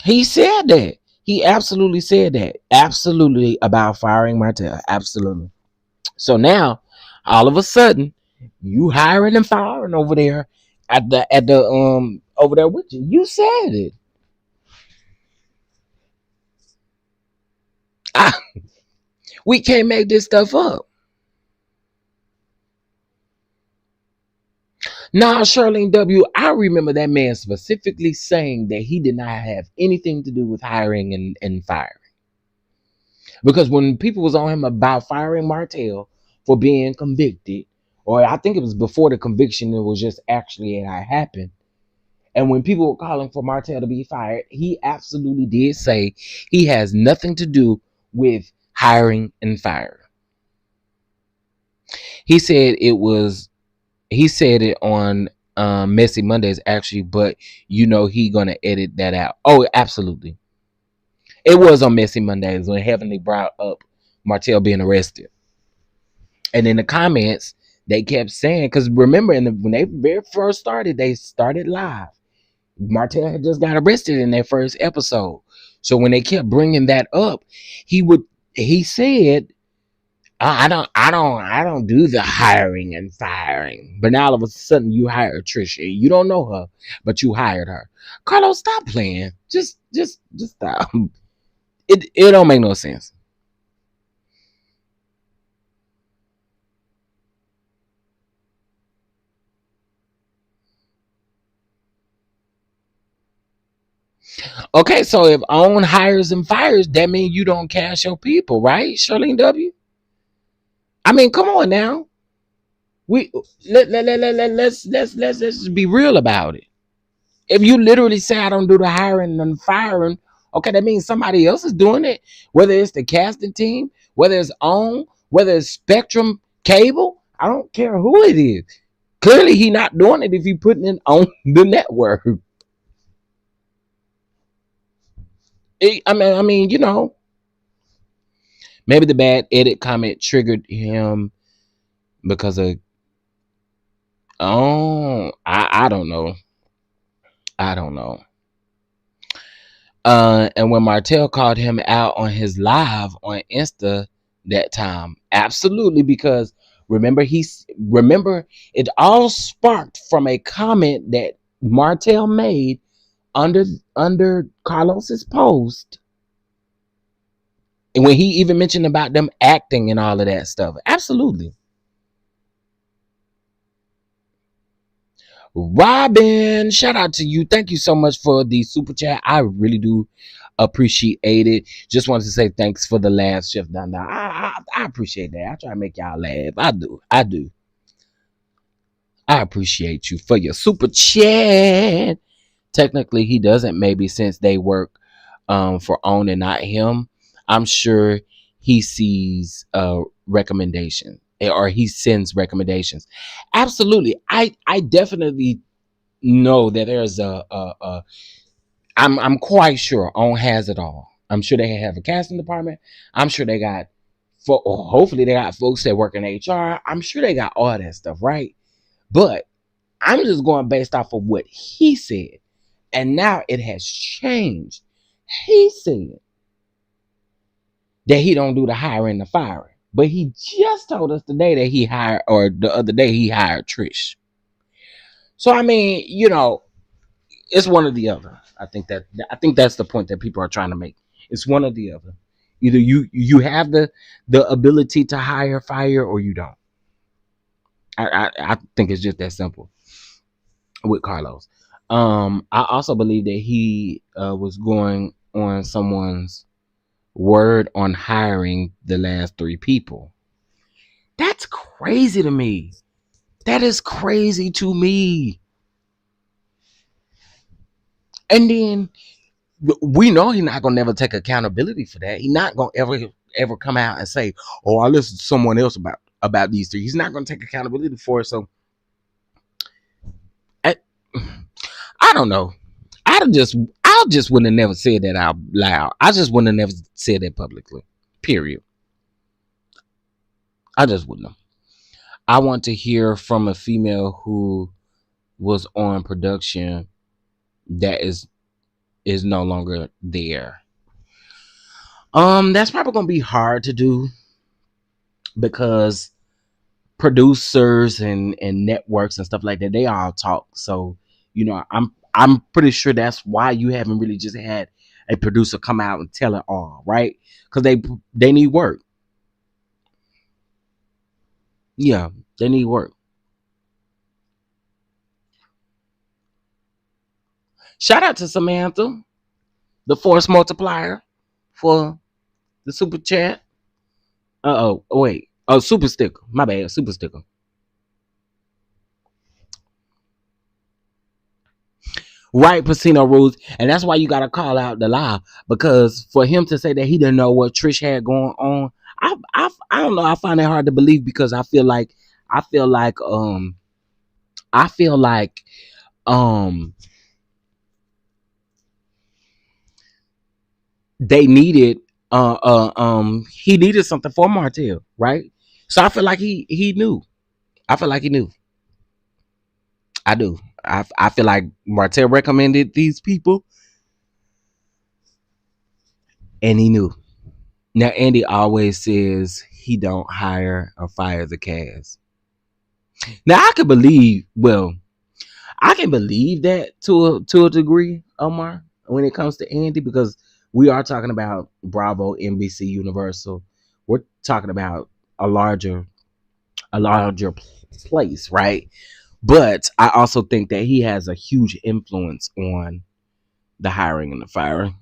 He said that. He absolutely said that. Absolutely about firing Martell. Absolutely. So now, all of a sudden, you hiring and firing over there at the over there with you. You said it. We can't make this stuff up. Now, Charlene W., I remember that man specifically saying that he did not have anything to do with hiring and firing. Because when people was on him about firing Martell for being convicted, or I think it was before the conviction, it was just actually it had happened. And when people were calling for Martell to be fired, he absolutely did say he has nothing to do with hiring and firing. He said it on Messy Mondays actually, but he gonna edit that out. Oh, absolutely. It was on Messy Mondays when Heavenly brought up Martell being arrested. And in the comments, they kept saying, because remember, when they very first started, they started live. Martell had just got arrested in their first episode. So when they kept bringing that up, he said, I don't do the hiring and firing. But now all of a sudden you hire Trisha. You don't know her, but you hired her. Carlos, stop playing. Just stop. It don't make no sense. Okay, so if OWN hires and fires, that means you don't cast your people, right, Charlene W? I mean, come on now. Let's just be real about it. If you literally say I don't do the hiring and firing, okay, that means somebody else is doing it. Whether it's the casting team, whether it's OWN, whether it's Spectrum Cable, I don't care who it is. Clearly, he not doing it if he putting it on the network. I mean, maybe the bad edit comment triggered him because of. Oh, I don't know. And when Martell called him out on his live on Insta that time, absolutely, because remember it all sparked from a comment that Martell made under Carlos's post, and when he even mentioned about them acting and all of that stuff. Absolutely. Robin, shout out to you. Thank you so much for the super chat. I really do appreciate it. Just wanted to say thanks for the last shift down there. I appreciate that. I try to make y'all laugh. I do. I appreciate you for your super chat. Technically, he doesn't, maybe, since they work for OWN and not him. I'm sure he sees recommendation, or he sends recommendations. Absolutely. I definitely know that there's I'm quite sure OWN has it all. I'm sure they have a casting department. I'm sure they got, hopefully they got folks that work in HR. I'm sure they got all that stuff, right? But I'm just going based off of what he said. And now it has changed. He said that he don't do the hiring and the firing. But he just told us today that he hired, or the other day he hired Trish. So I mean, it's one or the other. I think that's the point that people are trying to make. It's one or the other. Either you have the ability to hire, fire, or you don't. I think it's just that simple with Carlos. I also believe that he was going on someone's word on hiring the last 3 people. That's crazy to me. That is crazy to me. And then we know he's not gonna never take accountability for that. He's not gonna ever come out and say, "Oh, I listened to someone else about these 3." He's not gonna take accountability for it. So I don't know. I just wouldn't have never said that out loud. I just wouldn't have never said that publicly. Period. I just wouldn't have. I want to hear from a female who was on production that is no longer there. That's probably gonna be hard to do because producers and networks and stuff like that, they all talk. So I'm pretty sure that's why you haven't really just had a producer come out and tell it all, right? Because they need work. Yeah, they need work. Shout out to Samantha, the force multiplier, for the super chat. Wait. Oh, super sticker. My bad, super sticker. Right, Pacino rules, and that's why you gotta call out the lie, because for him to say that he didn't know what Trish had going on, I don't know. I find it hard to believe, because I feel like they needed he needed something for Martell, right? So I feel like he knew. I feel like he knew. I do. I feel like Martell recommended these people, and he knew. Now Andy always says he don't hire or fire the cast. Now I can believe that to a degree, Omar, when it comes to Andy, because we are talking about Bravo, NBC, Universal. We're talking about a larger place, right? But I also think that he has a huge influence on the hiring and the firing.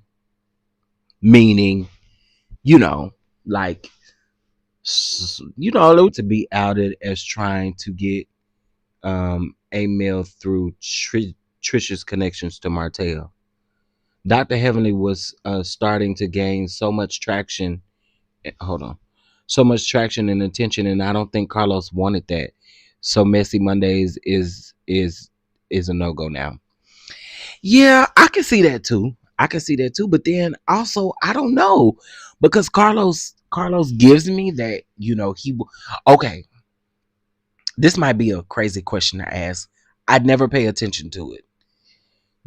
Meaning, like, to be outed as trying to get a male through Trisha's connections to Martell. Dr. Heavenly was starting to gain so much traction. So much traction and attention, and I don't think Carlos wanted that. So Messy Mondays is a no-go now. Yeah, I can see that too. But then also, I don't know, because Carlos gives me that, okay. This might be a crazy question to ask. I'd never pay attention to it.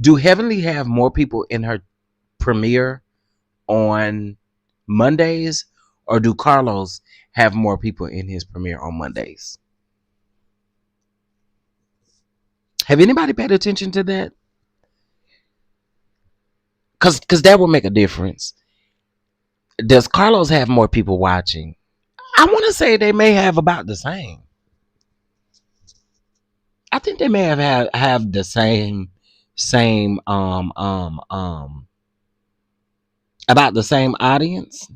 Do Heavenly have more people in her premiere on Mondays, or do Carlos have more people in his premiere on Mondays? Have anybody paid attention to that? Because that will make a difference. Does Carlos have more people watching? I want to say they may have about the same. I think they may have the same about the same audience.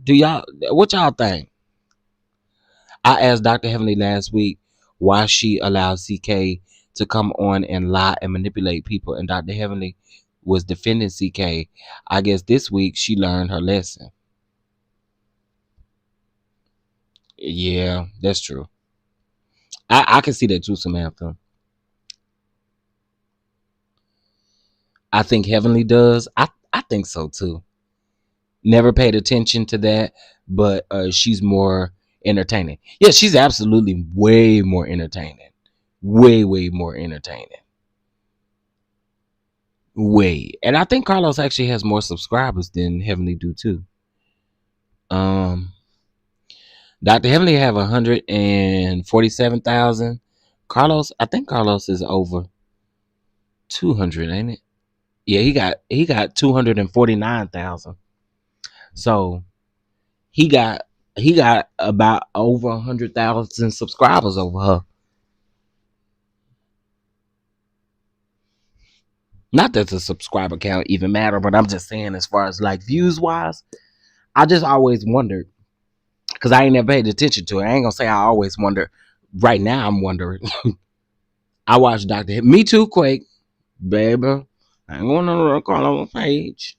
What y'all think? I asked Dr. Heavenly last week why she allowed CK to come on and lie and manipulate people, and Dr. Heavenly was defending CK. I guess this week she learned her lesson. Yeah, that's true. I can see that too, Samantha. I think Heavenly does. I think so too. Never paid attention to that, but she's more entertaining. Yeah, she's absolutely way more entertaining. Way more entertaining. Way. And I think Carlos actually has more subscribers than Heavenly do too. Dr. Heavenly have 147,000. I think Carlos is over 200, ain't it? Yeah, he got 249,000. So he got about over 100,000 subscribers over her. Not that the subscriber count even matter, but I'm just saying as far as like views wise, I just always wondered, because I ain't never paid attention to it. I ain't gonna say I always wonder. Right now I'm wondering. I watched Dr. Me too, Quake. Baby. I ain't gonna call on my page.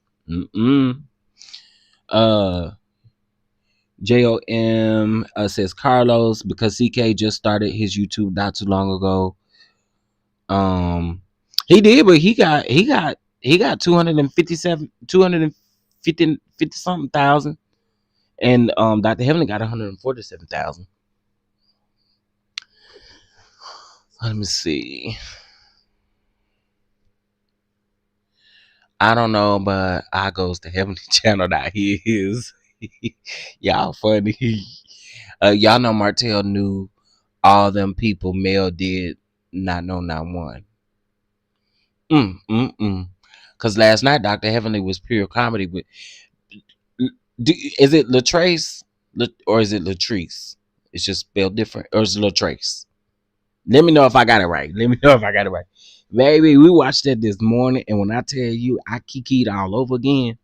JOM says Carlos, because CK just started his YouTube not too long ago. He did, but he got 250 something thousand, and Dr. Heavenly got 147,000. Let me see. I don't know, but I goes to Heavenly Channel that he is. Y'all funny. Y'all know Martell knew all them people Mel did not know not one. Because last night Dr. Heavenly was pure comedy. With is it Latrace or is it Latrice? It's just spelled different, or is it Latrace? Let me know if I got it right. Baby, we watched that this morning, and when I tell you I kikied all over again.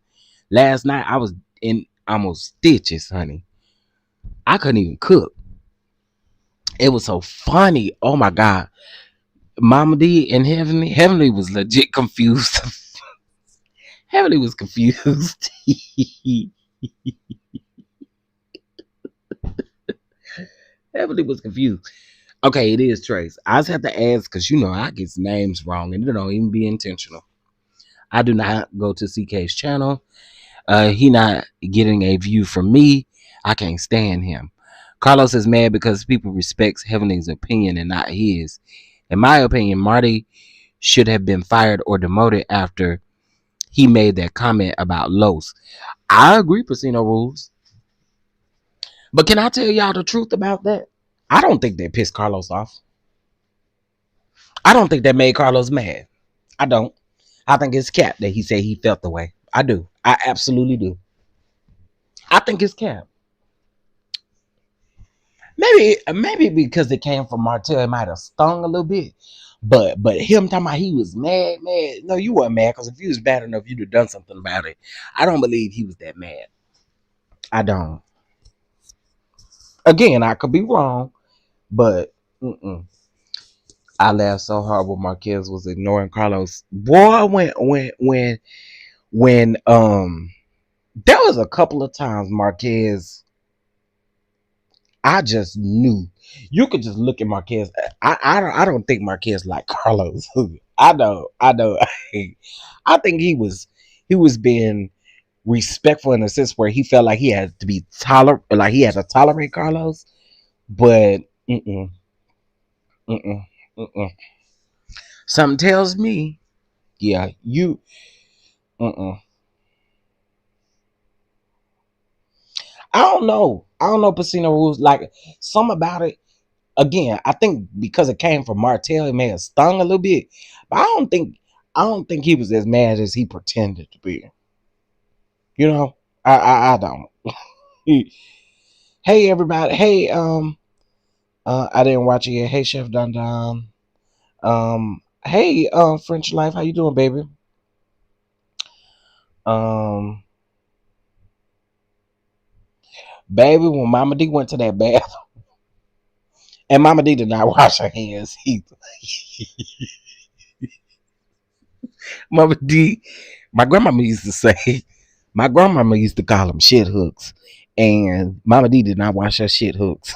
Last night I was in almost stitches, honey. I couldn't even cook. It was so funny. Oh my God. Mama D and Heavenly was legit confused. Heavenly was confused. Heavenly was confused. Okay, it is Trace. I just have to ask because I get names wrong, and it don't even be intentional. I do not go to CK's channel. He not getting a view from me. I can't stand him. Carlos is mad because people respects Heavenly's opinion and not his. In my opinion, Marty should have been fired or demoted after he made that comment about Los. I agree, Pacino Rules. But can I tell y'all the truth about that? I don't think that pissed Carlos off. I don't think that made Carlos mad. I don't. I think it's cap that he said he felt the way. I do. I absolutely do. I think it's cap. Maybe because it came from Martell, it might have stung a little bit. But him talking about he was mad. No, you weren't mad, because if you was bad enough, you'd have done something about it. I don't believe he was that mad. I don't. Again, I could be wrong, but I laughed so hard when Marquez was ignoring Carlos. Boy, when there was a couple of times Marquez, I just knew. You could just look at Marquez. I don't think Marquez like Carlos. I know. I think he was being respectful in a sense where he felt like he had to be like he had to tolerate Carlos. But something tells me, yeah, you I don't know. I don't know Pacino rules. Like some about it. Again, I think because it came from Martell, it may have stung a little bit. But I don't think he was as mad as he pretended to be. You know? I don't. Hey everybody. Hey, I didn't watch it yet. Hey Chef Don Don. Hey, French Life, how you doing, baby? Baby, when Mama D went to that bathroom, and Mama D did not wash her hands either. Mama D, my grandmama used to say, my grandmama used to call them shit hooks, and Mama D did not wash her shit hooks.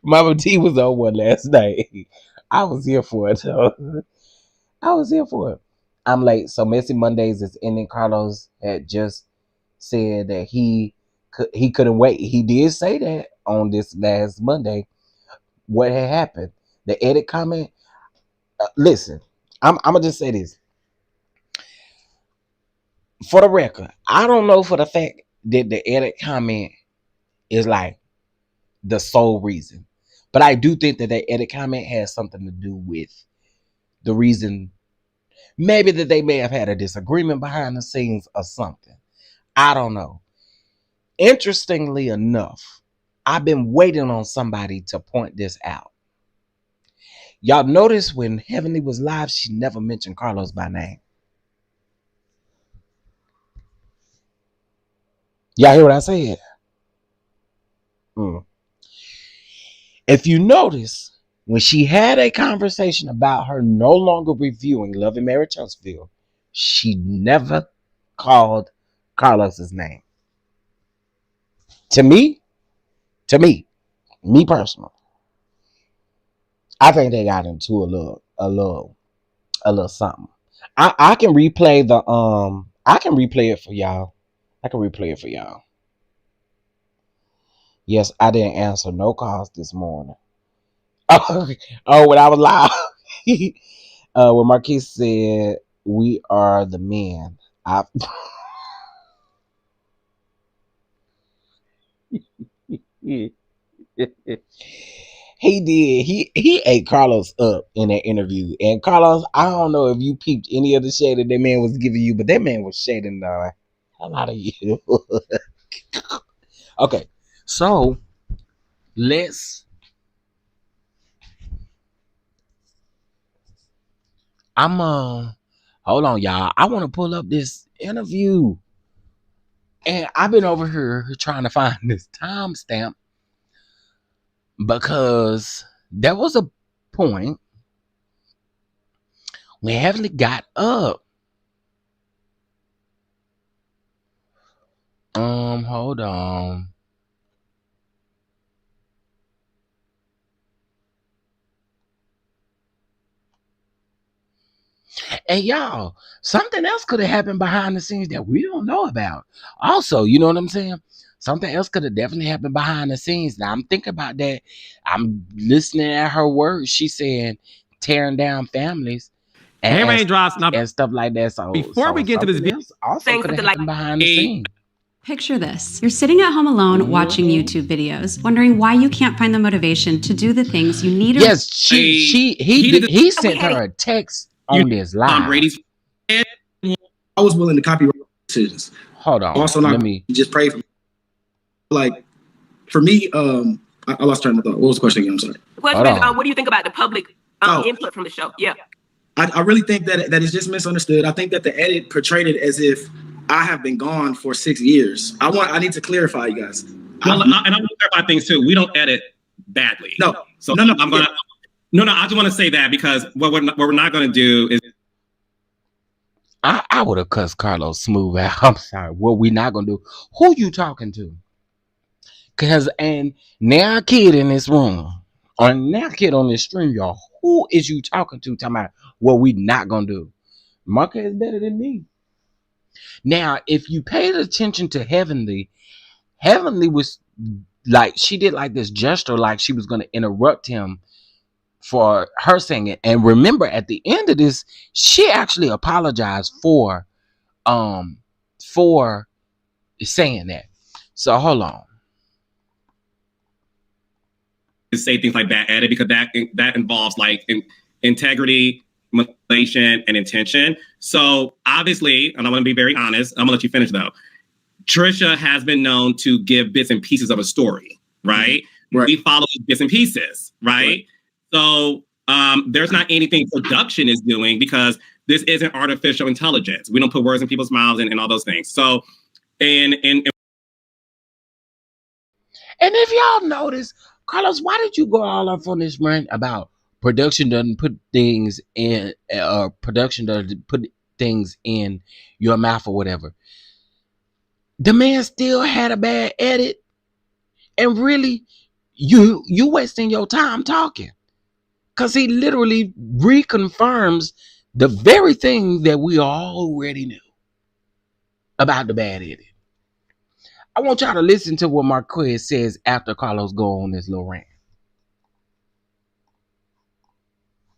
Mama D was on one last night. I was here for it, though. I was here for it. I'm late. So Messy Mondays is ending. Carlos had just said that he couldn't wait. He did say that on this last Monday. What had happened? The edit comment. Listen, I'm gonna just say this for the record. I don't know for the fact that the edit comment is like the sole reason, but I do think that the edit comment has something to do with the reason. Maybe that they may have had a disagreement behind the scenes or something. I don't know. Interestingly enough, I've been waiting on somebody to point this out. Y'all notice when Heavenly was live, she never mentioned Carlos by name. Y'all hear what I said? If you notice, when she had a conversation about her no longer reviewing Love and Marriage Huntsville, she never called Carlos's name. To me, me personally, I think they got into a little something. I can replay the I can replay it for y'all. Yes, I didn't answer no calls this morning. Oh, when I was live. When Marquise said we are the men. He did. He ate Carlos up in that interview. And Carlos, I don't know if you peeped any of the shade that man was giving you, but that man was shading the hell out of you. Okay, so hold on, y'all. I want to pull up this interview. And I've been over here trying to find this timestamp because there was a point when Heavenly got up. Hold on. And y'all, something else could have happened behind the scenes that we don't know about. Also, you know what I'm saying? Something else could have definitely happened behind the scenes. Now I'm thinking about that. I'm listening at her words. She said tearing down families and raindrops and stuff like that. So before we get to this video, also could have happened behind the scenes. Picture this. You're sitting at home alone watching YouTube videos, wondering why you can't find the motivation to do the things you need to. Yes, he sent her a text on this live. I was willing to copyright decisions. Hold on. Also, let me just pray for me. Like for me, I lost track of thought. What was the question again? I'm sorry. The question is, what do you think about the public input from the show? Yeah. I really think that it's just misunderstood. I think that the edit portrayed it as if I have been gone for 6 years. I need to clarify, you guys. Well, and I'm gonna clarify things too. We don't edit badly. No. So no. I'm gonna. No. I just want to say that because what we're not gonna do is. I would have cussed Carlos smooth out. I'm sorry. What we not gonna do? Who you talking to? And now a kid in this room, or now a kid on this stream, y'all. Who is you talking to? Talking about what we not gonna do? Marca is better than me. Now, if you paid attention to Heavenly was like, she did like this gesture, like she was going to interrupt him for her saying it. And remember, at the end of this, she actually apologized for saying that. So hold on. To say things like that at it, because that involves like integrity, manipulation, and intention. So obviously, and I'm going to be very honest, I'm going to let you finish though. Trisha has been known to give bits and pieces of a story, right? Right. We follow bits and pieces, right? So there's not anything production is doing, because this isn't artificial intelligence. We don't put words in people's mouths and all those things. So, and if y'all notice, Carlos, why did you go all off on this rant about production doesn't put things in, production doesn't put things in your mouth or whatever? The man still had a bad edit, and really, you wasting your time talking, because he literally reconfirms the very thing that we already knew about the bad edit. I want y'all to listen to what Marquez says after Carlos go on this little rant.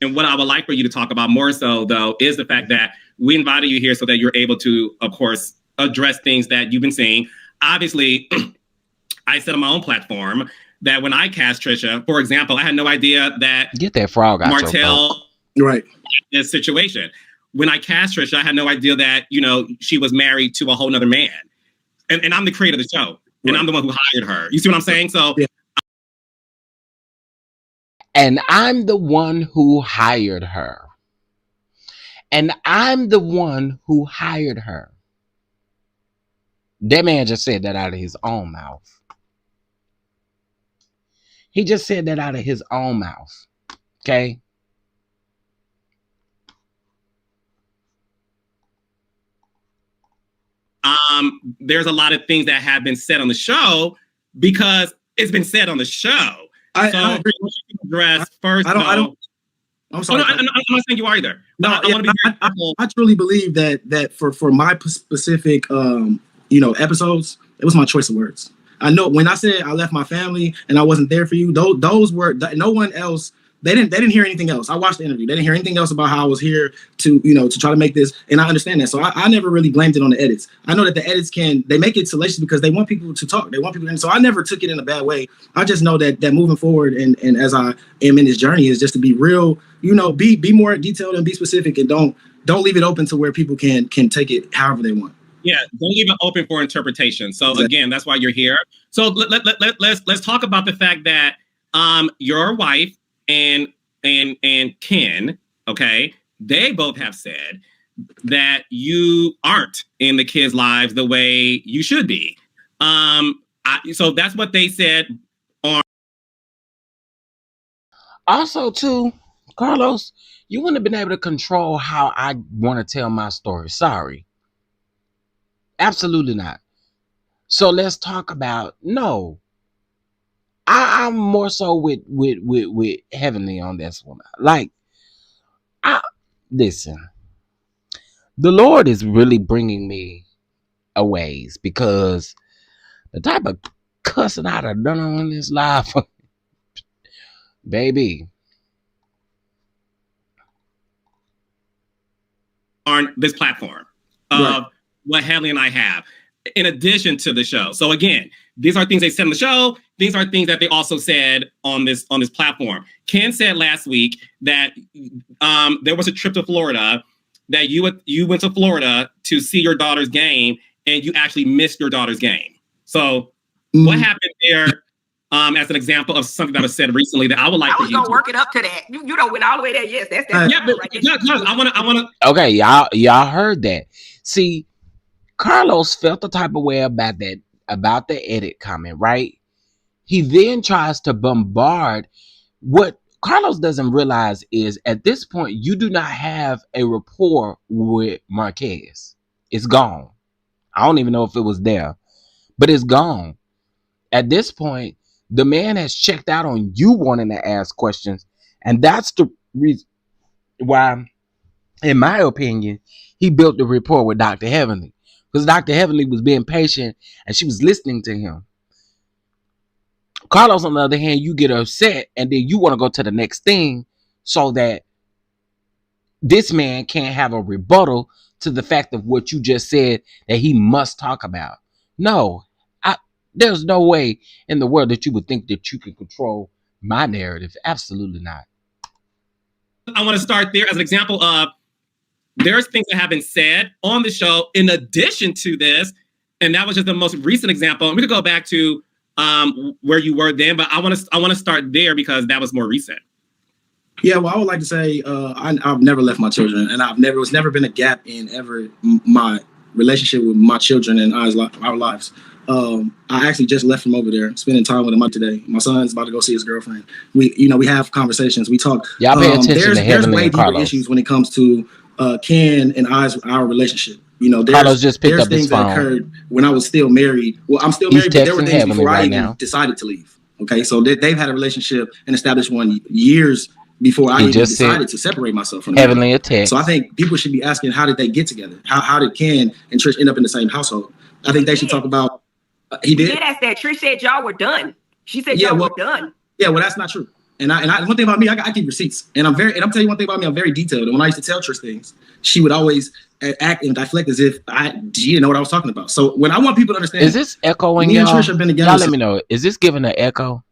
And what I would like for you to talk about more so, though, is the fact that we invited you here so that you're able to, of course, address things that you've been seeing. Obviously, I said on my own platform that when I cast Trisha, for example, I had no idea that get that frog out Martell right this situation. When I cast Trisha, I had no idea that, you know, she was married to a whole nother man. And I'm the creator of the show, and I'm the one who hired her. You see what I'm saying? So, yeah. And I'm the one who hired her. And I'm the one who hired her. That man just said that out of his own mouth. He just said that out of his own mouth. Okay? There's a lot of things that have been said on the show because it's been said on the show. I agree. Address first. I'm sorry. I'm not saying you are either. No, I want to be very careful. I truly believe that for my specific episodes, it was my choice of words. I know when I said I left my family and I wasn't there for you, those were no one else. They didn't hear anything else. I watched the interview. They didn't hear anything else about how I was here to try to make this. And I understand that. So I never really blamed it on the edits. I know that the edits they make it salacious because they want people to talk. They want people so I never took it in a bad way. I just know that moving forward and as I am in this journey is just to be real, be more detailed and be specific, and don't leave it open to where people can take it however they want. Yeah, don't leave it open for interpretation. So exactly. Again, that's why you're here. So let's talk about the fact that your wife and Ken, okay, they both have said that you aren't in the kids' lives the way you should be. So that's what they said on. Also, too, Carlos, you wouldn't have been able to control how I want to tell my story. Sorry. Absolutely not. So let's talk about I'm more so with Heavenly on this one. Like, listen, the Lord is really bringing me a ways, because the type of cussing I'd have done on this live, baby. On this platform of what Heavenly and I have, in addition to the show. So again, these are things they said on the show. These are things that they also said on this platform. Ken said last week that there was a trip to Florida, that you went to Florida to see your daughter's game, and you actually missed your daughter's game. So what happened there? As an example of something that was said recently that I would like to use. I was gonna work it up to that. You don't went all the way there. Yes, that's yeah, but right. I want to. Okay, y'all heard that. See, Carlos felt the type of way about the edit comment, right? He then tries to bombard. What Carlos doesn't realize is at this point, you do not have a rapport with Marquez. It's gone. I don't even know if it was there, but it's gone. At this point, the man has checked out on you wanting to ask questions. And that's the reason why, in my opinion, he built the rapport with Dr. Heavenly. Because Dr. Heavenly was being patient and she was listening to him. Carlos, on the other hand, you get upset and then you want to go to the next thing so that this man can't have a rebuttal to the fact of what you just said that he must talk about. No, there's no way in the world that you would think that you can control my narrative. Absolutely not. I want to start there as an example of there's things that have been said on the show in addition to this, and that was just the most recent example. And we could go back to where you were then, but I want to start there because that was more recent. Yeah, well, I would like to say I've never left my children, and it's never been a gap in ever my relationship with my children and our lives. I actually just left from over there, spending time with him today. My son's about to go see his girlfriend. We have conversations. We talk. Y'all pay attention to there's way and deeper Carlos. issues when it comes to Ken and our relationship. Carlos just picked up his things that phone. occurred when I was still married. Well, I'm still married, but there were things before I even decided to leave. Okay, so they've had a relationship and established one years before I even decided to separate myself from them. Heavenly a text. So I think people should be asking, how did they get together? How did Ken and Trish end up in the same household? I think they should talk about. He did ask that. Trish said y'all were done. She said y'all were done. Yeah, well, that's not true. And one thing about me, I keep receipts, and I'm telling you one thing about me, I'm very detailed. And when I used to tell Trish things, she would always act and deflect as if she didn't know what I was talking about. So when I want people to understand, is this echoing? Me and Trish have been together. Y'all let me know. Is this giving an echo?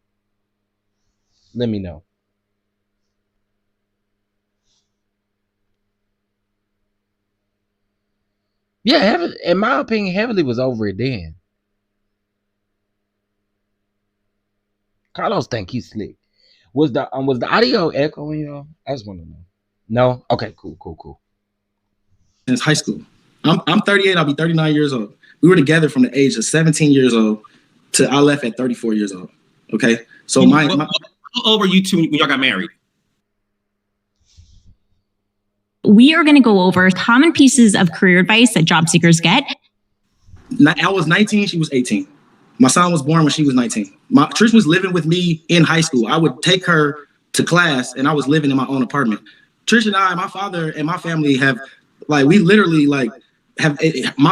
Let me know. Yeah, in my opinion, Heavenly was over it then. Carlos think he's slick. Was the audio echoing, y'all? I just want to know. No? Okay, cool. Since high school. I'm 38, I'll be 39 years old. We were together from the age of 17 years old to I left at 34 years old. Okay? So how old were you two when y'all got married? We are going to go over common pieces of career advice that job seekers get. I was 19, she was 18. My son was born when she was 19. Trish was living with me in high school. I would take her to class, and I was living in my own apartment. Trish and I, my father and my family have, my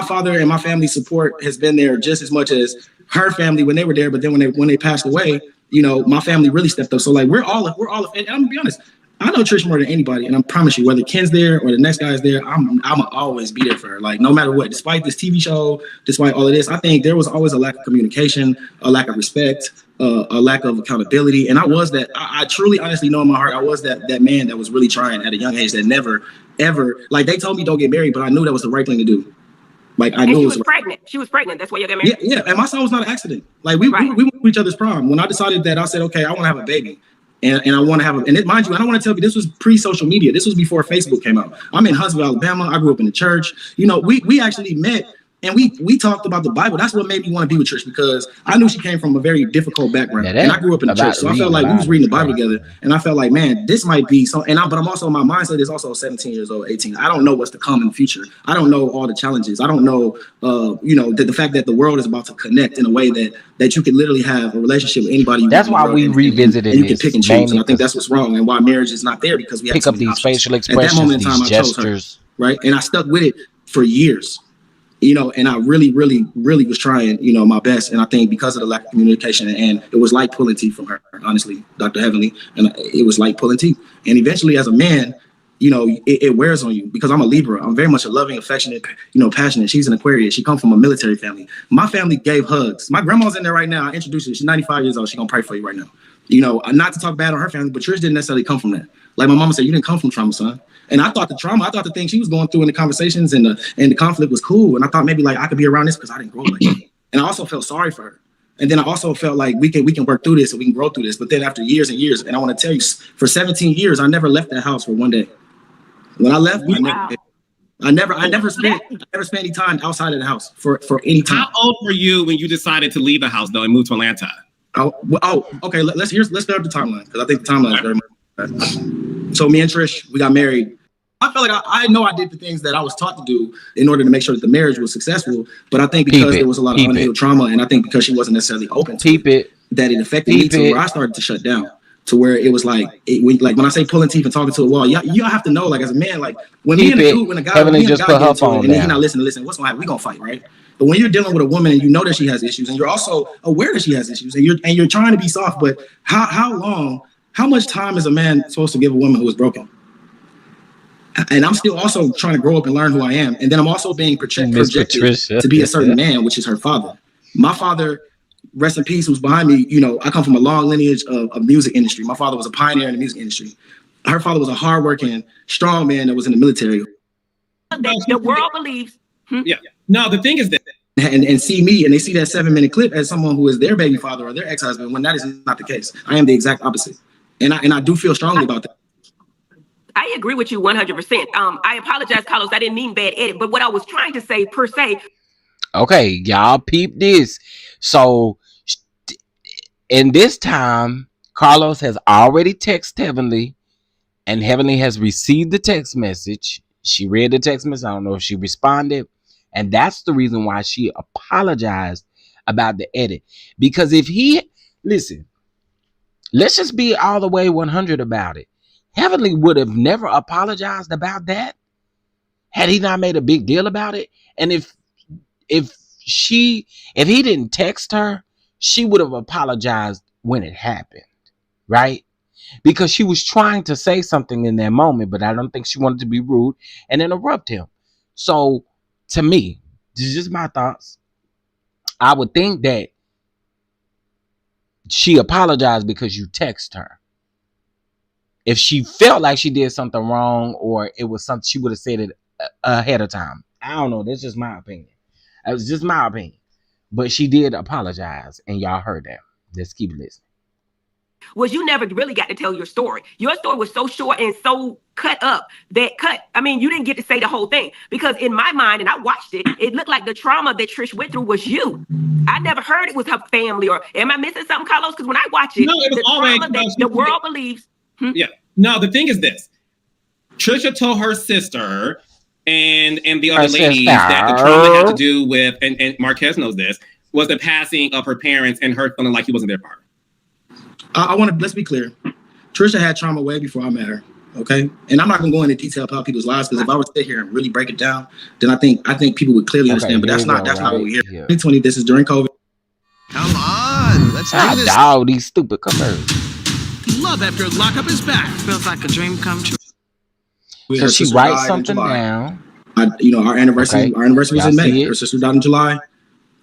father and my family support has been there just as much as her family when they were there. But then when they passed away, my family really stepped up. So we're all, and I'm gonna be honest, I know Trish more than anybody, and I promise you, whether Ken's there or the next guy is there, I'm gonna always be there for her. No matter what, despite this TV show, despite all of this, I think there was always a lack of communication, a lack of respect, a lack of accountability. And I was that. I truly, honestly know in my heart, I was that man that was really trying at a young age that never, ever, they told me don't get married, but I knew that was the right thing to do. I knew she it was pregnant. She was pregnant. That's why you got married. Yeah. And my son was not an accident. We went to each other's prom. When I decided that, I said, okay, I want to have a baby. And I want to have mind you, I don't want to tell you, this was pre-social media. This was before Facebook came out. I'm in Huntsville, Alabama. I grew up in the church. We actually met and we talked about the Bible. That's what made me want to be with Trish, because I knew she came from a very difficult background. And I grew up in the church. So I felt like we was reading the Bible together. And I felt like, man, this might be so. But I'm also, my mindset is also 17 years old, 18. I don't know what's to come in the future. I don't know all the challenges. I don't know, the fact that the world is about to connect in a way that you can literally have a relationship with anybody. That's why we revisited and you can pick and choose. And I think that's what's wrong, and why marriage is not there, because we have pick up these facial expressions, at that moment in time, these gestures, right? And I stuck with it for years. And I really, really, really was trying, my best. And I think because of the lack of communication, and it was like pulling teeth from her, honestly, Dr. Heavenly. And it was like pulling teeth. And eventually, as a man, it wears on you, because I'm a Libra. I'm very much a loving, affectionate, passionate. She's an Aquarius. She comes from a military family. My family gave hugs. My grandma's in there right now. I introduced her. She's 95 years old. She's going to pray for you right now. Not to talk bad on her family, but Trish didn't necessarily come from that. Like my mama said, you didn't come from trauma, son. And I thought the thing she was going through in the conversations and the conflict was cool. And I thought maybe I could be around this because I didn't grow up like that. And I also felt sorry for her. And then I also felt like we can work through this and we can grow through this. But then after years and years, and I want to tell you, for 17 years, I never left that house for one day. When I left, I never spent any time outside of the house for any time. How old were you when you decided to leave the house though and move to Atlanta? Okay. Let's start up the timeline, because I think the timeline is very much. So me and Trish, we got married. I felt like I know I did the things that I was taught to do in order to make sure that the marriage was successful. But I think because there was a lot of unhealed trauma, and I think because she wasn't necessarily open to it, that it affected me to where I started to shut down. To where it was when I say pulling teeth and talking to a wall, you have to know, as a man, when a guy gets into it and he's not listening, what's gonna happen? We gonna fight, right? But when you're dealing with a woman and you know that she has issues, and you're also aware that she has issues, and you're trying to be soft, but how how much time is a man supposed to give a woman who is broken? And I'm still also trying to grow up and learn who I am. And then I'm also being projected to be a certain man, which is her father. My father, rest in peace, who's behind me, you know, I come from a long lineage of music industry. My father was a pioneer in the music industry. Her father was a hardworking, strong man that was in the military. The world believes. Yeah. No, the thing is that. And see me, and they see that 7-minute clip as someone who is their baby father or their ex-husband, when that is not the case. I am the exact opposite. And I do feel strongly about that. I agree with you 100%. I apologize, Carlos. I didn't mean bad edit, but what I was trying to say per se. Okay, y'all peep this. So in this time, Carlos has already texted Heavenly, and Heavenly has received the text message. She read the text message. I don't know if she responded. And that's the reason why she apologized about the edit. Because if he, listen, let's just be all the way 100 about it. Heavenly would have never apologized about that had he not made a big deal about it. And if he didn't text her, she would have apologized when it happened, right? Because she was trying to say something in that moment, but I don't think she wanted to be rude and interrupt him. So to me, this is just my thoughts. I would think that she apologized because you text her. If she felt like she did something wrong or it was something, she would have said it ahead of time. I don't know. That's just my opinion. It was just my opinion. But she did apologize, and y'all heard that. Let's keep listening. Was you never really got to tell your story. Your story was so short and so cut up that you didn't get to say the whole thing. Because in my mind, and I watched it, it looked like the trauma that Trish went through was you. I never heard it was her family. Or am I missing something, Carlos? Because when I watch it, no, it was always that the world believes. Yeah. No, the thing is this. Trisha told her sister and the other ladies that the trauma had to do with, and Marquez knows this, was the passing of her parents and her feeling like he wasn't there for her. Let's be clear. Trisha had trauma way before I met her. Okay. And I'm not gonna go into detail about people's lives, because if I were to sit here and really break it down, then I think people would clearly understand. But that's not what we're here. 2020, this is during COVID. Come on, let's do this. Dog, these stupid commercials. Love after lockup is back. Feels like a dream come true. So she writes something down. Our anniversary was in May. Her sister died in July.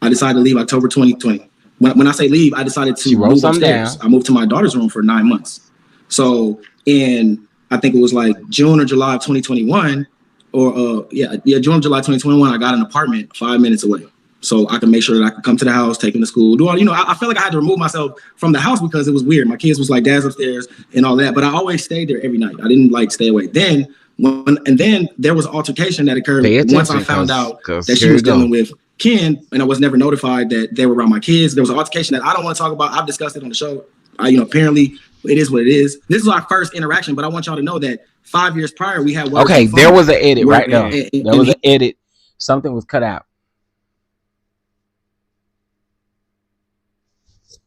I decided to leave October 2020. When I say leave, I decided to move upstairs. I moved to my daughter's room for 9 months. So I think it was like June or July of 2021, or June or July 2021, I got an apartment 5 minutes away. So I could make sure that I could come to the house, take him to school, do all, I felt like I had to remove myself from the house because it was weird. My kids was like, Dad's upstairs and all that, but I always stayed there every night. I didn't stay away. Then there was an altercation that occurred once I found out that she was dealing with Ken, and I was never notified that they were around my kids. There was an altercation that I don't want to talk about. I've discussed it on the show. Apparently it is what it is. This is our first interaction, but I want y'all to know that 5 years prior, we had words. Okay, there was an edit right now. There was an edit. Something was cut out.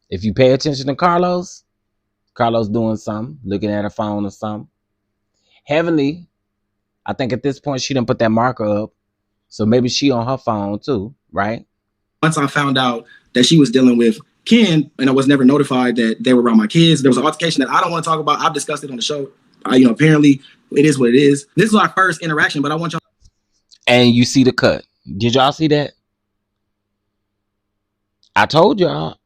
If you pay attention to Carlos doing something, looking at her phone or something. Heavenly, I think at this point she didn't put that marker up. So maybe she on her phone too, right? Once I found out that she was dealing with Ken, and I was never notified that they were around my kids, there was an altercation that I don't want to talk about. I've discussed it on the show. Apparently it is what it is. This is our first interaction, but I want y'all. And you see the cut. Did y'all see that? I told y'all.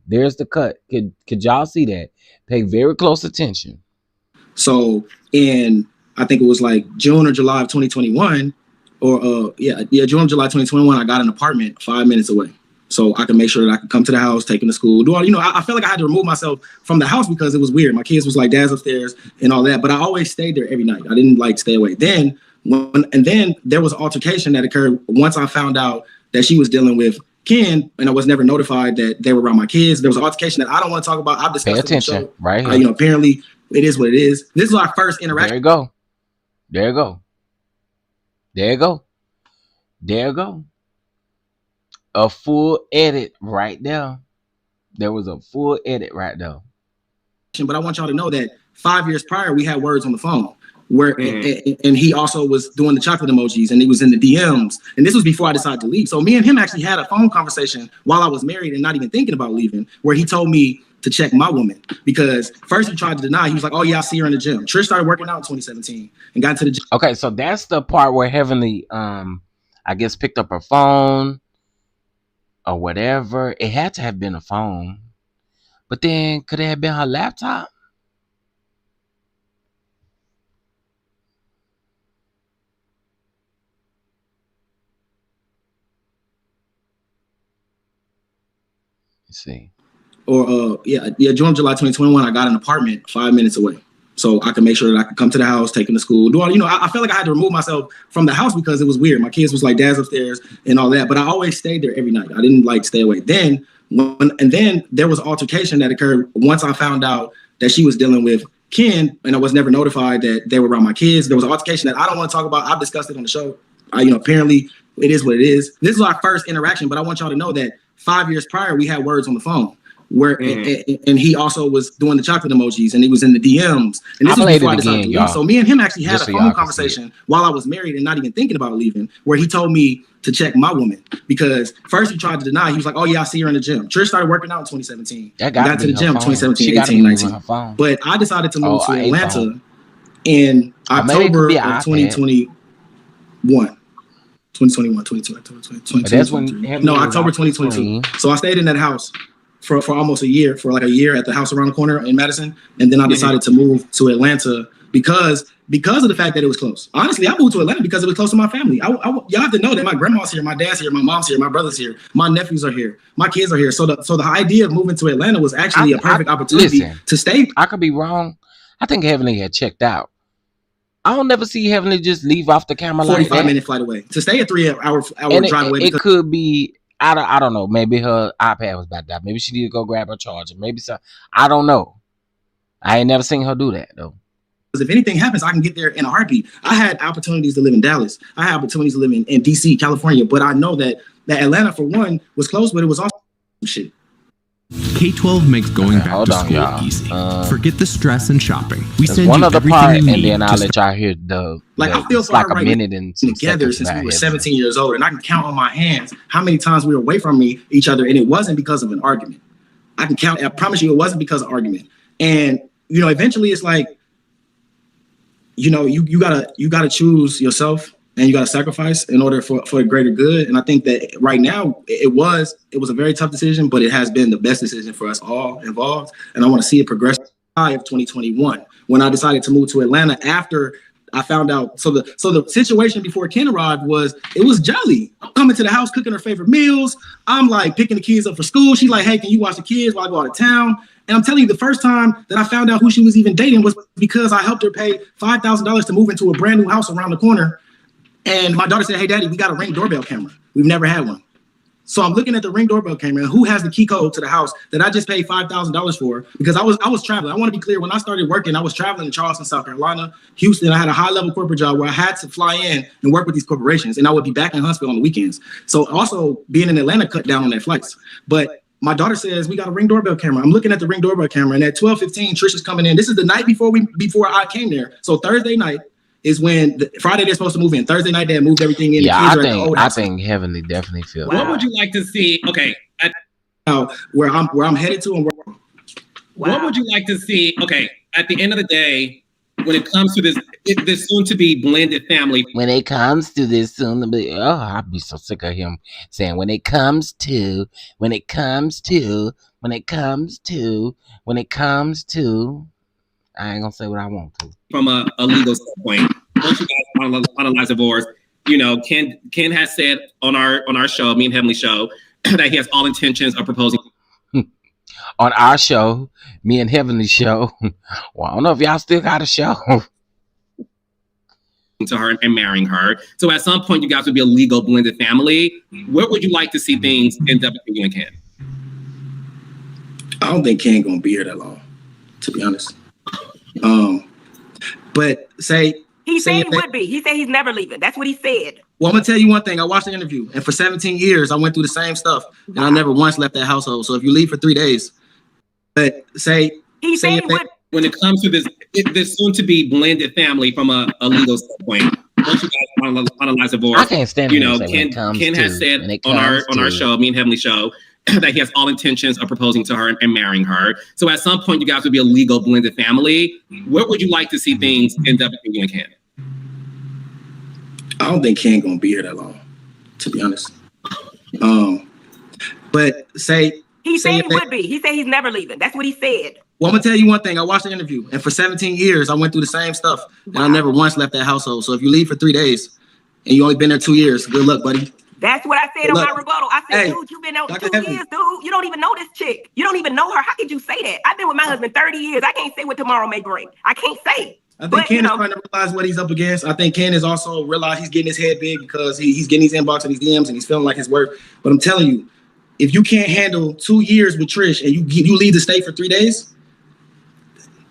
There's the cut. Could y'all see that? Pay very close attention. So I think it was like June or July of 2021, or June or July 2021, I got an apartment 5 minutes away. So I could make sure that I could come to the house, take him to school, do all, I felt like I had to remove myself from the house because it was weird. My kids was like, Dad's upstairs and all that, but I always stayed there every night. I didn't stay away. Then there was an altercation that occurred once I found out that she was dealing with Ken, and I was never notified that they were around my kids. There was an altercation that I don't want to talk about. I've discussed it on the show. Right here. Apparently it is what it is. This is our first interaction. There you go. A full edit right there. There was a full edit right there. But I want y'all to know that 5 years prior, we had words on the phone where, and he also was doing the chocolate emojis, and he was in the DMs. And this was before I decided to leave. So me and him actually had a phone conversation while I was married and not even thinking about leaving, where he told me to check my woman, because first he tried to deny. He was like, oh yeah, I see her in the gym. Trish started working out in 2017 and got into the gym. Okay, so that's the part where Heavenly, I guess, picked up her phone or whatever. It had to have been a phone, but then could it have been her laptop? Let's see. Or June, July 2021, I got an apartment 5 minutes away. So I could make sure that I could come to the house, take them to school, do all, I felt like I had to remove myself from the house because it was weird. My kids was like, dad's upstairs and all that, but I always stayed there every night. I didn't like stay away. Then there was an altercation that occurred once I found out that she was dealing with Ken, and I was never notified that they were around my kids. There was an altercation that I don't want to talk about. I've discussed it on the show. Apparently it is what it is. This is our first interaction, but I want y'all to know that 5 years prior, we had words on the phone. Where and he also was doing the chocolate emojis, and he was in the DMs. And this was before I decided to leave. So me and him actually had a phone conversation while I was married and not even thinking about leaving, where he told me to check my woman, because first he tried to deny. He was like, oh yeah, I see her in the gym. Trish started working out in 2017. Got to the gym in 2017, 18, 19. But I decided to move to Atlanta in October of 2021. 2022. That's when October 2022. So I stayed in that house for almost a year, at the house around the corner in Madison. And then I decided to move to Atlanta because of the fact that it was close. Honestly, I moved to Atlanta because it was close to my family. Y'all have to know that my grandma's here, my dad's here, my mom's here, my brother's here, my nephews are here, my kids are here. So the idea of moving to Atlanta was actually a perfect opportunity to stay. I could be wrong. I think Heavenly had checked out. I don't never see Heavenly just leave off the camera 45-minute flight away to stay a 3 hour drive away. It could be. I don't know. Maybe her iPad was about to die. Maybe she needed to go grab her charger. Maybe so. I don't know. I ain't never seen her do that though. Because if anything happens, I can get there in a heartbeat. I had opportunities to live in Dallas. I had opportunities to live in DC, California. But I know that Atlanta, for one, was close, but it was also shit. K-12 makes going back to school easy. Forget the stress and shopping. We send one you other everything part, you need. And then I'll let y'all hear I feel it's like a minute and together since we were 17 years old, and I can count on my hands how many times we were away from each other, and it wasn't because of an argument. I can count. I promise you, it wasn't because of argument. And eventually, it's like, you gotta choose yourself. And you got to sacrifice in order for a greater good. And I think that right now it was a very tough decision, but it has been the best decision for us all involved. And I want to see it progress. Of 2021, when I decided to move to Atlanta after I found out. So the situation before Ken arrived was jolly. I'm coming to the house, cooking her favorite meals. I'm like picking the kids up for school. She's like, hey, can you watch the kids while I go out of town? And I'm telling you, the first time that I found out who she was even dating was because I helped her pay $5,000 to move into a brand new house around the corner. And my daughter said, hey, Daddy, we got a Ring doorbell camera. We've never had one. So I'm looking at the Ring doorbell camera. Who has the key code to the house that I just paid $5,000 for? Because I was traveling. I want to be clear. When I started working, I was traveling in Charleston, South Carolina, Houston. I had a high-level corporate job where I had to fly in and work with these corporations. And I would be back in Huntsville on the weekends. So also being in Atlanta cut down on their flights. But my daughter says, we got a Ring doorbell camera. I'm looking at the Ring doorbell camera. And at 12:15, Trish is coming in. This is the night before I came there. So Thursday night is when Friday they're supposed to move in. Thursday night they moved everything in. Yeah, I think Heavenly definitely feels. What would you like to see? Okay, where I'm headed to, and what would you like to see? Okay, at the end of the day, when it comes to this soon to be blended family. When it comes to this soon to be, I'd be so sick of him saying when it comes to. I ain't gonna say what I want to. From a legal standpoint, once you guys finalize divorce, Ken has said on our show, me and Heavenly show, that he has all intentions of proposing. On our show, me and Heavenly show. Well, I don't know if y'all still got a show. To her and marrying her. So at some point, you guys would be a legal blended family. Where would you like to see things end up between you and Ken? I don't think Ken gonna be here that long, to be honest. But he said he would be. He said he's never leaving. That's what he said. Well, I'm gonna tell you one thing. I watched the interview, and for 17 years, I went through the same stuff, and I never once left that household. So if you leave for 3 days, but he said he would. When it comes to this soon to be blended family from a legal standpoint, once you guys finalize divorce, I can't stand Ken has said on our show, me and Heavenly show, that he has all intentions of proposing to her and marrying her. So at some point, you guys would be a legal blended family. Where would you like to see things end up between you and Ken? I don't think Ken gonna be here that long, to be honest. But he said he would be. He said he's never leaving. That's what he said. Well, I'm gonna tell you one thing. I watched the interview, and for 17 years, I went through the same stuff, and I never once left that household. So if you leave for 3 days and you only been there 2 years, good luck, buddy. That's what I said on my rebuttal. I said, dude, you've been out 2 years, dude. You don't even know this chick. You don't even know her. How could you say that? I've been with my husband 30 years. I can't say what tomorrow may bring. I can't say. I think Ken is trying to realize what he's up against. I think Ken is also realized he's getting his head big because he's getting these inbox and these DMs and he's feeling like his worth. But I'm telling you, if you can't handle 2 years with Trish and you leave the state for 3 days,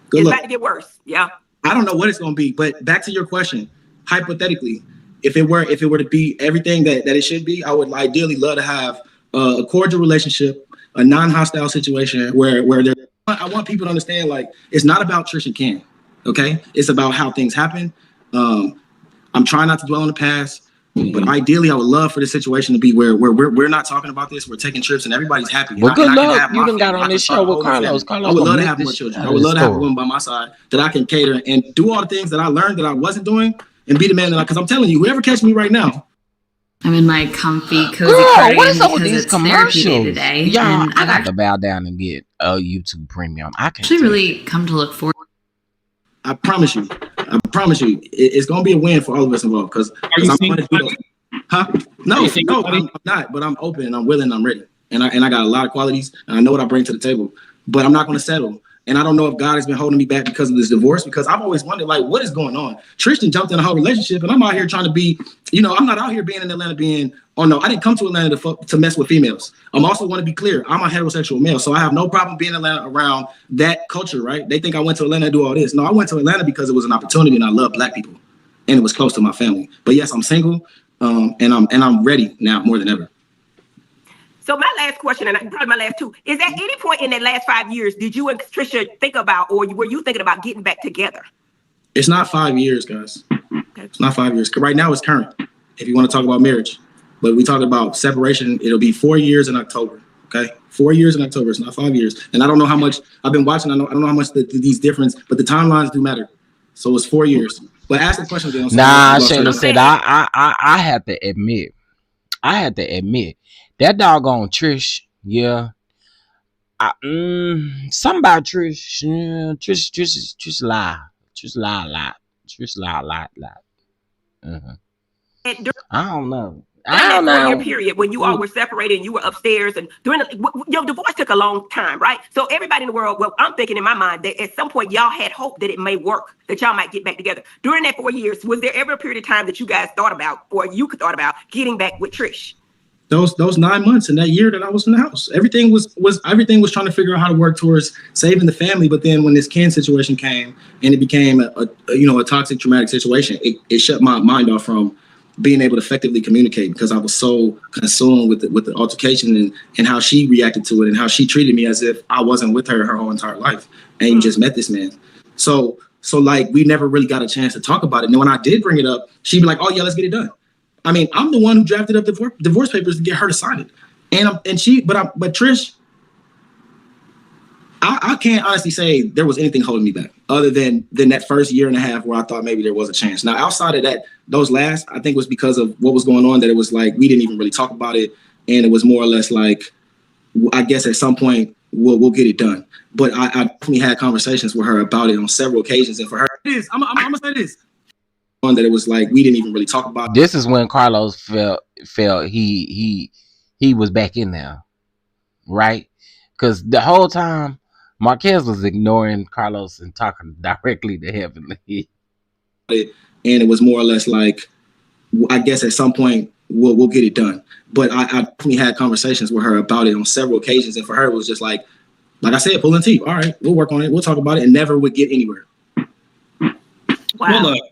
good luck. It's about to get worse. Yeah. I don't know what it's going to be, but back to your question, hypothetically, if it were to be everything that it should be, I would ideally love to have a cordial relationship, a non-hostile situation where I want people to understand, like, it's not about Trish and Ken, okay? It's about how things happen. I'm trying not to dwell on the past, but ideally, I would love for the situation to be where we're not talking about this, we're taking trips, and everybody's happy. Well, good luck. You done got on this show with Carlos. I would love to have more children. I would love to have a woman by my side that I can cater and do all the things that I learned that I wasn't doing and be the man that because I'm telling you, whoever catch me right now. I'm in my comfy, cozy cardigan what is up with because these it's therapy day commercials? today. Yeah, and I got to bow down and get a YouTube Premium. I can actually really come to look forward. I promise you, it's gonna be a win for all of us involved. Because I'm going to do those. Huh? No, I'm not. But I'm open and I'm willing. And I'm ready. And I got a lot of qualities and I know what I bring to the table. But I'm not going to settle. And I don't know if God has been holding me back because of this divorce, because I've always wondered, like, what is going on? Tristan jumped in a whole relationship and I'm out here trying to be, I'm not out here being in Atlanta I didn't come to Atlanta to mess with females. I'm also want to be clear. I'm a heterosexual male, so I have no problem being in Atlanta around that culture, right? They think I went to Atlanta to do all this. No, I went to Atlanta because it was an opportunity and I love Black people and it was close to my family. But yes, I'm single and I'm ready now more than ever. So my last question, and probably my last two, is at any point in that last 5 years, did you and Trisha think about, or were you thinking about getting back together? It's not 5 years, guys. Okay. It's not 5 years. Right now it's current, if you want to talk about marriage. But we talk about separation, it'll be 4 years in October, okay? 4 years in October, it's not 5 years. And I don't know how much, I've been watching, I don't know how much these difference, but the timelines do matter. So it's 4 years. But ask the question again. Nah, Shayla said, I had to admit, that doggone Trish, yeah. Something about Trish. Trish lie. Trish lie a lot. I don't know. I don't know. 4 year period when you all were separated and you were upstairs and during your divorce took a long time, right? So everybody in the world, well, I'm thinking in my mind that at some point y'all had hope that it may work, that y'all might get back together. During that 4 years, was there ever a period of time that you guys thought about, or you thought about getting back with Trish? Those 9 months and that year that I was in the house, everything was trying to figure out how to work towards saving the family. But then when this Ken situation came and it became a toxic, traumatic situation, it shut my mind off from being able to effectively communicate because I was so consumed with the altercation and how she reacted to it and how she treated me as if I wasn't with her whole entire life. And you just met this man. So like we never really got a chance to talk about it. And when I did bring it up, she'd be like, "Oh yeah, let's get it done." I mean, I'm the one who drafted up the divorce papers to get her to sign it. But Trish, I can't honestly say there was anything holding me back other than that first year and a half where I thought maybe there was a chance. Now, outside of that, those last, I think was because of what was going on, that it was like, we didn't even really talk about it. And it was more or less like, I guess at some point we'll get it done. But I definitely had conversations with her about it on several occasions. And for her, I'm gonna say this. That it was like we didn't even really talk about. This is when Carlos felt he was back in there, right? Because the whole time Marquez was ignoring Carlos and talking directly to Heavenly. And it was more or less like, I guess at some point we'll get it done. But I definitely had conversations with her about it on several occasions, and for her it was just like I said, pulling teeth. All right, we'll work on it. We'll talk about it, and never would get anywhere. Wow. Well, look,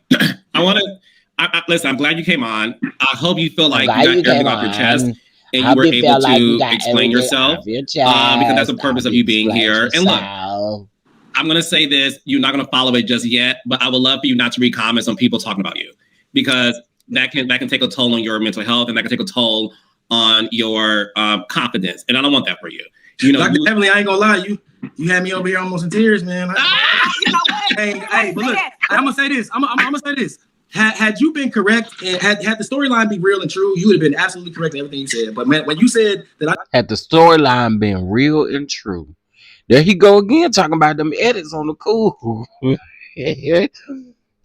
I want to listen. I'm glad you came on. I hope you feel like you got everything off your chest and you were able to explain yourself because that's the purpose of you being here. And look, I'm going to say this. You're not going to follow it just yet, but I would love for you not to read comments on people talking about you because that can take a toll on your mental health and that can take a toll on your confidence, and I don't want that for you. You know, Dr. Emily, I ain't gonna lie, you had me over here almost in tears, man. You know what? Hey, but look, I'm gonna say this. I'm gonna say this. Had you been correct, and had the storyline be real and true, you would have been absolutely correct in everything you said. But man, when you said that had the storyline been real and true, there he go again talking about them edits on the cool.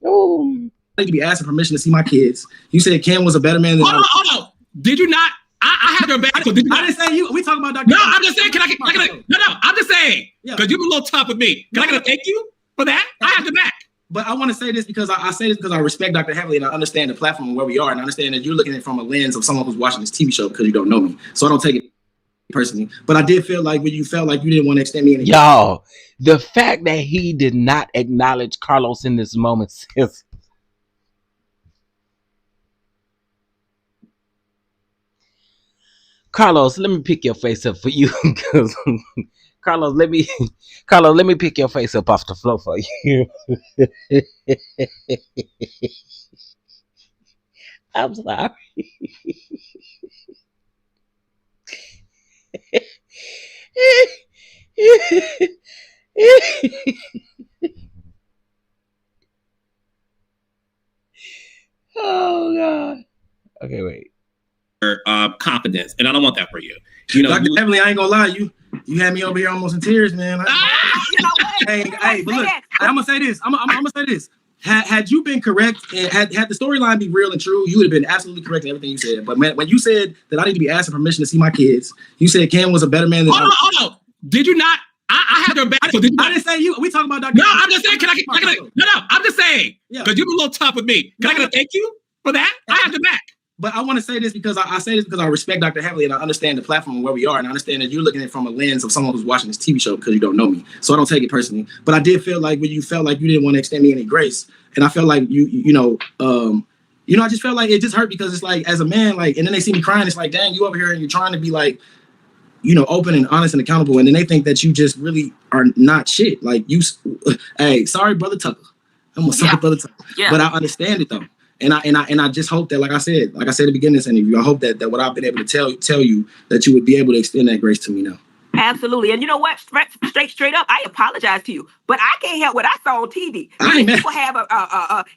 Oh. I need to be asking permission to see my kids. You said Ken was a better man than Hold on. Did you not? I have your back. I didn't say you. We talking about Dr. No, I'm just saying. I'm just saying. Because you're a little tough with me. Can I get a thank you for that? I have your back. But I want to say this because I say this because I respect Dr. Heavily and I understand the platform and where we are, and I understand that you're looking at it from a lens of someone who's watching this TV show because you don't know me. So I don't take it personally. But I did feel like when you felt like you didn't want to extend me any. Y'all, the fact that he did not acknowledge Carlos in this moment says. Carlos, let me pick your face up for you, because Carlos, let me pick your face up off the floor for you. I'm sorry. Oh God. Okay, wait. Confidence, and I don't want that for you. You know, Dr. Emily, I ain't gonna lie, you had me over here almost in tears, man. You know what? Hey, but look, I'm gonna say this. I'm gonna say this. Had you been correct, and had the storyline be real and true, you would have been absolutely correct in everything you said. But man, when you said that I need to be asking permission to see my kids, you said Ken was a better man than. Hold on. Did you not? I have your back. I didn't say you. We talking about Dr. No, I'm just saying. I'm just saying. Because you're a little tough with me. Can I get a thank you for that? I have your back. But I want to say this because I say this because I respect Dr. Heavily and I understand the platform and where we are, and I understand that you're looking at it from a lens of someone who's watching this TV show because you don't know me. So I don't take it personally. But I did feel like when you felt like you didn't want to extend me any grace, and I felt like I just felt like it just hurt because it's like as a man, like, and then they see me crying, it's like, dang, you over here and you're trying to be like, open and honest and accountable, and then they think that you just really are not shit. Like hey, sorry, brother Tucker. I'm gonna sorry, brother Tucker. Yeah. But I understand it though. And I just hope that, like I said at the beginning of this interview, I hope that what I've been able to tell you, that you would be able to extend that grace to me now. Absolutely. And you know what? Straight up, I apologize to you. But I can't help what I saw on TV. People have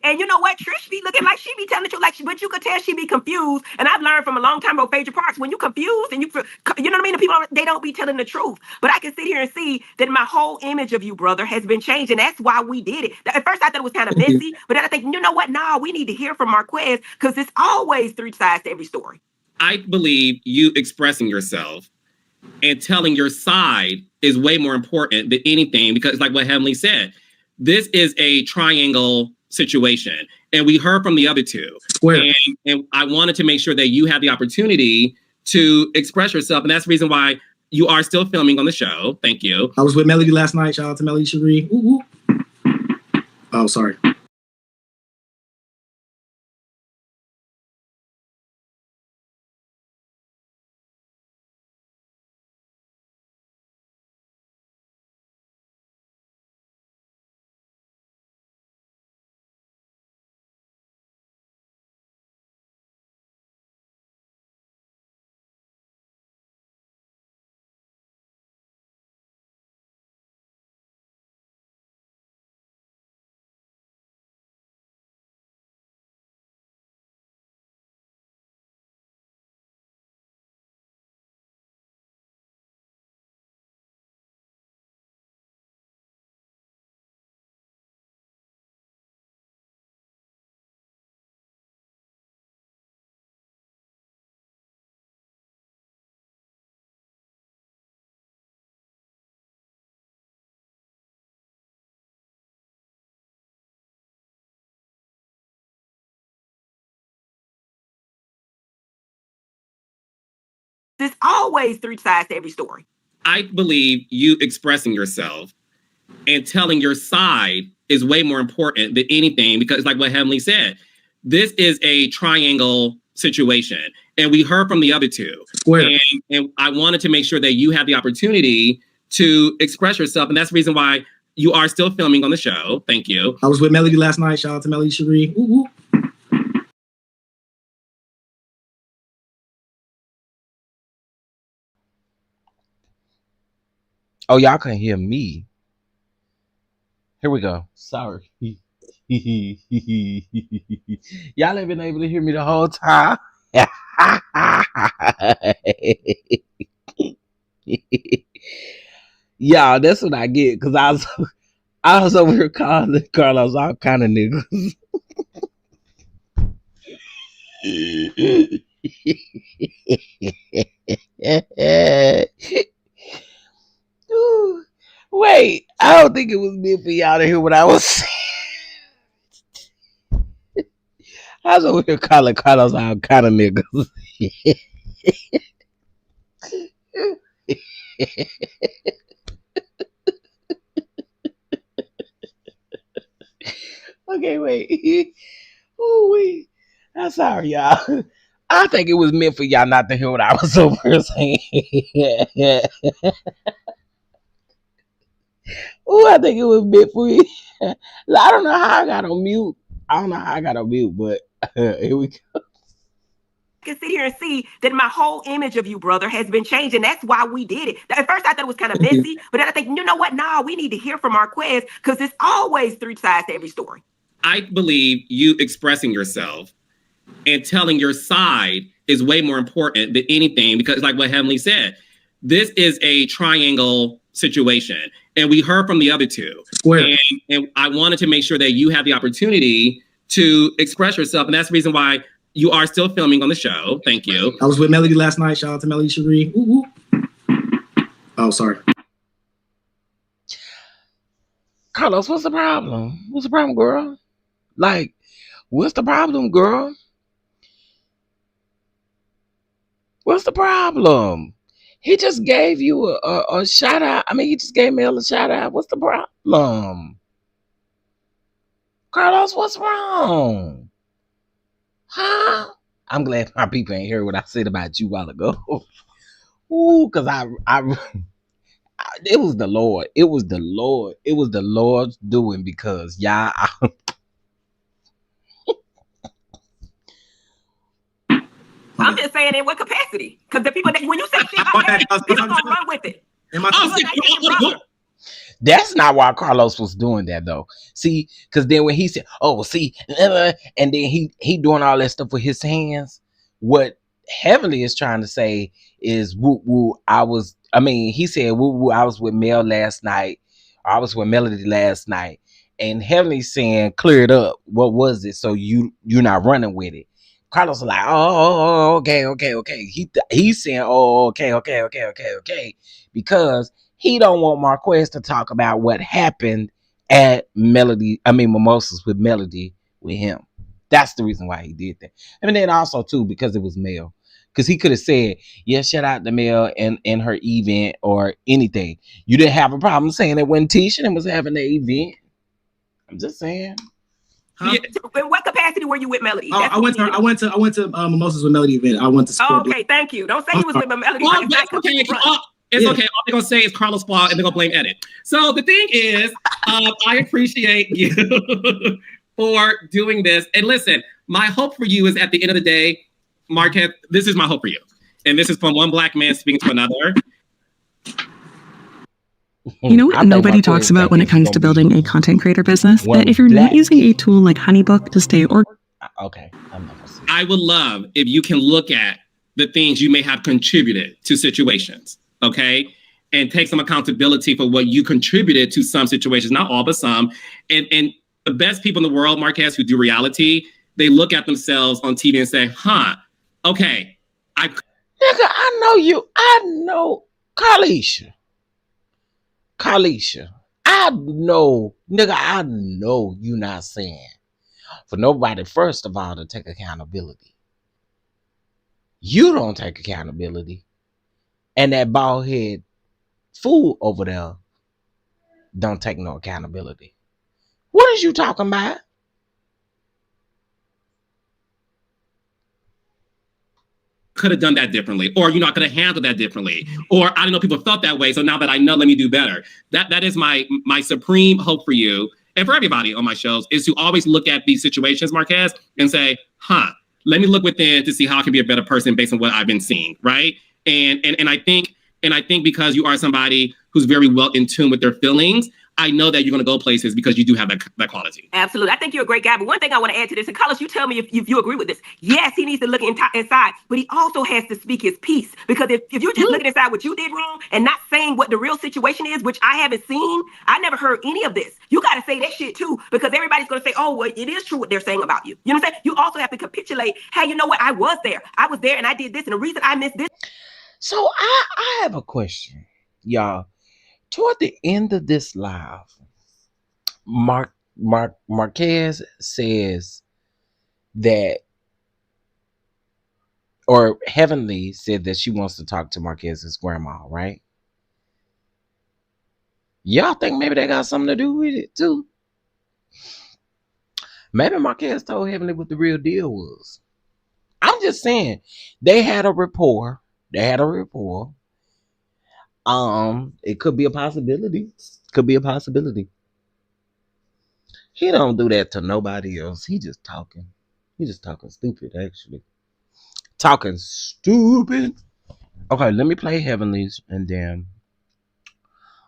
and you know what? Trish be looking like she be telling the truth, but you could tell she be confused. And I've learned from a long time ago, Phaedra Parks, when you confused and you know what I mean? The people, they don't be telling the truth. But I can sit here and see that my whole image of you, brother, has been changed. And that's why we did it. At first, I thought it was kind of messy. But then I think, you know what? No, we need to hear from Marquez because there's always three sides to every story. I believe you expressing yourself and telling your side is way more important than anything, because like what Heavenly said, this is a triangle situation. And we heard from the other two. And I wanted to make sure that you had the opportunity to express yourself. And that's the reason why you are still filming on the show. Thank you. I was with Melody last night. Shout out to Melody Cherie. Ooh, ooh. Oh, sorry. There's always three sides to every story. I believe you expressing yourself and telling your side is way more important than anything, because like what Heavenly said, this is a triangle situation. And we heard from the other two. And I wanted to make sure that you had the opportunity to express yourself. And that's the reason why you are still filming on the show. Thank you. I was with Melody last night. Shout out to Melody Cherie. Ooh, ooh. Oh, y'all couldn't hear me. Here we go. Sorry. Y'all ain't been able to hear me the whole time. Y'all, that's what I get because I was over here calling Carlos all kind of niggas. Wait, I don't think it was meant for y'all to hear what I was saying. I was over here calling Carlos all kind of niggas. Okay, wait. Oh, wait. I'm sorry, y'all. I think it was meant for y'all not to hear what I was over here saying. Oh, I think it was meant for you. I don't know how I got on mute. But here we go. I can sit here and see that my whole image of you, brother, has been changed, and that's why we did it. At first, I thought it was kind of messy, but then I think, you know what? Nah, we need to hear from our Marquez because there's always three sides to every story. I believe you expressing yourself and telling your side is way more important than anything because, like what Heavenly said, this is a triangle situation, and we heard from the other two. And I wanted to make sure that you have the opportunity to express yourself, and that's the reason why you are still filming on the show. Thank you. I was with Melody last night. Shout out to Melody Cherie. Ooh, ooh. Oh, sorry. Carlos, what's the problem? What's the problem, girl? Like, what's the problem, girl? What's the problem? He just gave you a shout out. I mean, he just gave Mel a shout out. What's the problem? Carlos, what's wrong? Huh? I'm glad my people ain't heard what I said about you a while ago. Ooh, because it was the Lord. It was the Lord. It was the Lord's doing because y'all. I'm just saying in what capacity? Because the people that when you say shit, people gonna run with it. That's not why Carlos was doing that though. See, because then when he said, "Oh, see," and then he doing all that stuff with his hands. What Heavenly is trying to say is, "Woo woo." He said, "Woo woo." I was with Mel last night. I was with Melody last night, and Heavenly saying, "Clear it up. What was it?" So you're not running with it. Carlos was like, "Oh, okay." He's saying, "Oh, okay," because he don't want Marquez to talk about what happened at Mimosas with Melody with him. That's the reason why he did that. And then also too, because it was Mel. Because he could have said, yeah, shout out to Mel and her event or anything. You didn't have a problem saying it when Tisha was having the event. I'm just saying. Huh? In what capacity were you with Melody? Oh, I went to Mimosas with Melody event. I went to support. Oh, okay, thank you. Don't say you was with Melody. Well, that's okay. It's okay. All they're gonna say is Carlos' fault, and they're gonna blame Edit. So the thing is, I appreciate you for doing this. And listen, my hope for you is at the end of the day, Marquez. This is my hope for you, and this is from one black man speaking to another. You know what nobody talks about when it comes to building a content creator business? That if you're not using a tool like Honeybook to stay okay, I would love if you can look at the things you may have contributed to situations. Okay, and take some accountability for what you contributed to some situations, not all, but some. And the best people in the world, Marquez, who do reality, they look at themselves on TV and say, okay, nigga, I know you. I know Carlisha. I know, nigga, I know you not saying for nobody, first of all, to take accountability. You don't take accountability. And that bald head fool over there don't take no accountability. What is you talking about? Could have done that differently, or I could have handled that differently, or I didn't know people felt that way. So now that I know, let me do better. That is my supreme hope for you and for everybody on my shows is to always look at these situations, Marquez, and say, let me look within to see how I can be a better person based on what I've been seeing, right? And I think And I think because you are somebody who's very well in tune with their feelings, I know that you're going to go places because you do have that quality. Absolutely. I think you're a great guy. But one thing I want to add to this, and Carlos, you tell me if you agree with this. Yes, he needs to look inside, but he also has to speak his piece. Because if you're just looking inside what you did wrong and not saying what the real situation is, which I haven't seen, I never heard any of this. You got to say that shit too, because everybody's going to say, oh, well, it is true what they're saying about you. You know what I'm saying? You also have to capitulate. Hey, you know what? I was there and I did this. And the reason I missed this. So I have a question, y'all. Toward the end of this live, Marquez says that, or Heavenly said that she wants to talk to Marquez's grandma, right? Y'all think maybe they got something to do with it too? Maybe Marquez told Heavenly what the real deal was. I'm just saying, they had a rapport. It could be a possibility. He don't do that to nobody else. He just talking stupid, actually. Talking stupid. Okay, let me play Heavenly's and then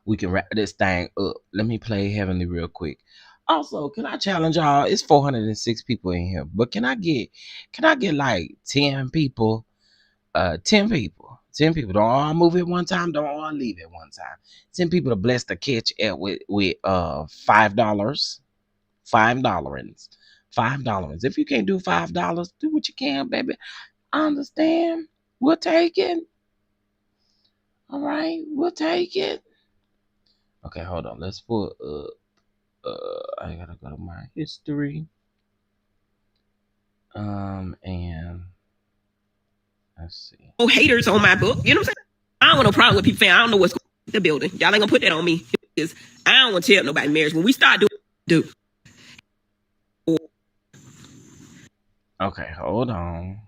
we can wrap this thing up. Let me play Heavenly real quick. Also, can I challenge y'all? It's 406 people in here, but can I get like 10 people? 10 people. 10 people. Don't all move at one time. Don't all leave at one time. 10 people to bless the catch at with $5. $5. If you can't do $5, do what you can, baby. I understand. We'll take it. All right, we'll take it. Okay, hold on. Let's put I gotta go to my history. And let's see. Oh, haters on my book. You know what I'm saying? I don't want no problem with people saying I don't know what's going on in the building. Y'all ain't gonna put that on me. I don't want to tell nobody marriage. When we start doing Okay, hold on.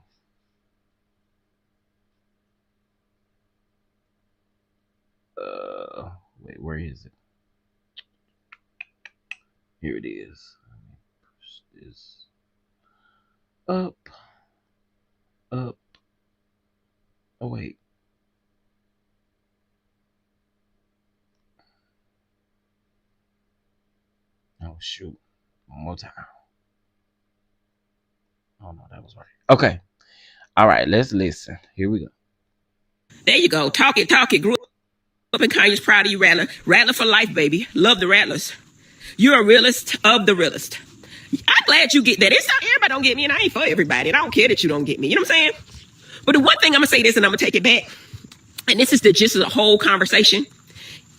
Wait, where is it? Here it is. Let me push this up. Oh, wait. Oh, shoot. One more time. Oh, no, that was right. Okay. All right, let's listen. Here we go. There you go. Talk it. Grew up in Kanye's proud of you, Rattler. Rattler for life, baby. Love the Rattlers. You're a realist of the realist. I'm glad you get that. It's not everybody don't get me, and I ain't for everybody. And I don't care that you don't get me. You know what I'm saying? But the one thing I'm going to say this, and I'm going to take it back. And this is the gist of the whole conversation.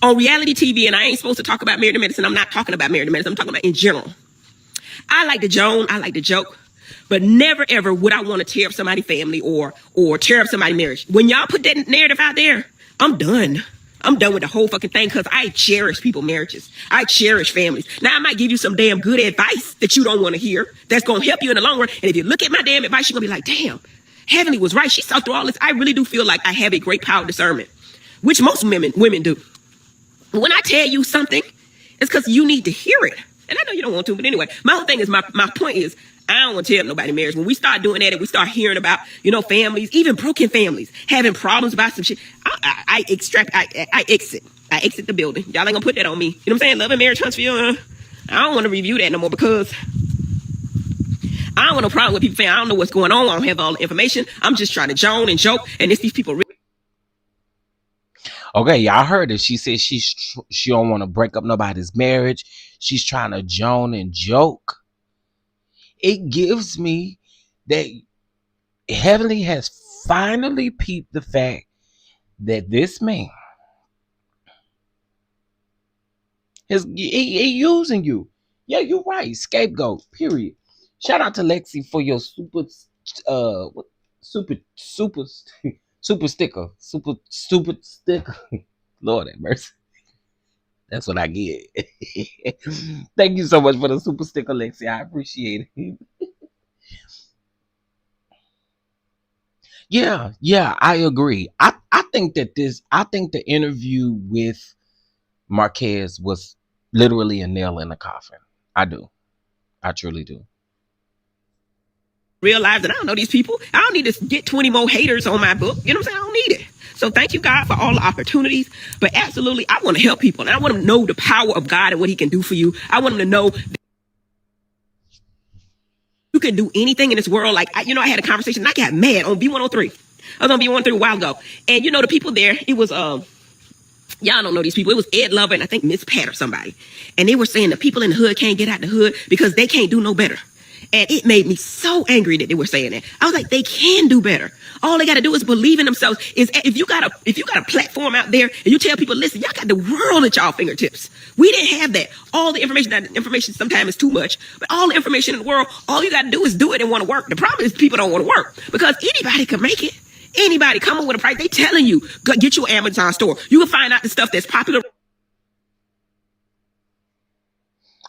On reality TV, and I ain't supposed to talk about Married to Medicine. I'm not talking about Married to Medicine. I'm talking about in general. I like to joke. I like to joke. But never, ever would I want to tear up somebody's family or tear up somebody's marriage. When y'all put that narrative out there, I'm done. I'm done with the whole fucking thing because I cherish people's marriages. I cherish families. Now, I might give you some damn good advice that you don't want to hear that's going to help you in the long run. And if you look at my damn advice, you're going to be like, damn, Heavenly was right. She saw through all this. I really do feel like I have a great power of discernment, which most women do. When I tell you something, it's because you need to hear it. And I know you don't want to, but anyway, my whole thing is, my point is, I don't want to tell nobody marriage. When we start doing that and we start hearing about, families, even broken families, having problems about some shit, I exit. I exit the building. Y'all ain't gonna put that on me. You know what I'm saying? Love and Marriage Huntsville. I don't want to review that no more because I don't want no problem with people saying I don't know what's going on. I don't have all the information. I'm just trying to joke, and it's these people. Okay, y'all heard it. She said she don't want to break up nobody's marriage. She's trying to joke. It gives me that Heavenly has finally peeped the fact that this man is he using you. Yeah, you're right. Scapegoat. Period. Shout out to Lexi for your super sticker. Super sticker. Lord have mercy. That's what I get. Thank you so much for the super sticker, Lexi. I appreciate it. Yeah, I agree. I think the interview with Marquez was literally a nail in the coffin. I do. I truly do. Realize that I don't know these people. I don't need to get 20 more haters on my book. You know what I'm saying? I don't need it. So thank you, God, for all the opportunities. But absolutely, I want to help people. And I want them to know the power of God and what he can do for you. I want them to know you can do anything in this world. Like, I had a conversation. I got mad on B103. I was on B103 a while ago. And, the people there, it was, y'all don't know these people. It was Ed Lover and I think Miss Pat or somebody. And they were saying the people in the hood can't get out the hood because they can't do no better. And it made me so angry that they were saying that. I was like, they can do better. All they got to do is believe in themselves. If you got a platform out there and you tell people, listen, y'all got the world at y'all fingertips. We didn't have that. All the information sometimes is too much, but all the information in the world, all you got to do is do it and want to work. The problem is people don't want to work because anybody can make it. Anybody come up with a price. They telling you, go get your Amazon store. You can find out the stuff that's popular.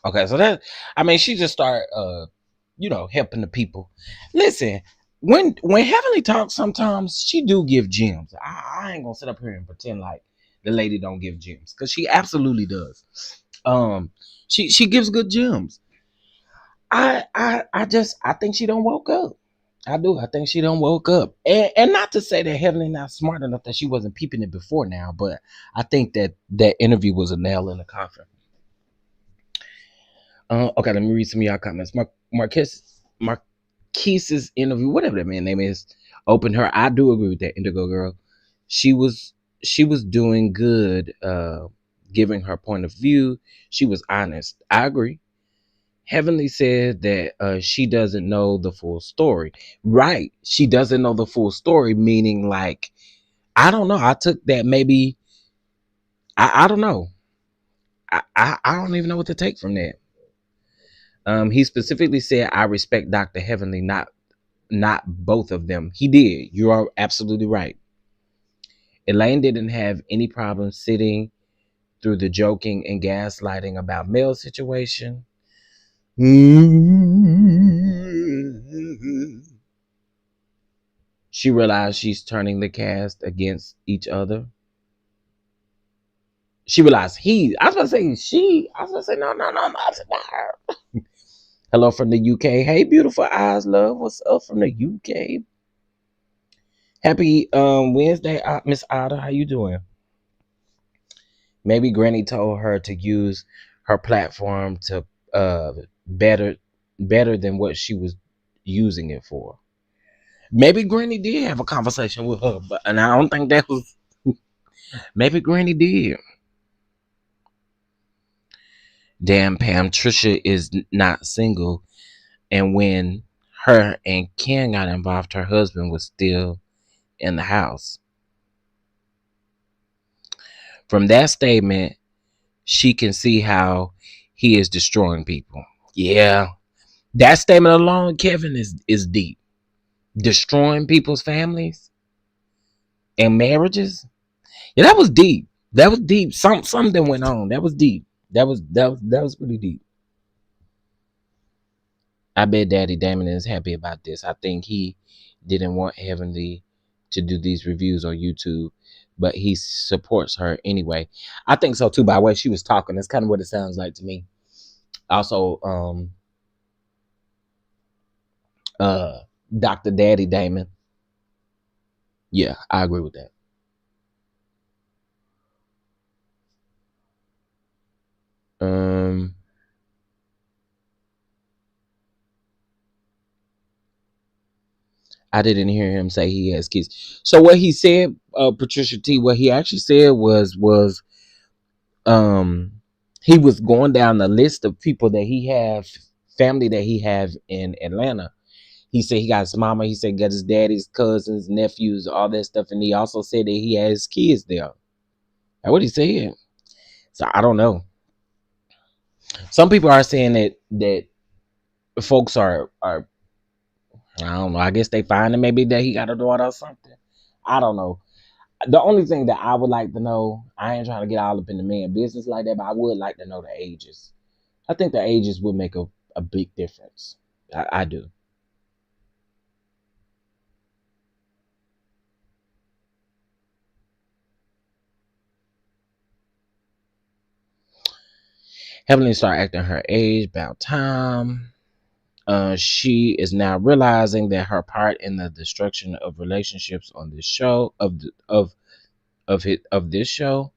Okay, so she just started, helping the people. Listen, when Heavenly talks, sometimes she do give gems. I ain't gonna sit up here and pretend like the lady don't give gems, because she absolutely does. She gives good gems. I think she don't woke up. I do. I think she don't woke up. And not to say that Heavenly not smart enough that she wasn't peeping it before now, but I think that interview was a nail in the coffin. Okay, let me read some of y'all comments. Marquise's interview, whatever that man's name is, opened her. I do agree with that, Indigo Girl. She was doing good, giving her point of view. She was honest. I agree. Heavenly said that she doesn't know the full story. Right. She doesn't know the full story, meaning like, I don't know. I took that maybe, I don't know. I don't even know what to take from that. He specifically said, I respect Dr. Heavenly, not both of them. He did. You are absolutely right. Elaine didn't have any problem sitting through the joking and gaslighting about Mel's situation. She realized she's turning the cast against each other. She realized I was going to say, no, not her. Hello from the UK. Hey, beautiful eyes, love. What's up from the UK? Happy Wednesday, Miss Otter. How you doing? Maybe Granny told her to use her platform to better than what she was using it for. Maybe Granny did have a conversation with her, and I don't think that was. Maybe Granny did. Damn, Pam, Trisha is not single, and when her and Ken got involved, her husband was still in the house. From that statement, she can see how he is destroying people. Yeah, that statement alone, Kevin, is deep. Destroying people's families and marriages. Yeah, that was deep. That was deep. Something went on. That was deep. That was pretty deep. I bet Daddy Damon is happy about this. I think he didn't want Heavenly to do these reviews on YouTube, but he supports her anyway. I think so too, by the way she was talking. That's kind of what it sounds like to me. Also, Dr. Daddy Damon. Yeah, I agree with that. I didn't hear him say he has kids. So what he said, Patricia T, what he actually said was he was going down the list of people that he have, family that he have in Atlanta. He said he got his mama, he said got his daddy's cousins, nephews, all that stuff, and he also said that he has kids there. That's what he said. So I don't know. Some people are saying that folks are I don't know. I guess they find him maybe that he got a daughter or something. I don't know. The only thing that I would like to know, I ain't trying to get all up in the man business like that, but I would like to know the ages. I think the ages would make a big difference. I do. Heavenly started acting her age, about time. She is now realizing that her part in the destruction of relationships on this show, of of this show,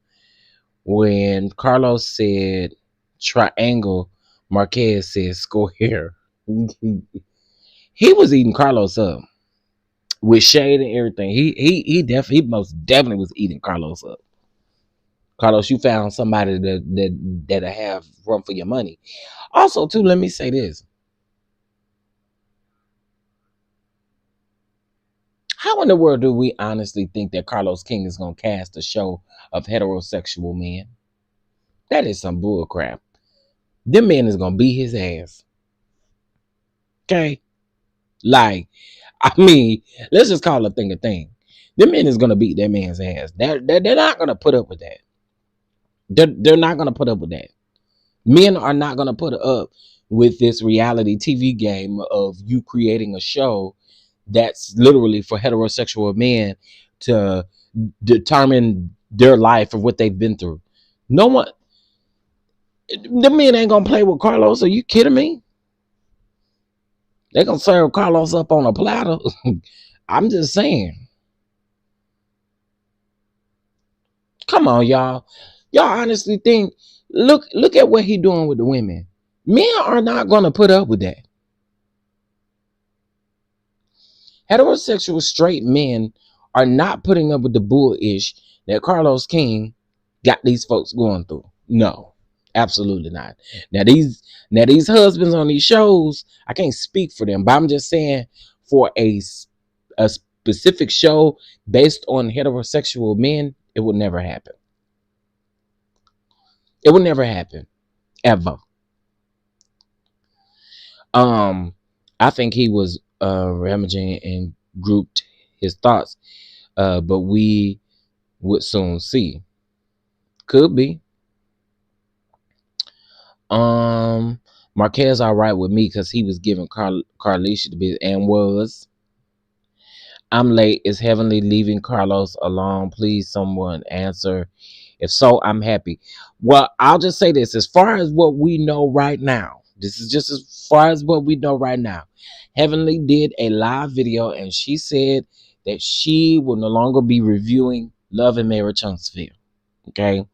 when Carlos said triangle, Marquez said square. He was eating Carlos up with shade and everything. He most definitely was eating Carlos up. Carlos, you found somebody that have run for your money. Also, too, let me say this. How in the world do we honestly think that Carlos King is going to cast a show of heterosexual men? That is some bull crap. Them men is going to beat his ass. Okay? Like, I mean, let's just call a thing a thing. Them men is going to beat that man's ass. They're not going to put up with that. They're not going to put up with that. Men are not going to put up with this reality TV game of you creating a show that's literally for heterosexual men to determine their life of what they've been through. No one, the men ain't gonna play with Carlos. Are you kidding me? They're gonna serve Carlos up on a platter. I'm just saying. Come on, y'all. Y'all honestly think, look at what he doing with the women. Men are not gonna put up with that. Heterosexual straight men are not putting up with the bullish that Carlos King got these folks going through. No, absolutely not. Now these husbands on these shows, I can't speak for them, but I'm just saying for a specific show based on heterosexual men, it would never happen. It would never happen, ever. I think he was rummaging and grouped his thoughts, but we would soon see. Could be. Marquez all right with me because he was giving Carlisha the bit and was. I'm late. Is Heavenly leaving Carlos alone? Please, someone answer. If so, I'm happy. Well, I'll just say this. As far as what we know right now, this is just as far as what we know right now. Heavenly did a live video and she said that she will no longer be reviewing Love and Marriage Huntsville. Okay.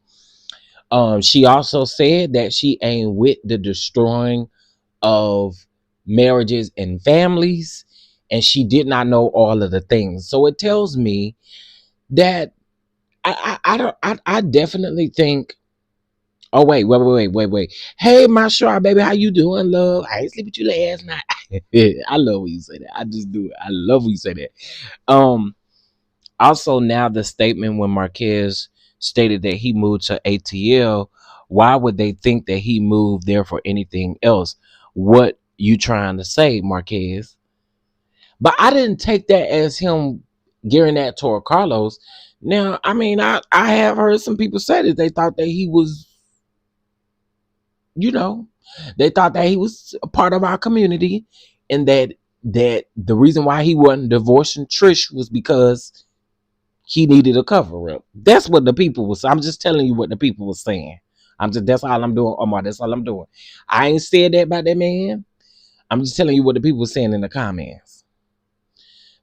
She also said that she ain't with the destroying of marriages and families, and she did not know all of the things. So it tells me that I definitely think. Oh wait. Hey, my shy baby, how you doing, love? I ain't sleep with you last night. I love when you say that. I just do it. I love when you say that. Also, now the statement when Marquez stated that he moved to ATL, why would they think that he moved there for anything else? What you trying to say, Marquez? But I didn't take that as him gearing that toward Carlos. Now, I mean, I have heard some people say that they thought that he was, they thought that he was a part of our community, and that the reason why he wasn't divorcing Trish was because he needed a cover up. That's what the people was. I'm just telling you what the people was saying. That's all I'm doing, Omar. That's all I'm doing. I ain't said that about that man. I'm just telling you what the people were saying in the comments.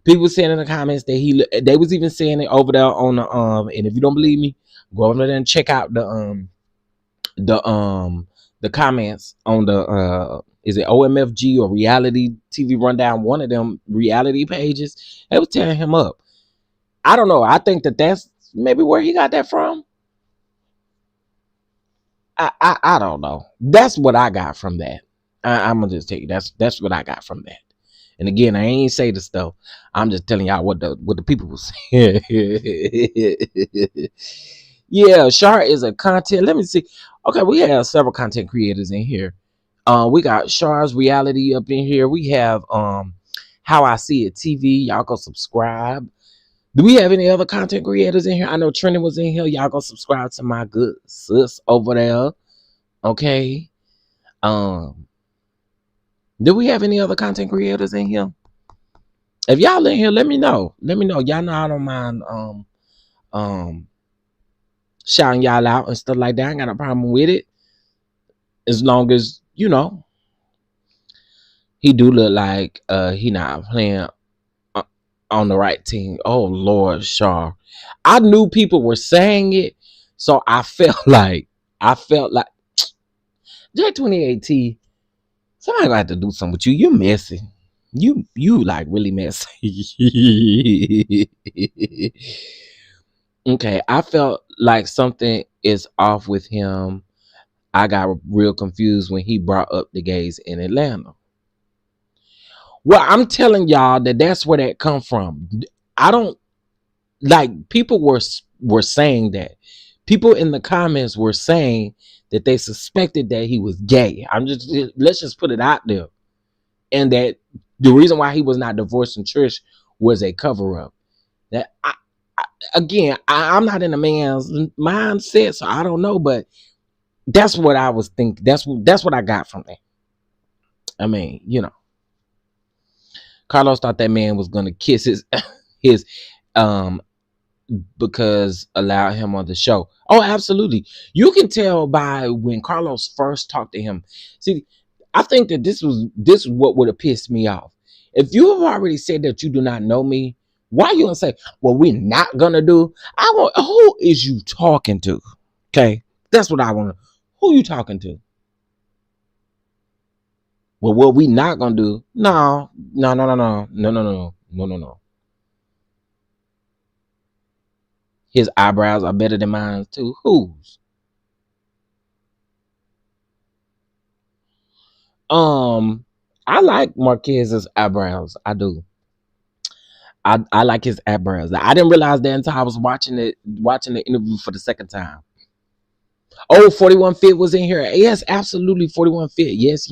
People saying in the comments that they was even saying it over there on the and if you don't believe me, go over there and check out the comments on the is it OMFG or Reality TV Rundown, one of them reality pages. They was tearing him up. I don't know. I think that's maybe where he got that from. I don't know. That's what I got from that. I'm gonna just tell you that's what I got from that. And again, I ain't say the stuff. I'm just telling y'all what the people was saying. Yeah, Shar is a content. Let me see. Okay, we have several content creators in here. We got Shar's Reality up in here. We have How I See It TV. Y'all go subscribe. Do we have any other content creators in here? I know Trending was in here. Y'all go subscribe to my good sis over there. Okay. Do we have any other content creators in here? If y'all in here, let me know. Let me know. Y'all know I don't mind shouting y'all out and stuff like that. I ain't got a problem with it. As long as, he do look like he not playing on the right team. Oh Lord, Shaw. I knew people were saying it, so I felt like J28T, somebody gonna have to do something with you. You messy. You like really messy. Okay, I felt like something is off with him. I got real confused when he brought up the gays in Atlanta. Well, I'm telling y'all that's where that come from. I don't like people were saying that. People in the comments were saying that they suspected that he was gay. Let's just put it out there. And that the reason why he was not divorcing Trish was a cover up. That I'm not in a man's mindset, so I don't know, but that's what I was thinking. That's what I got from that. I mean, Carlos thought that man was gonna kiss his because allowed him on the show. Oh, absolutely. You can tell by when Carlos first talked to him. See, I think that this is what would have pissed me off. If you have already said that you do not know me, why you gonna say, well, we're not gonna do? Who is you talking to? Okay, that's what I want to. Who you talking to? Well, what we not gonna do? No. His eyebrows are better than mine too. Whose? I like Marquez's eyebrows. I do. I like his eyebrows. I didn't realize that until I was watching the interview for the second time. Oh, 41 Fit was in here. Yes, absolutely. 41 Fit. Yes.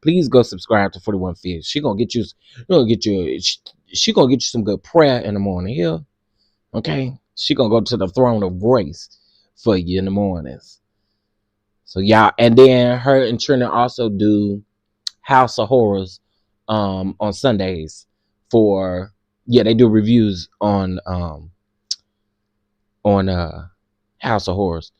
Please go subscribe to 41 Fit. She gonna get you some good prayer in the morning here. Okay. She gonna go to the throne of grace for you in the mornings. So y'all, and then her and Trina also do House of Horrors on Sundays they do reviews on House of Horrors.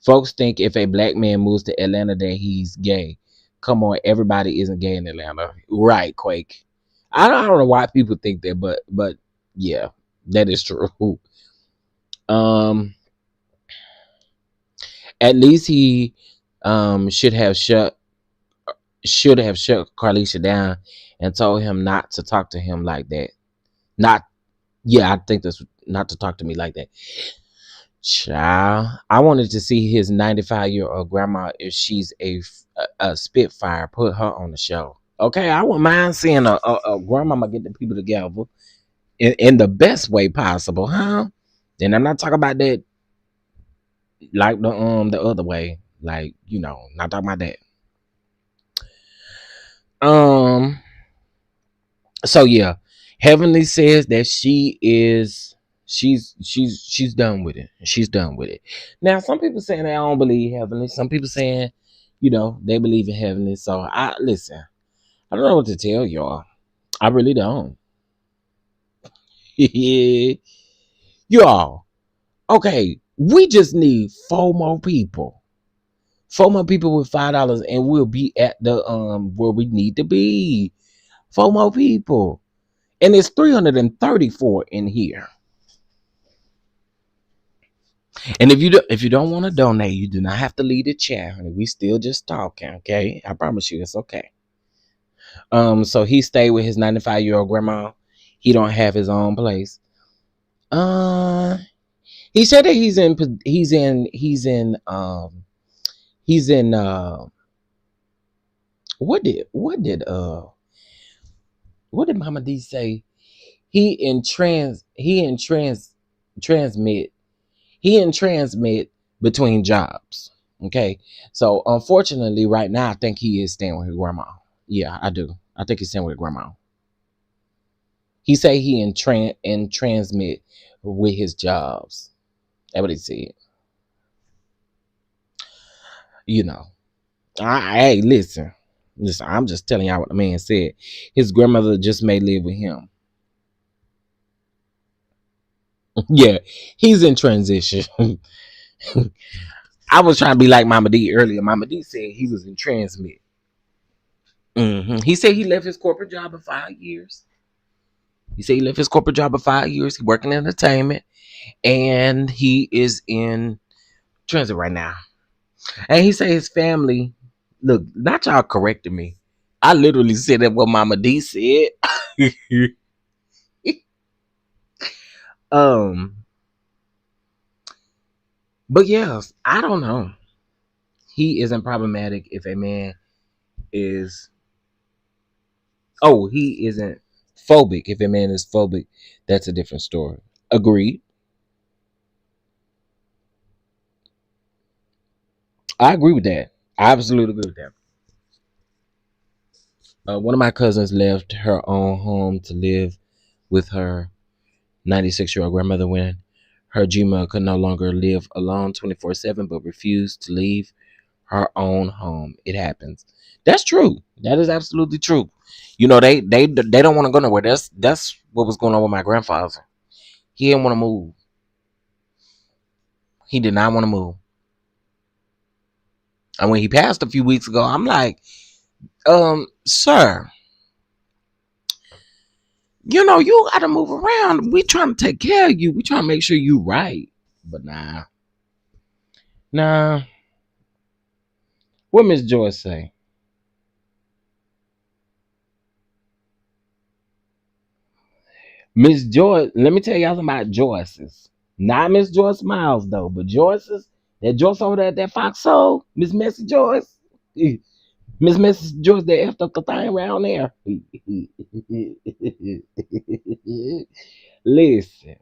Folks think if a black man moves to Atlanta that he's gay. Come on, everybody isn't gay in Atlanta. Right, Quake. I don't know why people think that, but yeah, that is true. At least he should have shut Carlisha down and told him not to talk to him like that. I think that's not to talk to me like that. Child, I wanted to see his 95-year-old grandma. If she's a Spitfire, put her on the show. Okay, I wouldn't mind seeing a grandmama get the people together in the best way possible, huh? And I'm not talking about that like the other way, like not talking about that. So yeah, Heavenly says that she's done with it. She's done with it. Now, some people saying they don't believe Heavenly. Some people saying, they believe in Heavenly. So I listen. I don't know what to tell y'all. I really don't. Y'all. Okay, we just need 4 more people. 4 more people with $5 and we'll be at the where we need to be. 4 more people. And it's 334 in here. And if you don't want to donate, you do not have to leave the chat, honey. We still just talking, okay? I promise you it's okay. So he stayed with his 95-year-old grandma. He don't have his own place. He said that he's in what did Mama D say? He in transmit between jobs. Okay. So unfortunately right now I think he is staying with his grandma. Yeah, I do. I think he's staying with grandma. He say he in transmit with his jobs. That's what he said. Hey, listen, I'm just telling y'all what the man said. His grandmother just may live with him. Yeah, he's in transition. I was trying to be like Mama D earlier. Mama D said he was in transmit. He said he left his corporate job in 5 years. He working in entertainment, and he is in transit right now. And he said his family, look, not y'all correcting me. I literally said that what Mama D said. But yes, I don't know. He isn't problematic if a man is. Oh, he isn't phobic. If a man is phobic, that's a different story. Agreed. I agree with that. I absolutely agree with that. One of my cousins left her own home to live with her 96-year-old grandmother when her Gmail could no longer live alone 24/7, but refused to leave her own home. It happens. That's true. That is absolutely true. You know, they don't want to go nowhere. That's what was going on with my grandfather. He didn't want to move. He did not want to move. And when he passed a few weeks ago, I'm like, sir, you know, you got to move around. We trying to take care of you. We trying to make sure you right. But nah. What Miss Joyce say? Miss Joyce, let me tell y'all something about Joyce's. Not Miss Joyce Miles though, but Joyce's. That Joyce over there at that Foxhole, Miss Messy Joyce. Miss Messy Joyce, that effed up the thing around there. Listen.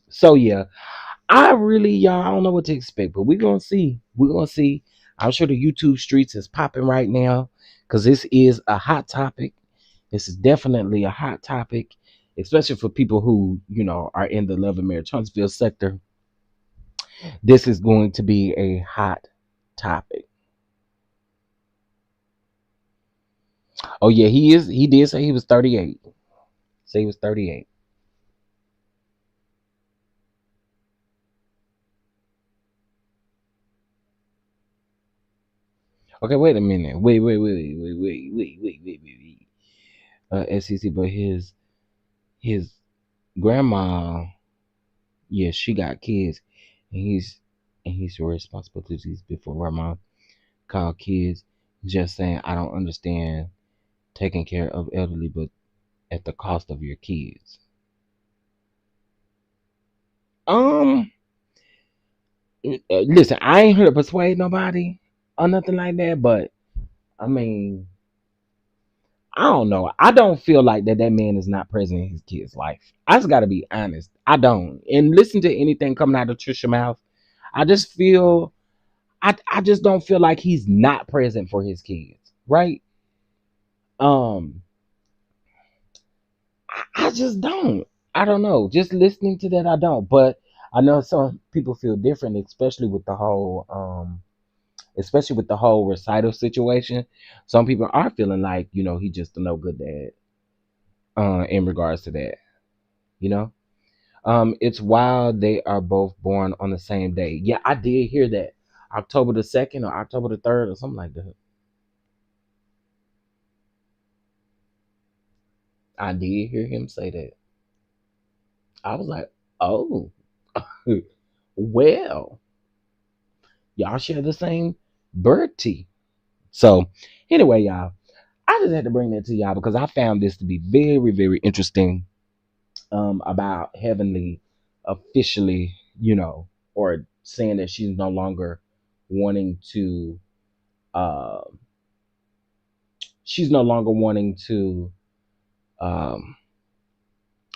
So yeah, I don't know what to expect, but we're gonna see. I'm sure the YouTube streets is popping right now because this is a hot topic. This is definitely a hot topic, especially for people who, you know, are in the Love and Marriage Huntsville sector. This is going to be a hot topic. Oh yeah, he is. He did say he was 38. Say he was 38. Okay, wait a minute. Wait. SEC, but his grandma, yeah, she got kids, and he's responsibilities before grandma called kids. Just saying, I don't understand taking care of elderly, but at the cost of your kids. Listen, I ain't here to persuade nobody or nothing like that, but I mean, I don't know. I don't feel like that man is not present in his kid's life. I just got to be honest. I don't. And listen to anything coming out of Trisha's mouth. I just feel, I just don't feel like he's not present for his kids, right? I just don't. I don't know. Just listening to that, I don't. But I know some people feel different, especially with the whole recital situation. Some people are feeling like, you know, he just a no good dad. In regards to that, you know, it's wild they are both born on the same day. Yeah, I did hear that. October the 2nd or October the 3rd or something like that. I did hear him say that. I was like, oh, well, y'all share the same birthday. So, anyway, y'all, I just had to bring that to y'all because I found this to be very, very interesting. About Heavenly officially, you know, or saying that she's no longer wanting to. She's no longer wanting to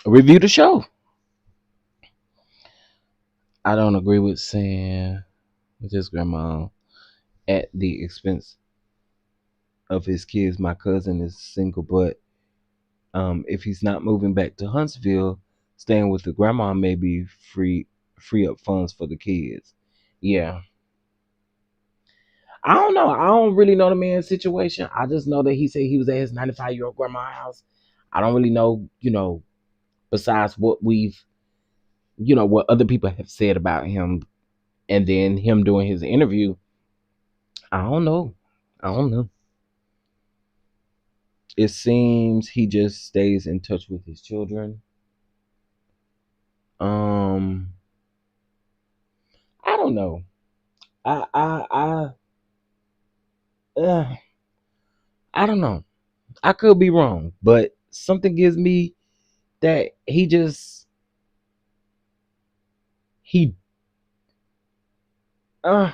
review the show. I don't agree with saying with his grandma at the expense of his kids. My cousin is single, but if he's not moving back to Huntsville, staying with the grandma maybe free up funds for the kids. Yeah. I don't know. I don't really know the man's situation. I just know that he said he was at his 95-year-old grandma's house. I don't really know, you know, besides what what other people have said about him, and then him doing his interview I don't know. I don't know. It seems he just stays in touch with his children. Um, I don't know. Uh, I don't know. I could be wrong, but something gives me that he uh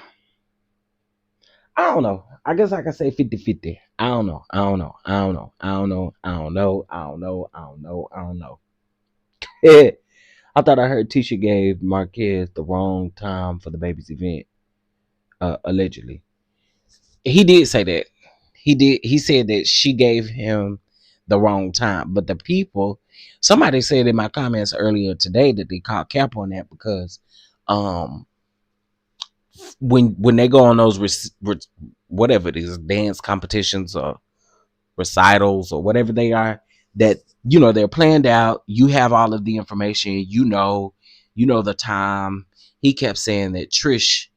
I don't know. I guess I can say 50-50. I don't know. I don't know. I don't know. I don't know. I don't know. I don't know. I don't know. I don't know. I thought I heard Tisha gave Marquez the wrong time for the baby's event. Allegedly. He did say that. He did. He said that she gave him the wrong time. But the people, somebody said in my comments earlier today that they called cap on that because um when they go on those whatever it is, dance competitions or recitals or whatever they are, that they're planned out. You have all of the information. The time. He kept saying that Trish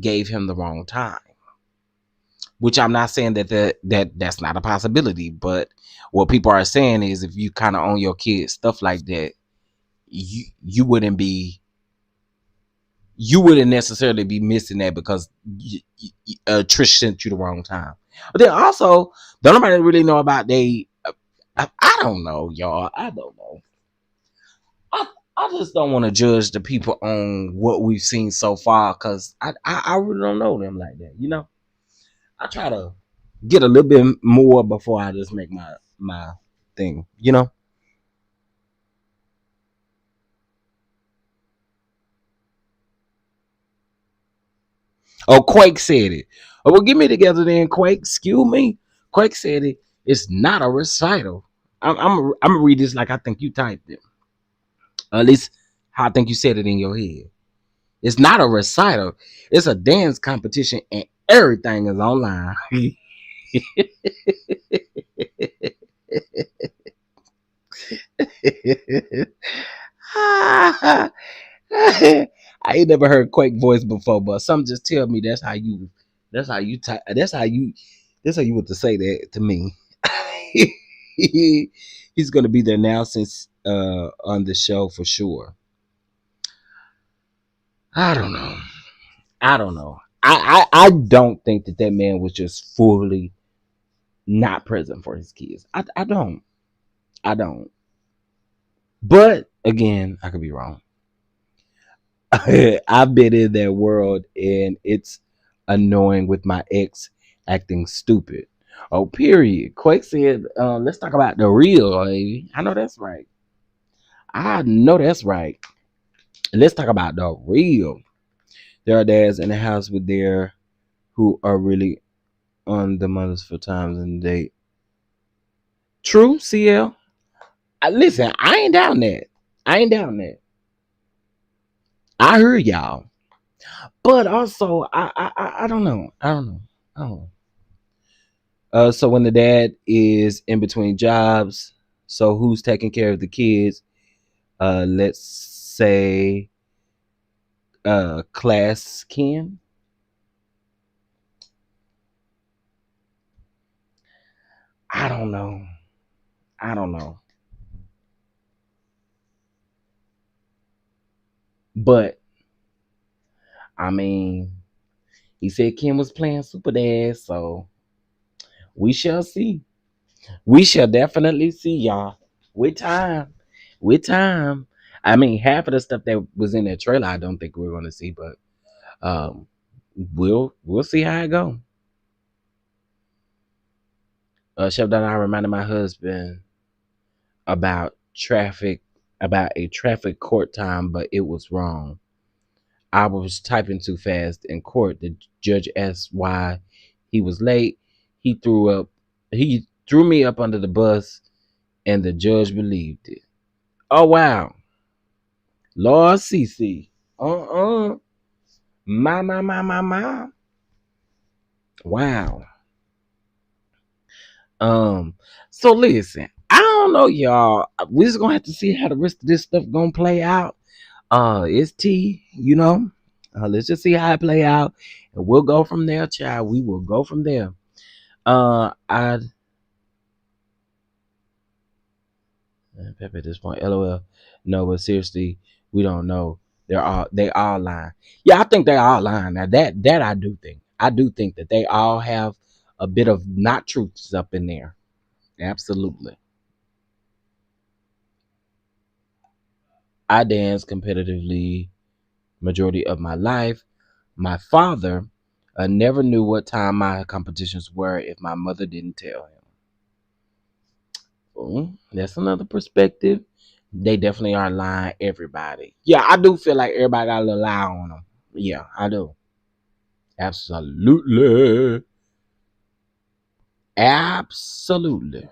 gave him the wrong time, which I'm not saying that's not a possibility. But what people are saying is if you kind of own your kids stuff like that, you wouldn't necessarily be missing that because Trish sent you the wrong time. But then also, don't nobody really know about I don't know, y'all. I don't know. I just don't want to judge the people on what we've seen so far because I really don't know them like that. I try to get a little bit more before I just make my thing. Oh, Quake said it. Oh, well, get me together then, Quake. Excuse me. Quake said it. It's not a recital. I'm gonna read this like I think you typed it. At least how I think you said it in your head. It's not a recital. It's a dance competition, and everything is online. I ain't never heard Quake voice before, but some just tell me that's how you want to say that to me. He's gonna be there now since on the show for sure. I don't know. I don't know. I don't think that man was just fully not present for his kids. I don't. I don't. But again, I could be wrong. I've been in that world and it's annoying with my ex acting stupid. Oh, period. Quake said, let's talk about the real, baby. I know that's right. I know that's right. Let's talk about the real. There are dads in the house with their who are really on the mothers for times and they true, CL. Listen, I ain't down that. I ain't down that. I heard y'all. But also, I don't know. I don't know. I don't know. So when the dad is in between jobs, so who's taking care of the kids? Let's say class Ken. I don't know. I don't know. But I mean, he said Ken was playing Super Dad, so we shall see. We shall definitely see, y'all. With time. With time. I mean, half of the stuff that was in that trailer, I don't think we're gonna see, but um we'll see how it go. Chef Don, I reminded my husband about a traffic court time, but it was wrong. I was typing too fast in court. The judge asked why he was late. He threw me up under the bus and the judge believed it. Oh wow. Lord CC. My. Wow. So listen, I don't know, y'all. We're just gonna have to see how the rest of this stuff gonna play out. It's T, Let's just see how it play out, and we'll go from there, child. We will go from there. I Pepe at this point, LOL. No, but seriously, we don't know. They all lying. Yeah, I think they all lying. Now that I do think. I do think that they all have a bit of not truths up in there. Absolutely. I dance competitively majority of my life. My father never knew what time my competitions were if my mother didn't tell him. That's another perspective. They definitely are lying, everybody. Yeah, I do feel like everybody got a little lie on them. Yeah, I do. Absolutely. Absolutely.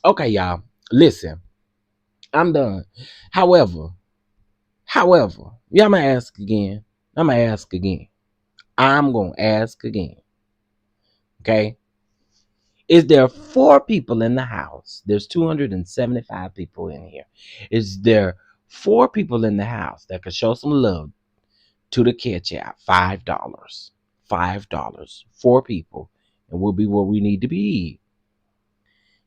Okay, y'all. Listen, I'm done. However, yeah, I'm gonna ask again. I'm gonna ask again. I'm gonna ask again. Okay. Is there 4 people in the house? There's 275 people in here. Is there 4 people in the house that could show some love to the Cat Chat? $5. $5. 4 people. And we'll be where we need to be.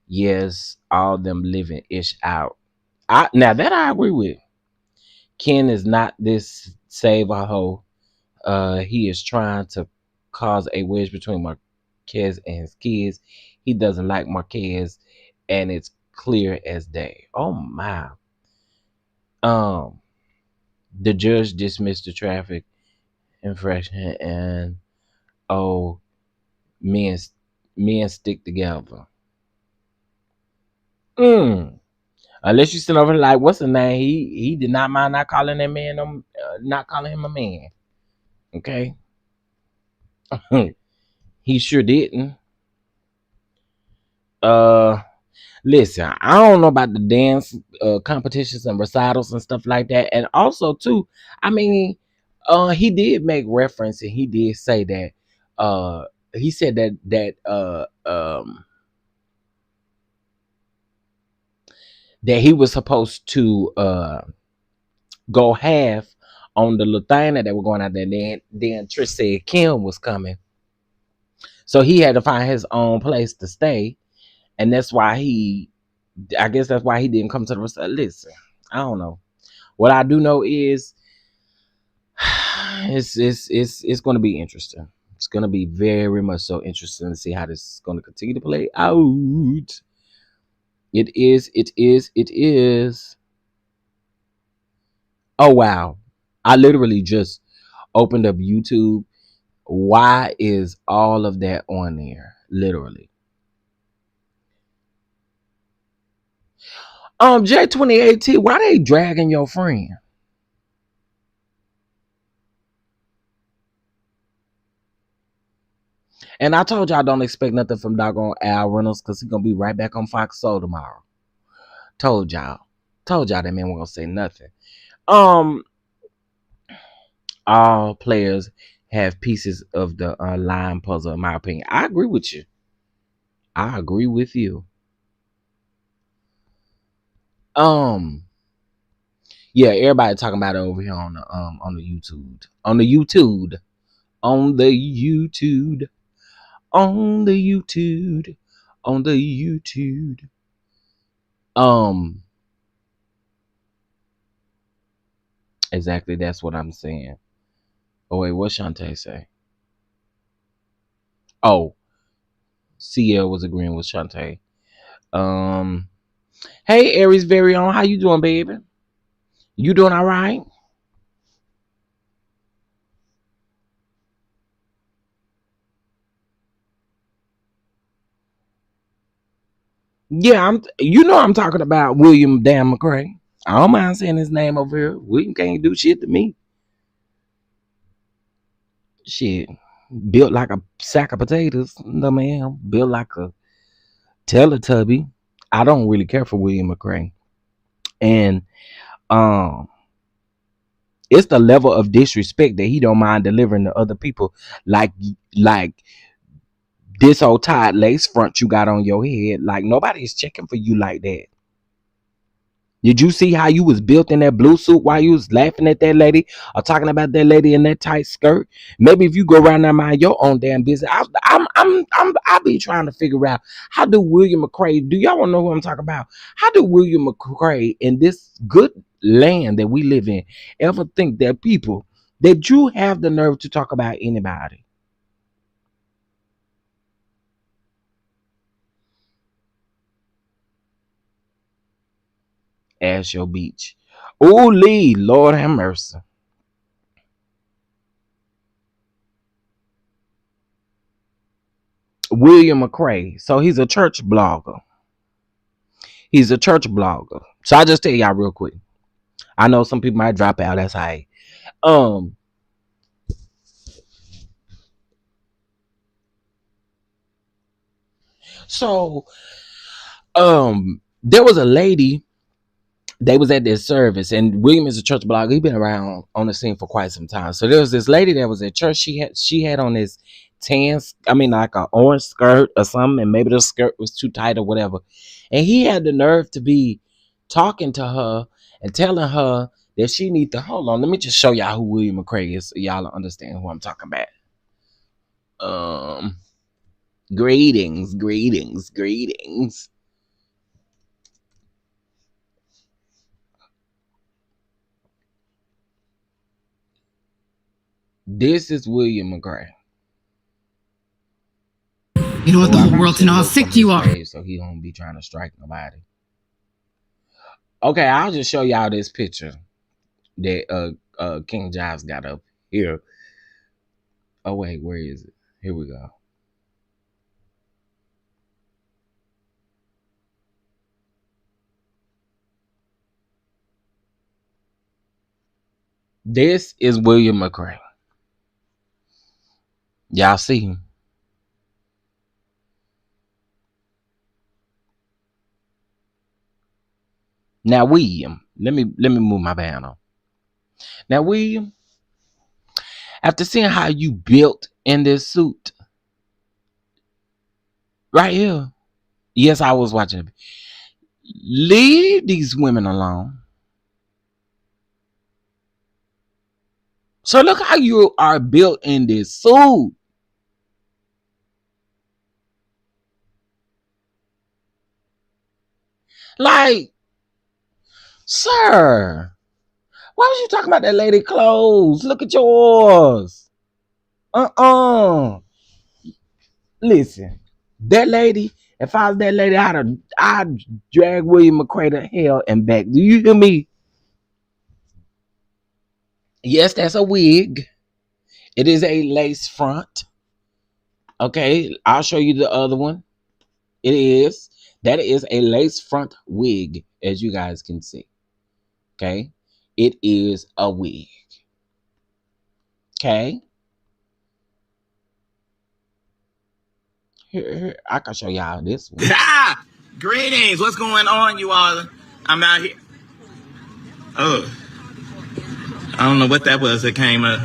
Yes, all them living ish out. Now that I agree with. Ken is not this save a hoe. He is trying to cause a wedge between Marquez and his kids. He doesn't like Marquez, and it's clear as day. Oh my. The judge dismissed the traffic infraction, and men stick together. Unless you sit over there like, what's the name? He did not mind not calling that man, not calling him a man. Okay. He sure didn't. Listen, I don't know about the dance competitions and recitals and stuff like that. And also too, I mean, he did make reference, and he did say that he said that he was supposed to go half on the little thing that they were going out there. Then Trish said Kim was coming, so he had to find his own place to stay, and that's why I guess that's why he didn't come to the recital. Listen, I don't know. What I do know is it's going to be interesting. It's going to be very much so interesting to see how this is going to continue to play out. It is. Oh wow. I literally just opened up YouTube. Why is all of that on there? Literally. J2018, why they dragging your friend? And I told y'all don't expect nothing from doggone Al Reynolds, because he's gonna be right back on Fox Soul tomorrow. Told y'all that man won't say nothing. All players have pieces of the line puzzle, in my opinion. I agree with you. I agree with you. Yeah, everybody talking about it over here on the YouTube. On the YouTube. On the YouTube. On the YouTube. On the YouTube. Exactly, that's what I'm saying. Oh wait, what Shantae say? Oh, CL was agreeing with Shantae. Hey Aries very own, how you doing, baby? You doing all right? Yeah, I'm talking about William Dan McCray. I don't mind saying his name over here. William can't do shit to me. Shit. Built like a sack of potatoes. No man. Built like a Teletubby. I don't really care for William McCray. And it's the level of disrespect that he don't mind delivering to other people, like this old tied lace front you got on your head. Like nobody's checking for you like that. Did you see how you was built in that blue suit while you was laughing at that lady or talking about that lady in that tight skirt? Maybe if you go around there mind your own damn business. I'll be trying to figure out how do William McCray, do y'all want to know who I'm talking about? How do William McCray in this good land that we live in ever think that people that you have the nerve to talk about anybody? As your beach. Oh, Lee, Lord have mercy. William McCray. So he's a church blogger. He's a church blogger. So I just tell y'all real quick. I know some people might drop out. That's high. So there was a lady. They was at this service, and William is a church blogger. He's been around on the scene for quite some time. So there was this lady that was at church. She had on this like an orange skirt or something, and maybe the skirt was too tight or whatever. And he had the nerve to be talking to her and telling her that she need to hold on. Let me just show y'all who William McCray is, so y'all understand who I'm talking about. Greetings. This is William McCray. You don't want the whole world to know how sick you are. So he don't be trying to strike nobody. Okay, I'll just show y'all this picture that King Jives got up here. Oh wait, where is it? Here we go. This is William McCray. Y'all see him? Now, William, let me move my banner. Now, William, after seeing how you built in this suit, right here, yes, I was watching it. Leave these women alone. So look how you are built in this suit. Like, sir, why was you talking about that lady clothes? Look at yours. Listen, that lady, if I was that lady, I'd drag William McCray to hell and back. Do you hear me? Yes, that's a wig. It is a lace front. Okay, I'll show you the other one. That is a lace front wig, as you guys can see. Okay, it is a wig. Okay, here I can show y'all this one. Greetings, what's going on, you all? I'm out here. Oh, I don't know what that was that came up.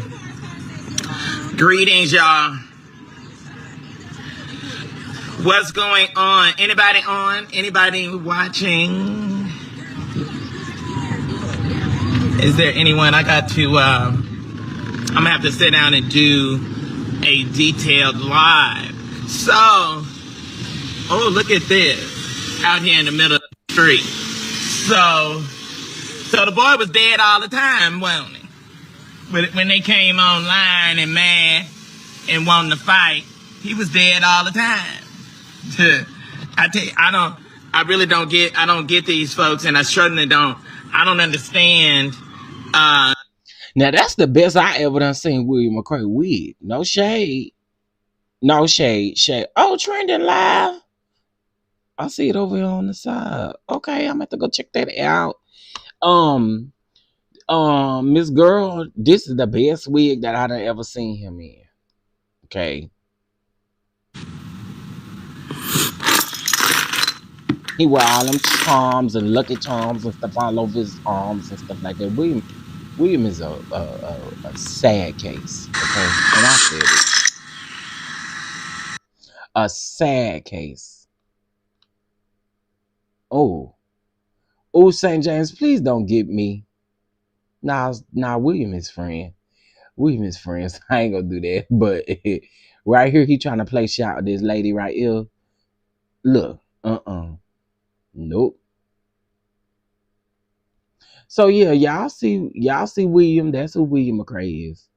Greetings, y'all. What's going on? Anybody on? Anybody watching? Is there anyone? I got to, I'm gonna have to sit down and do a detailed live. So, oh, look at this. Out here in the middle of the street. So the boy was dead all the time, wasn't he? When they came online and mad and wanting to fight, he was dead all the time. I tell you, I really don't get these folks, and I certainly don't understand. Now that's the best I ever done seen William McCray wig. No shade. Oh, trending live. I see it over here on the side. Okay, I'm gonna have to go check that out. Miss Girl, this is the best wig that I done ever seen him in. Okay. He wear all them charms and lucky charms and stuff all over his arms and stuff like that. William is a sad case. Okay, and I said it. A sad case. Oh, Oh, St. James, please don't get me. Nah, William is friend. William is friends. I ain't gonna do that. But right here, he trying to play shot with this lady right here. Look, nope. So yeah, y'all see William. That's who William McCray is.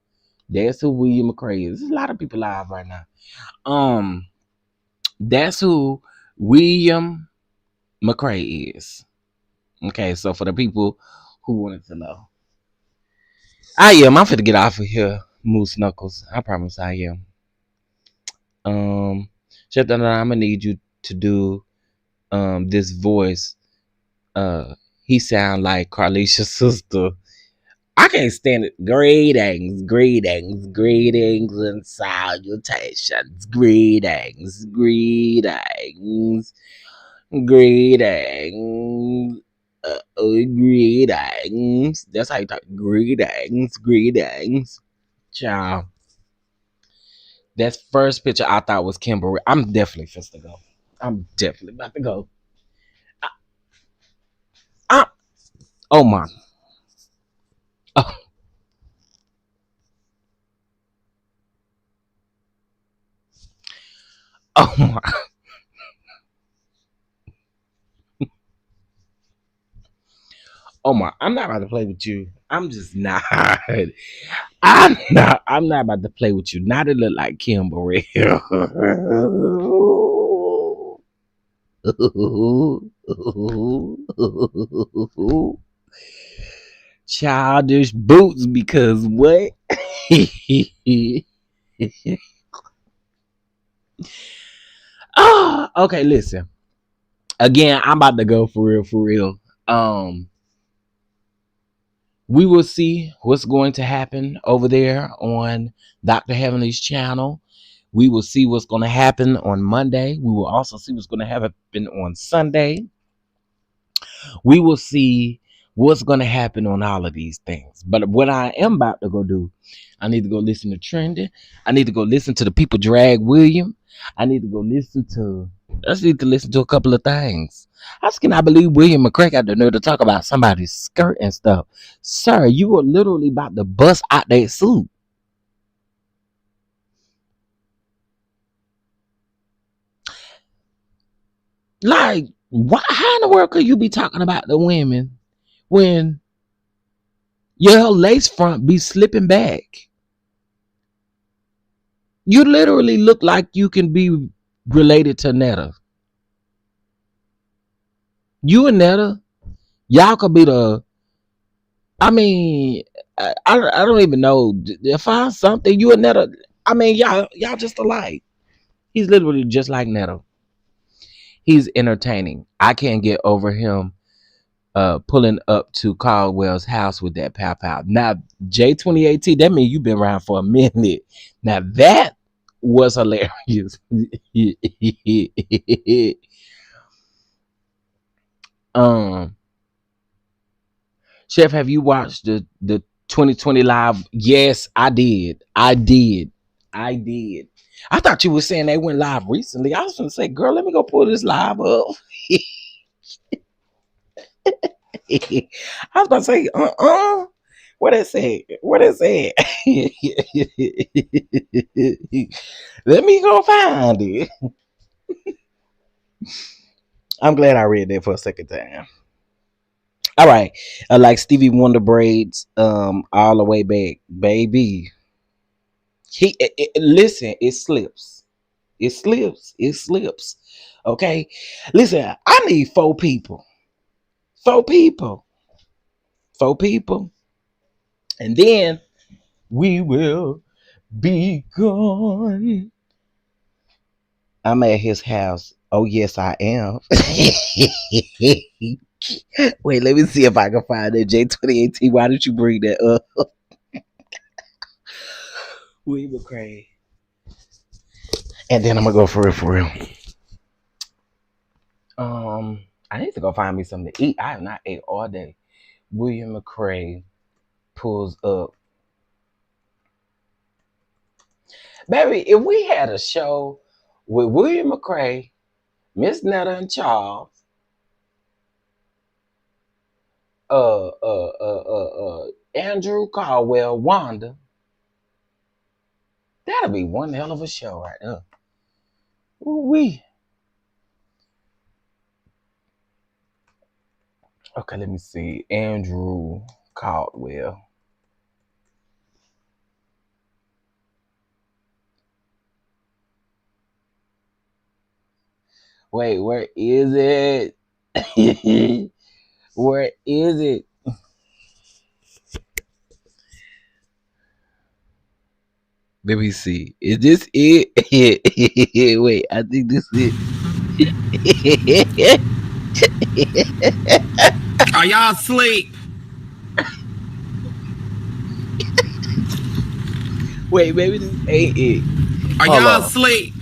That's who William McCray is. There's a lot of people live right now. That's who William McCray is. Okay, so for the people who wanted to know, I am. I'm finna get off of here, Moose Knuckles. I promise I am. Chef Don, I'm gonna need you to do this voice. He sound like Carlicia's sister. I can't stand it. Greetings, greetings, greetings, and salutations. Greetings, greetings, greetings. Greetings. That's how you talk. Greetings, greetings. Ciao. That first picture I thought was Kimberly. I'm definitely supposed to go. I'm definitely about to go. Oh my. Oh, oh my. Oh my. I'm not about to play with you. I'm just not. I'm not about to play with you. Not to look like Kimberly. Childish boots because what? Oh, okay, listen. Again, I'm about to go for real, for real. We will see what's going to happen over there on Dr. Heavenly's channel. We will see what's going to happen on Monday. We will also see what's going to happen on Sunday. We will see what's going to happen on all of these things. But what I am about to go do, I need to go listen to Trendy. I need to go listen to the people drag William. I need to go listen to, I just need to listen to a couple of things. How can I believe William McCray got the nerve to talk about somebody's skirt and stuff? Sir, you were literally about to bust out that suit. Like, how in the world could you be talking about the women when your lace front be slipping back? You literally look like you can be related to Netta. You and Netta, y'all could be the. I mean, I don't even know. If I something you and Netta, I mean, y'all just alike. He's literally just like Netta. He's entertaining. I can't get over him pulling up to Caldwell's house with that pow pow. Now, J2018, that means you've been around for a minute. Now that was hilarious. Chef, have you watched the 2020 live? Yes, I did. I thought you were saying they went live recently. I was gonna say, girl, let me go pull this live up. I was about to say, what it say? What it say? Let me go find it. I'm glad I read that for a second time. All right, like Stevie Wonder braids, all the way back, baby. Listen, it slips. It slips. It slips. Okay, listen. I need 4 people. 4 people. 4 people, and then we will be gone. I'm at his house. Oh yes, I am. Wait, let me see if I can find that J2018. Why did you bring that up? We were crazy. And then I'm gonna go for real, for real. I need to go find me something to eat. I have not ate all day. William McCray pulls up. Baby, if we had a show with William McCray, Miss Netta and Charles, Andrew Caldwell, Wanda. That'll be one hell of a show right there. Ooh-wee. Okay, let me see. Andrew Caldwell. Wait, where is it? Where is it? Let me see. Is this it? Wait, I think this is it. Are y'all asleep? Wait, maybe this ain't it. Are Hold y'all on. asleep?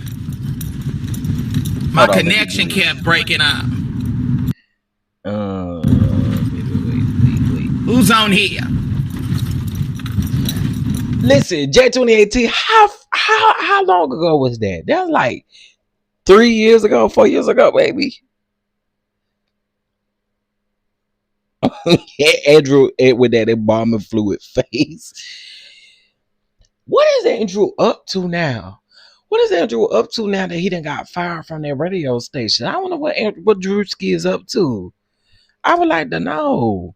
My connection kept breaking up. Wait. Who's on here? Listen, J2018. How long ago was that? That was like 3 years ago, 4 years ago, baby. Andrew with that embalming fluid face. What is Andrew up to now? What is Andrew up to now that he done got fired from that radio station? I wonder what Drewski is up to. I would like to know.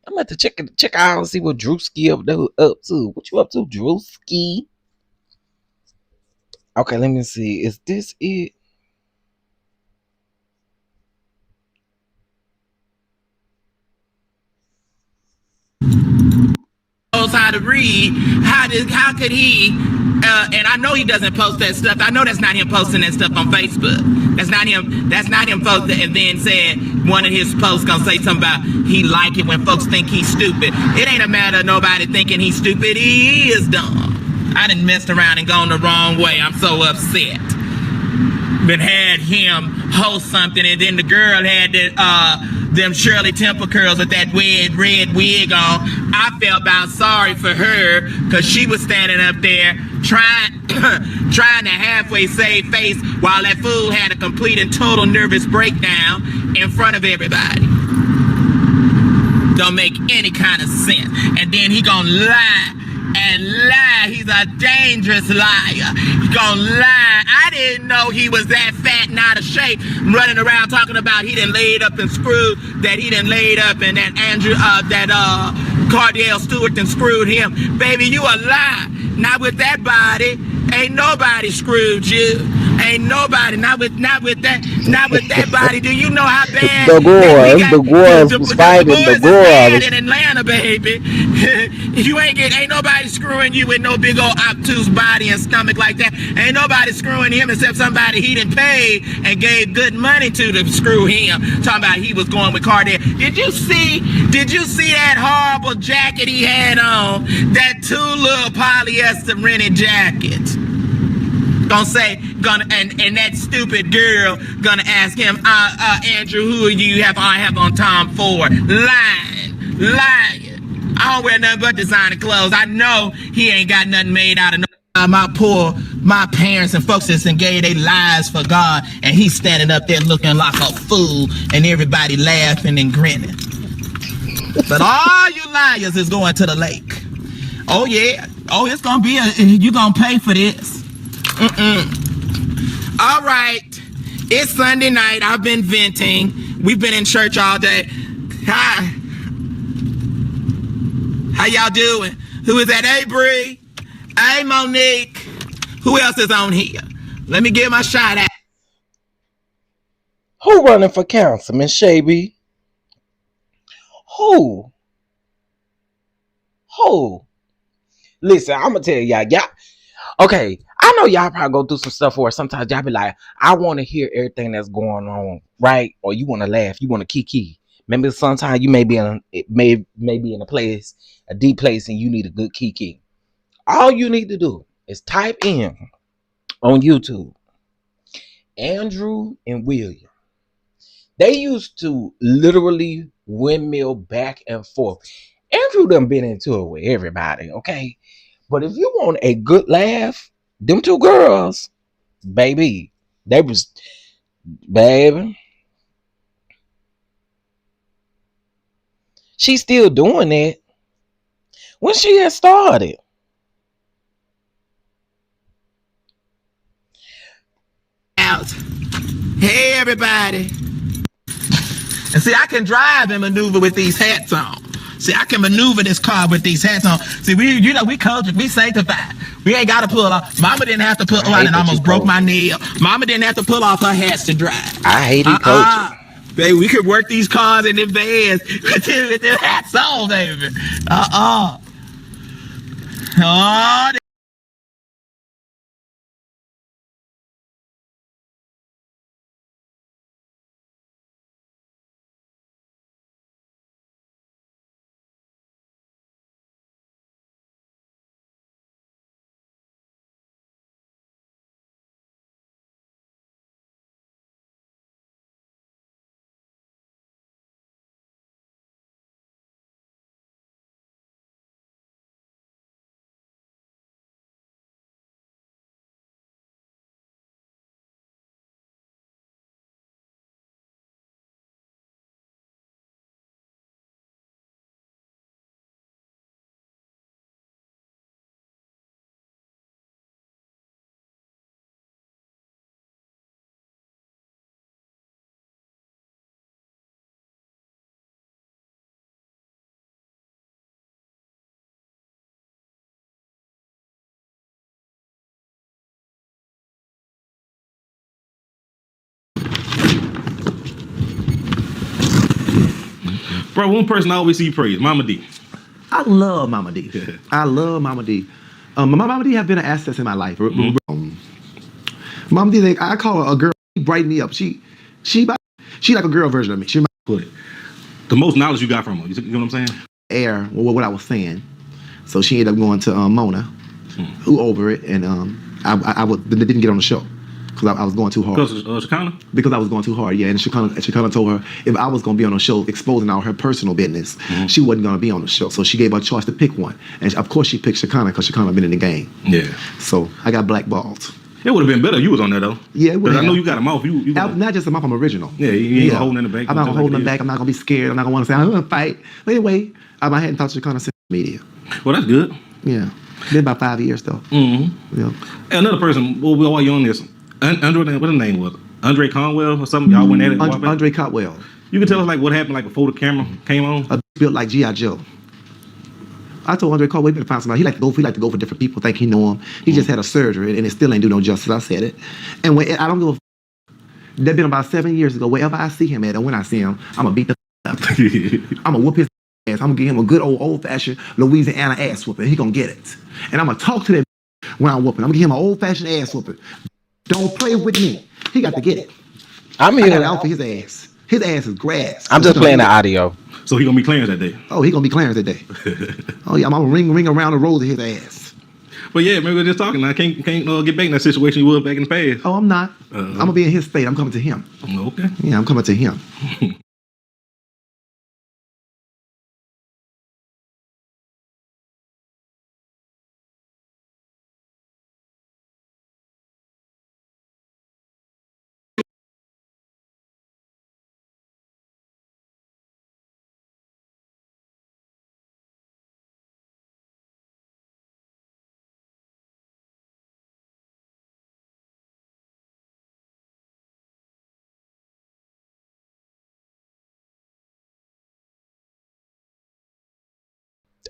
I'm going to have to check out and see what Drewski up to. What you up to, Drewski? Okay, let me see. Is this it? Knows how to read. How could he? And I know he doesn't post that stuff. I know that's not him posting that stuff on Facebook. That's not him. That's not him posting. And then said one of his posts gonna say something about he like it when folks think he's stupid. It ain't a matter of nobody thinking he's stupid. He is dumb. I done messed around and gone the wrong way. I'm so upset. But had him host something, and then the girl had them Shirley Temple curls with that red wig on. I felt about sorry for her because she was standing up there trying to halfway save face while that fool had a complete and total nervous breakdown in front of everybody. Don't make any kind of sense. And then he gonna lie and lie. He's a dangerous liar. He gonna lie. I didn't know he was that fat and out of shape, running around talking about he done laid up and screwed, that he done laid up and that Cardell Stewart done screwed him. Baby, you a lie. Not with that body. Ain't nobody screwed you. Ain't nobody. Not with that body. Do you know how bad the Goras was fighting the Goras in Atlanta, baby? Ain't nobody screwing you with no big old obtuse body and stomach like that. Ain't nobody screwing him except somebody he done paid and gave good money to screw him. Talking about he was going with Cardell. Did you see that horrible jacket he had on? That little polyester rented jacket. And that stupid girl gonna ask him, Andrew, who are you? I have on Tom Ford. Lying. I don't wear nothing but designer clothes. I know he ain't got nothing made out of my parents and folks that's gave their lives for God, and he's standing up there looking like a fool, and everybody laughing and grinning. But all you liars is going to the lake. Oh yeah. Oh, it's gonna be you gonna pay for this. All right, it's Sunday night. I've been venting. We've been in church all day. Hi. How y'all doing? Who is that? Hey, Bree. Hey, Monique. Who else is on here? Let me get my shot at. Who running for councilman, Shaby? Who? Listen, I'm gonna tell y'all. Okay, I know y'all probably go through some stuff where sometimes y'all be like, I want to hear everything that's going on, right? Or you want to laugh, you want to kiki. Maybe sometimes you may be in a place, a deep place, and you need a good kiki. All you need to do is type in on YouTube, Andrew and William. They used to literally windmill back and forth. Andrew done been into it with everybody, okay? But if you want a good laugh, them two girls, baby, baby. She's still doing that. When she had started. Out. Hey, everybody. And see, I can drive and maneuver with these hats on. See, I can maneuver this car with these hats on. See, we cultured, we sanctified. We ain't got to pull off. Mama didn't have to pull off and almost broke my nail. Mama didn't have to pull off her hats to drive. I hate it, culture. Baby, we could work these cars in the vans with their hats on, baby. Oh, Bro, one person I always see you praise, Mama D. I love Mama D. I love Mama D. Mama D have been an asset in my life. Mama D, I call her a girl. She brighten me up. She like a girl version of me. She might put it. The most knowledge you got from her. You know what I'm saying? Air what I was saying. So she ended up going to Mona, who over it, and I didn't get on the show. Because I was going too hard. Because Shekinah? Because I was going too hard, yeah. And Shekinah told her if I was going to be on the show exposing all her personal business, she wasn't going to be on the show. So she gave her a choice to pick one. And of course she picked Shekinah because Shekinah been in the game. Yeah. So I got blackballed. It would have been better if you was on there, though. Yeah, it would have. I know you got a mouth. Not just a mouth, I'm original. Yeah, you ain't holding in the back. I'm not holding them back. I'm not going to be scared. I'm not going to want to say, I'm going to fight. But anyway, I hadn't talked to Shekinah since media. Well, that's good. Yeah. Been about 5 years, though. Mm-hmm. Yeah. Another person, while you're on this, Andre, what his name was? Andre Conwell or something? Y'all went at it? Andre Cotwell. You can tell us like what happened like before the camera came on? Built like G.I. Joe. I told Andre Cotwell, we better find somebody. He like to go for different people, think he know him. He just had a surgery and it still ain't do no justice. I said it. And when I don't give a that been about 7 years ago, wherever I see him at, and when I see him, I'm gonna beat the up. I'm gonna whoop his ass. I'm gonna give him a good old-fashioned Louisiana ass whooping. He gonna get it. And I'm gonna talk to that when I'm whooping. I'm gonna give him an old-fashioned ass whooping. Don't play with me. He got to get it. I got it out for his ass. His ass is grass. I'm just playing the audio. So he gonna be Clarence that day. Oh, he gonna be Clarence that day. Oh yeah, I'm gonna ring around the roses his ass. But yeah, maybe we're just talking. I can't get back in that situation you was back in the past. Oh, I'm not. I'm gonna be in his state. I'm coming to him. Okay. Yeah, I'm coming to him.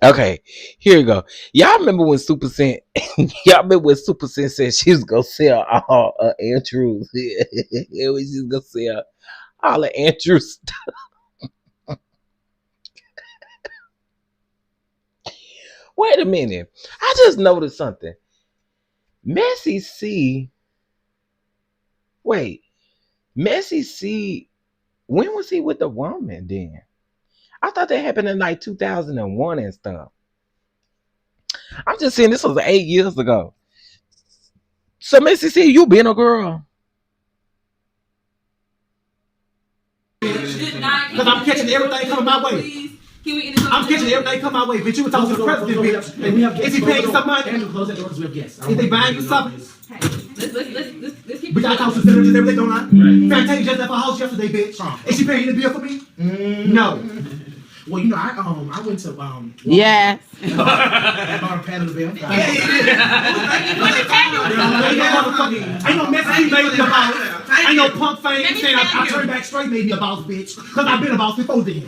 Okay, here you go. Y'all remember when Super Cent? Y'all remember when Super Cent said she was gonna sell all Andrews? It was just gonna sell all of Andrews stuff. Wait a minute. I just noticed something. Messy C. Wait, Messy C. When was he with the woman then? I thought that happened in like 2001 and stuff. I'm just saying this was 8 years ago. So Missy C, you been a girl? Because I'm catching everything coming my way. I'm catching everything coming my way. Bitch, you were talking to the president, bitch. Is he paying you some money? Is they buying you something? Let's keep. We got talk to the every day, don't I? Fantasia just left her house yesterday, bitch. Is she paying the bill for me? No. Well, I went to Yes. and bought a pad of the bell. Ain't no messy made me a boss. Ain't no punk fame saying I turned back straight made me a boss, bitch. Cause I've been a boss before then. You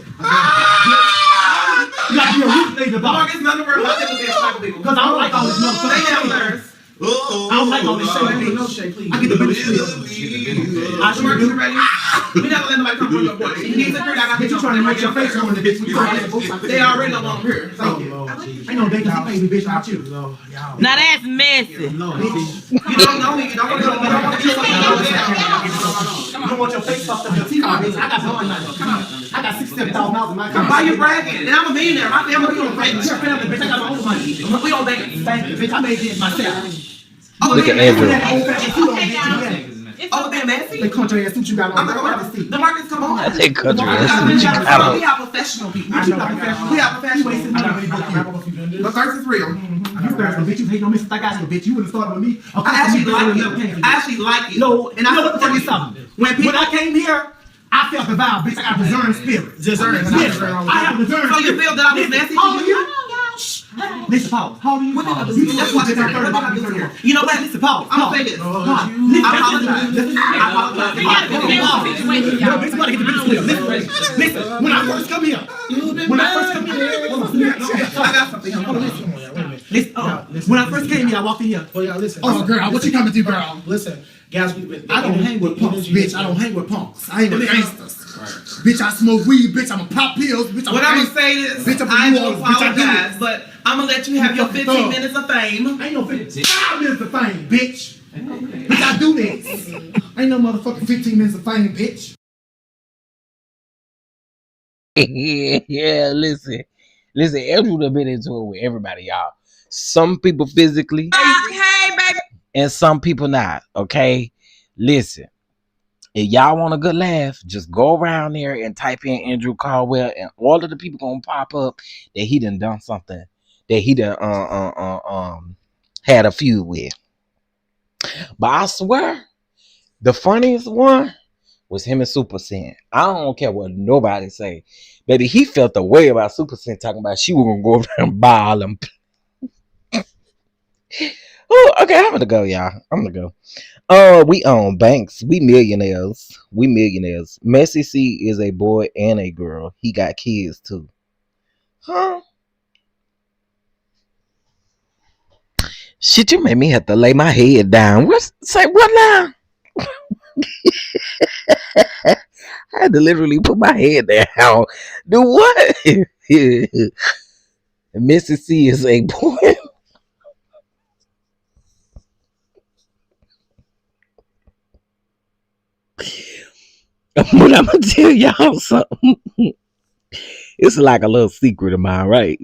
gotta be a root lady boss. Marcus, none of her about that. Cause I don't like all this motherfucker. I don't like all this shit. No shit, please. I get the bitch feel. I sure do. We never let nobody come from your boy. You need to I got you trying to make your face on the bitch. They already know I'm here. Thank you. Ain't no bacon. He made me bitch about you. Now that's messy. You don't want your face fucked up your teeth. I got $1 I got $67,000 in my car. Why you bragging? And I'm a millionaire. My family don't bank. Your family, bitch. I got my own money. We don't bank. Thank you, bitch. I made this myself. Look at Andrew. Oh, they're messy? The country ass suit you got on. The Marcus, come on. I think country ass suit you got on. We have professional people. We have professional people. The thirst is real. You thirsty, bitch. You hate no Mr. Thagashi, bitch. You would have started with me. I actually like it. No, and I know what to tell you something. When I came here, I felt the vibe, bitch. I got discerned spirit. Discerned. I have discerned. So you feel that I was messy to you? Listen, Paul. How old are you? That's why you know what? Listen, Paul. I'm gonna say this. I apologize. Listen, when I first come here, I got something. Listen, when I first came here, I walked in here. Oh, yeah, listen. Oh, girl, what you coming to, girl? Listen, guys, I don't hang with punks, bitch. I don't hang with punks. I ain't with gangsters. Bitch, I smoke weed, bitch. I'ma pop pills, bitch. I'm gonna say this. Bitch, I do apologize, but I'm gonna let you have your 15 minutes of fame. Ain't no 5 minutes of fame, bitch. Bitch, I do this. Ain't no motherfucking 15 minutes of fame, bitch. Yeah, listen, Andrew done been into it with everybody, y'all. Some people physically, Hey, baby. and some people not. Okay, listen. If y'all want a good laugh, just go around there and type in Andrew Caldwell, and all of the people gonna pop up that he done something that he done had a feud with. But I swear, the funniest one was him and Super Sin. I don't care what nobody say, baby. He felt the way about Super Sin talking about she was gonna go over there and buy all them. Oh, okay, I'm gonna go, y'all. I'm gonna go. We own banks. We millionaires. Messi C is a boy and a girl. He got kids too. Huh? Shit, you made me have to lay my head down. Say what now? I had to literally put my head down. Do what? Messi C is a boy. But I'm gonna tell y'all something. It's like a little secret of mine, right?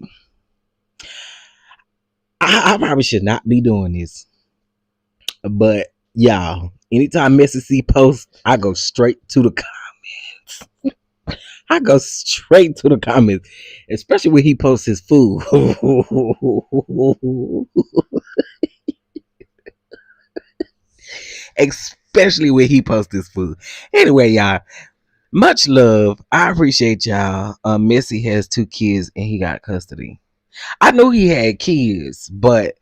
I probably should not be doing this, but y'all, anytime Messi C posts, I go straight to the comments. Especially when he posts his food. Especially when he posts his food. Anyway, y'all, much love. I appreciate y'all. Messi has 2 kids and he got custody. I knew he had kids, but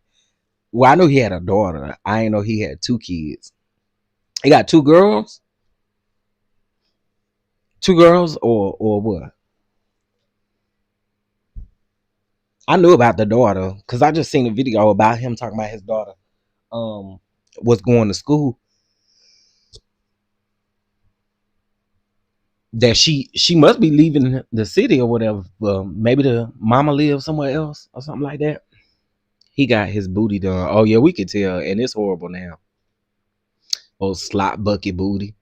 I knew he had a daughter. I didn't know he had 2 kids. He got 2 girls? 2 girls or what? I knew about the daughter because I just seen a video about him talking about his daughter was going to school. That she must be leaving the city or whatever. Maybe the mama lives somewhere else or something like that. He got his booty done. Oh yeah, we could tell, and it's horrible now. Old slot bucket booty.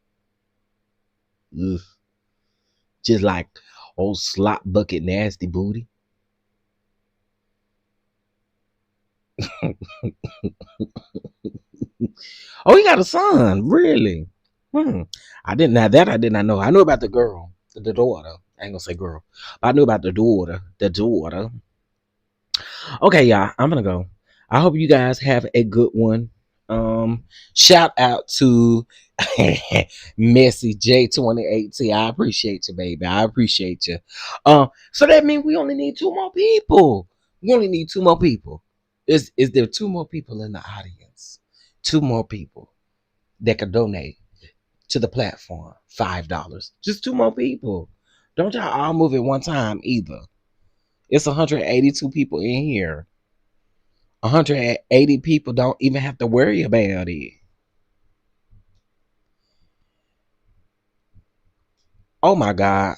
Ugh. Just like old slot bucket nasty booty. Oh, he got a son, really? I did not know. I knew about the girl, the daughter. I ain't gonna say girl, but I knew about the daughter. Okay, y'all, I'm gonna go. I hope you guys have a good one. Shout out to Messy J2018. I appreciate you, baby. I appreciate you. So that means we only need 2 more people. We only need 2 more people. Is there 2 more people in the audience? 2 more people that could donate to the platform $5. Just 2 more people. Don't y'all all move at one time either. It's 182 people in here. 180 people don't even have to worry about it. Oh my God.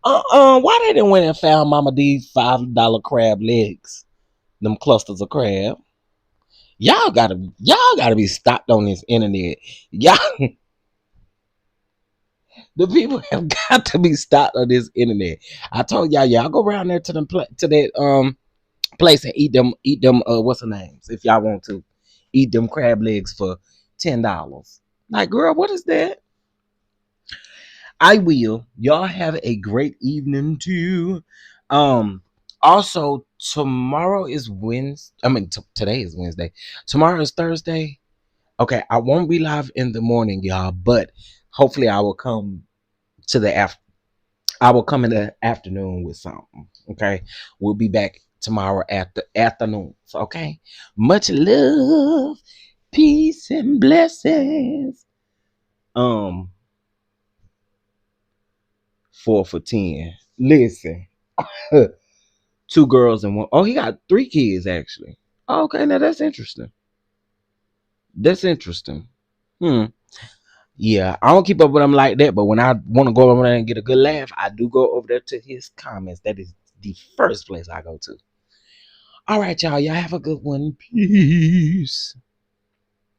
Why they didn't went and found Mama D's $5 crab legs? Them clusters of crab. Y'all gotta be stopped on this internet. Y'all, the people have got to be stopped on this internet. I told y'all go around there to them to that place and eat them what's the names if y'all want to eat them crab legs for $10. Like, girl, what is that? I will. Y'all have a great evening too. Also, tomorrow is Wednesday. I mean, today is Wednesday. Tomorrow is Thursday. Okay, I won't be live in the morning, y'all, but hopefully I will come to the I will come in the afternoon with something. Okay, we'll be back tomorrow at the afternoon. Okay, much love, peace, and blessings. 4 for 10. Listen, 2 girls and 1. Oh, he got 3 kids actually. Okay, now that's interesting. That's interesting. Yeah, I don't keep up with him like that, but when I want to go over there and get a good laugh, I do go over there to his comments. That is the first place I go to. All right, y'all. Y'all have a good one. Peace.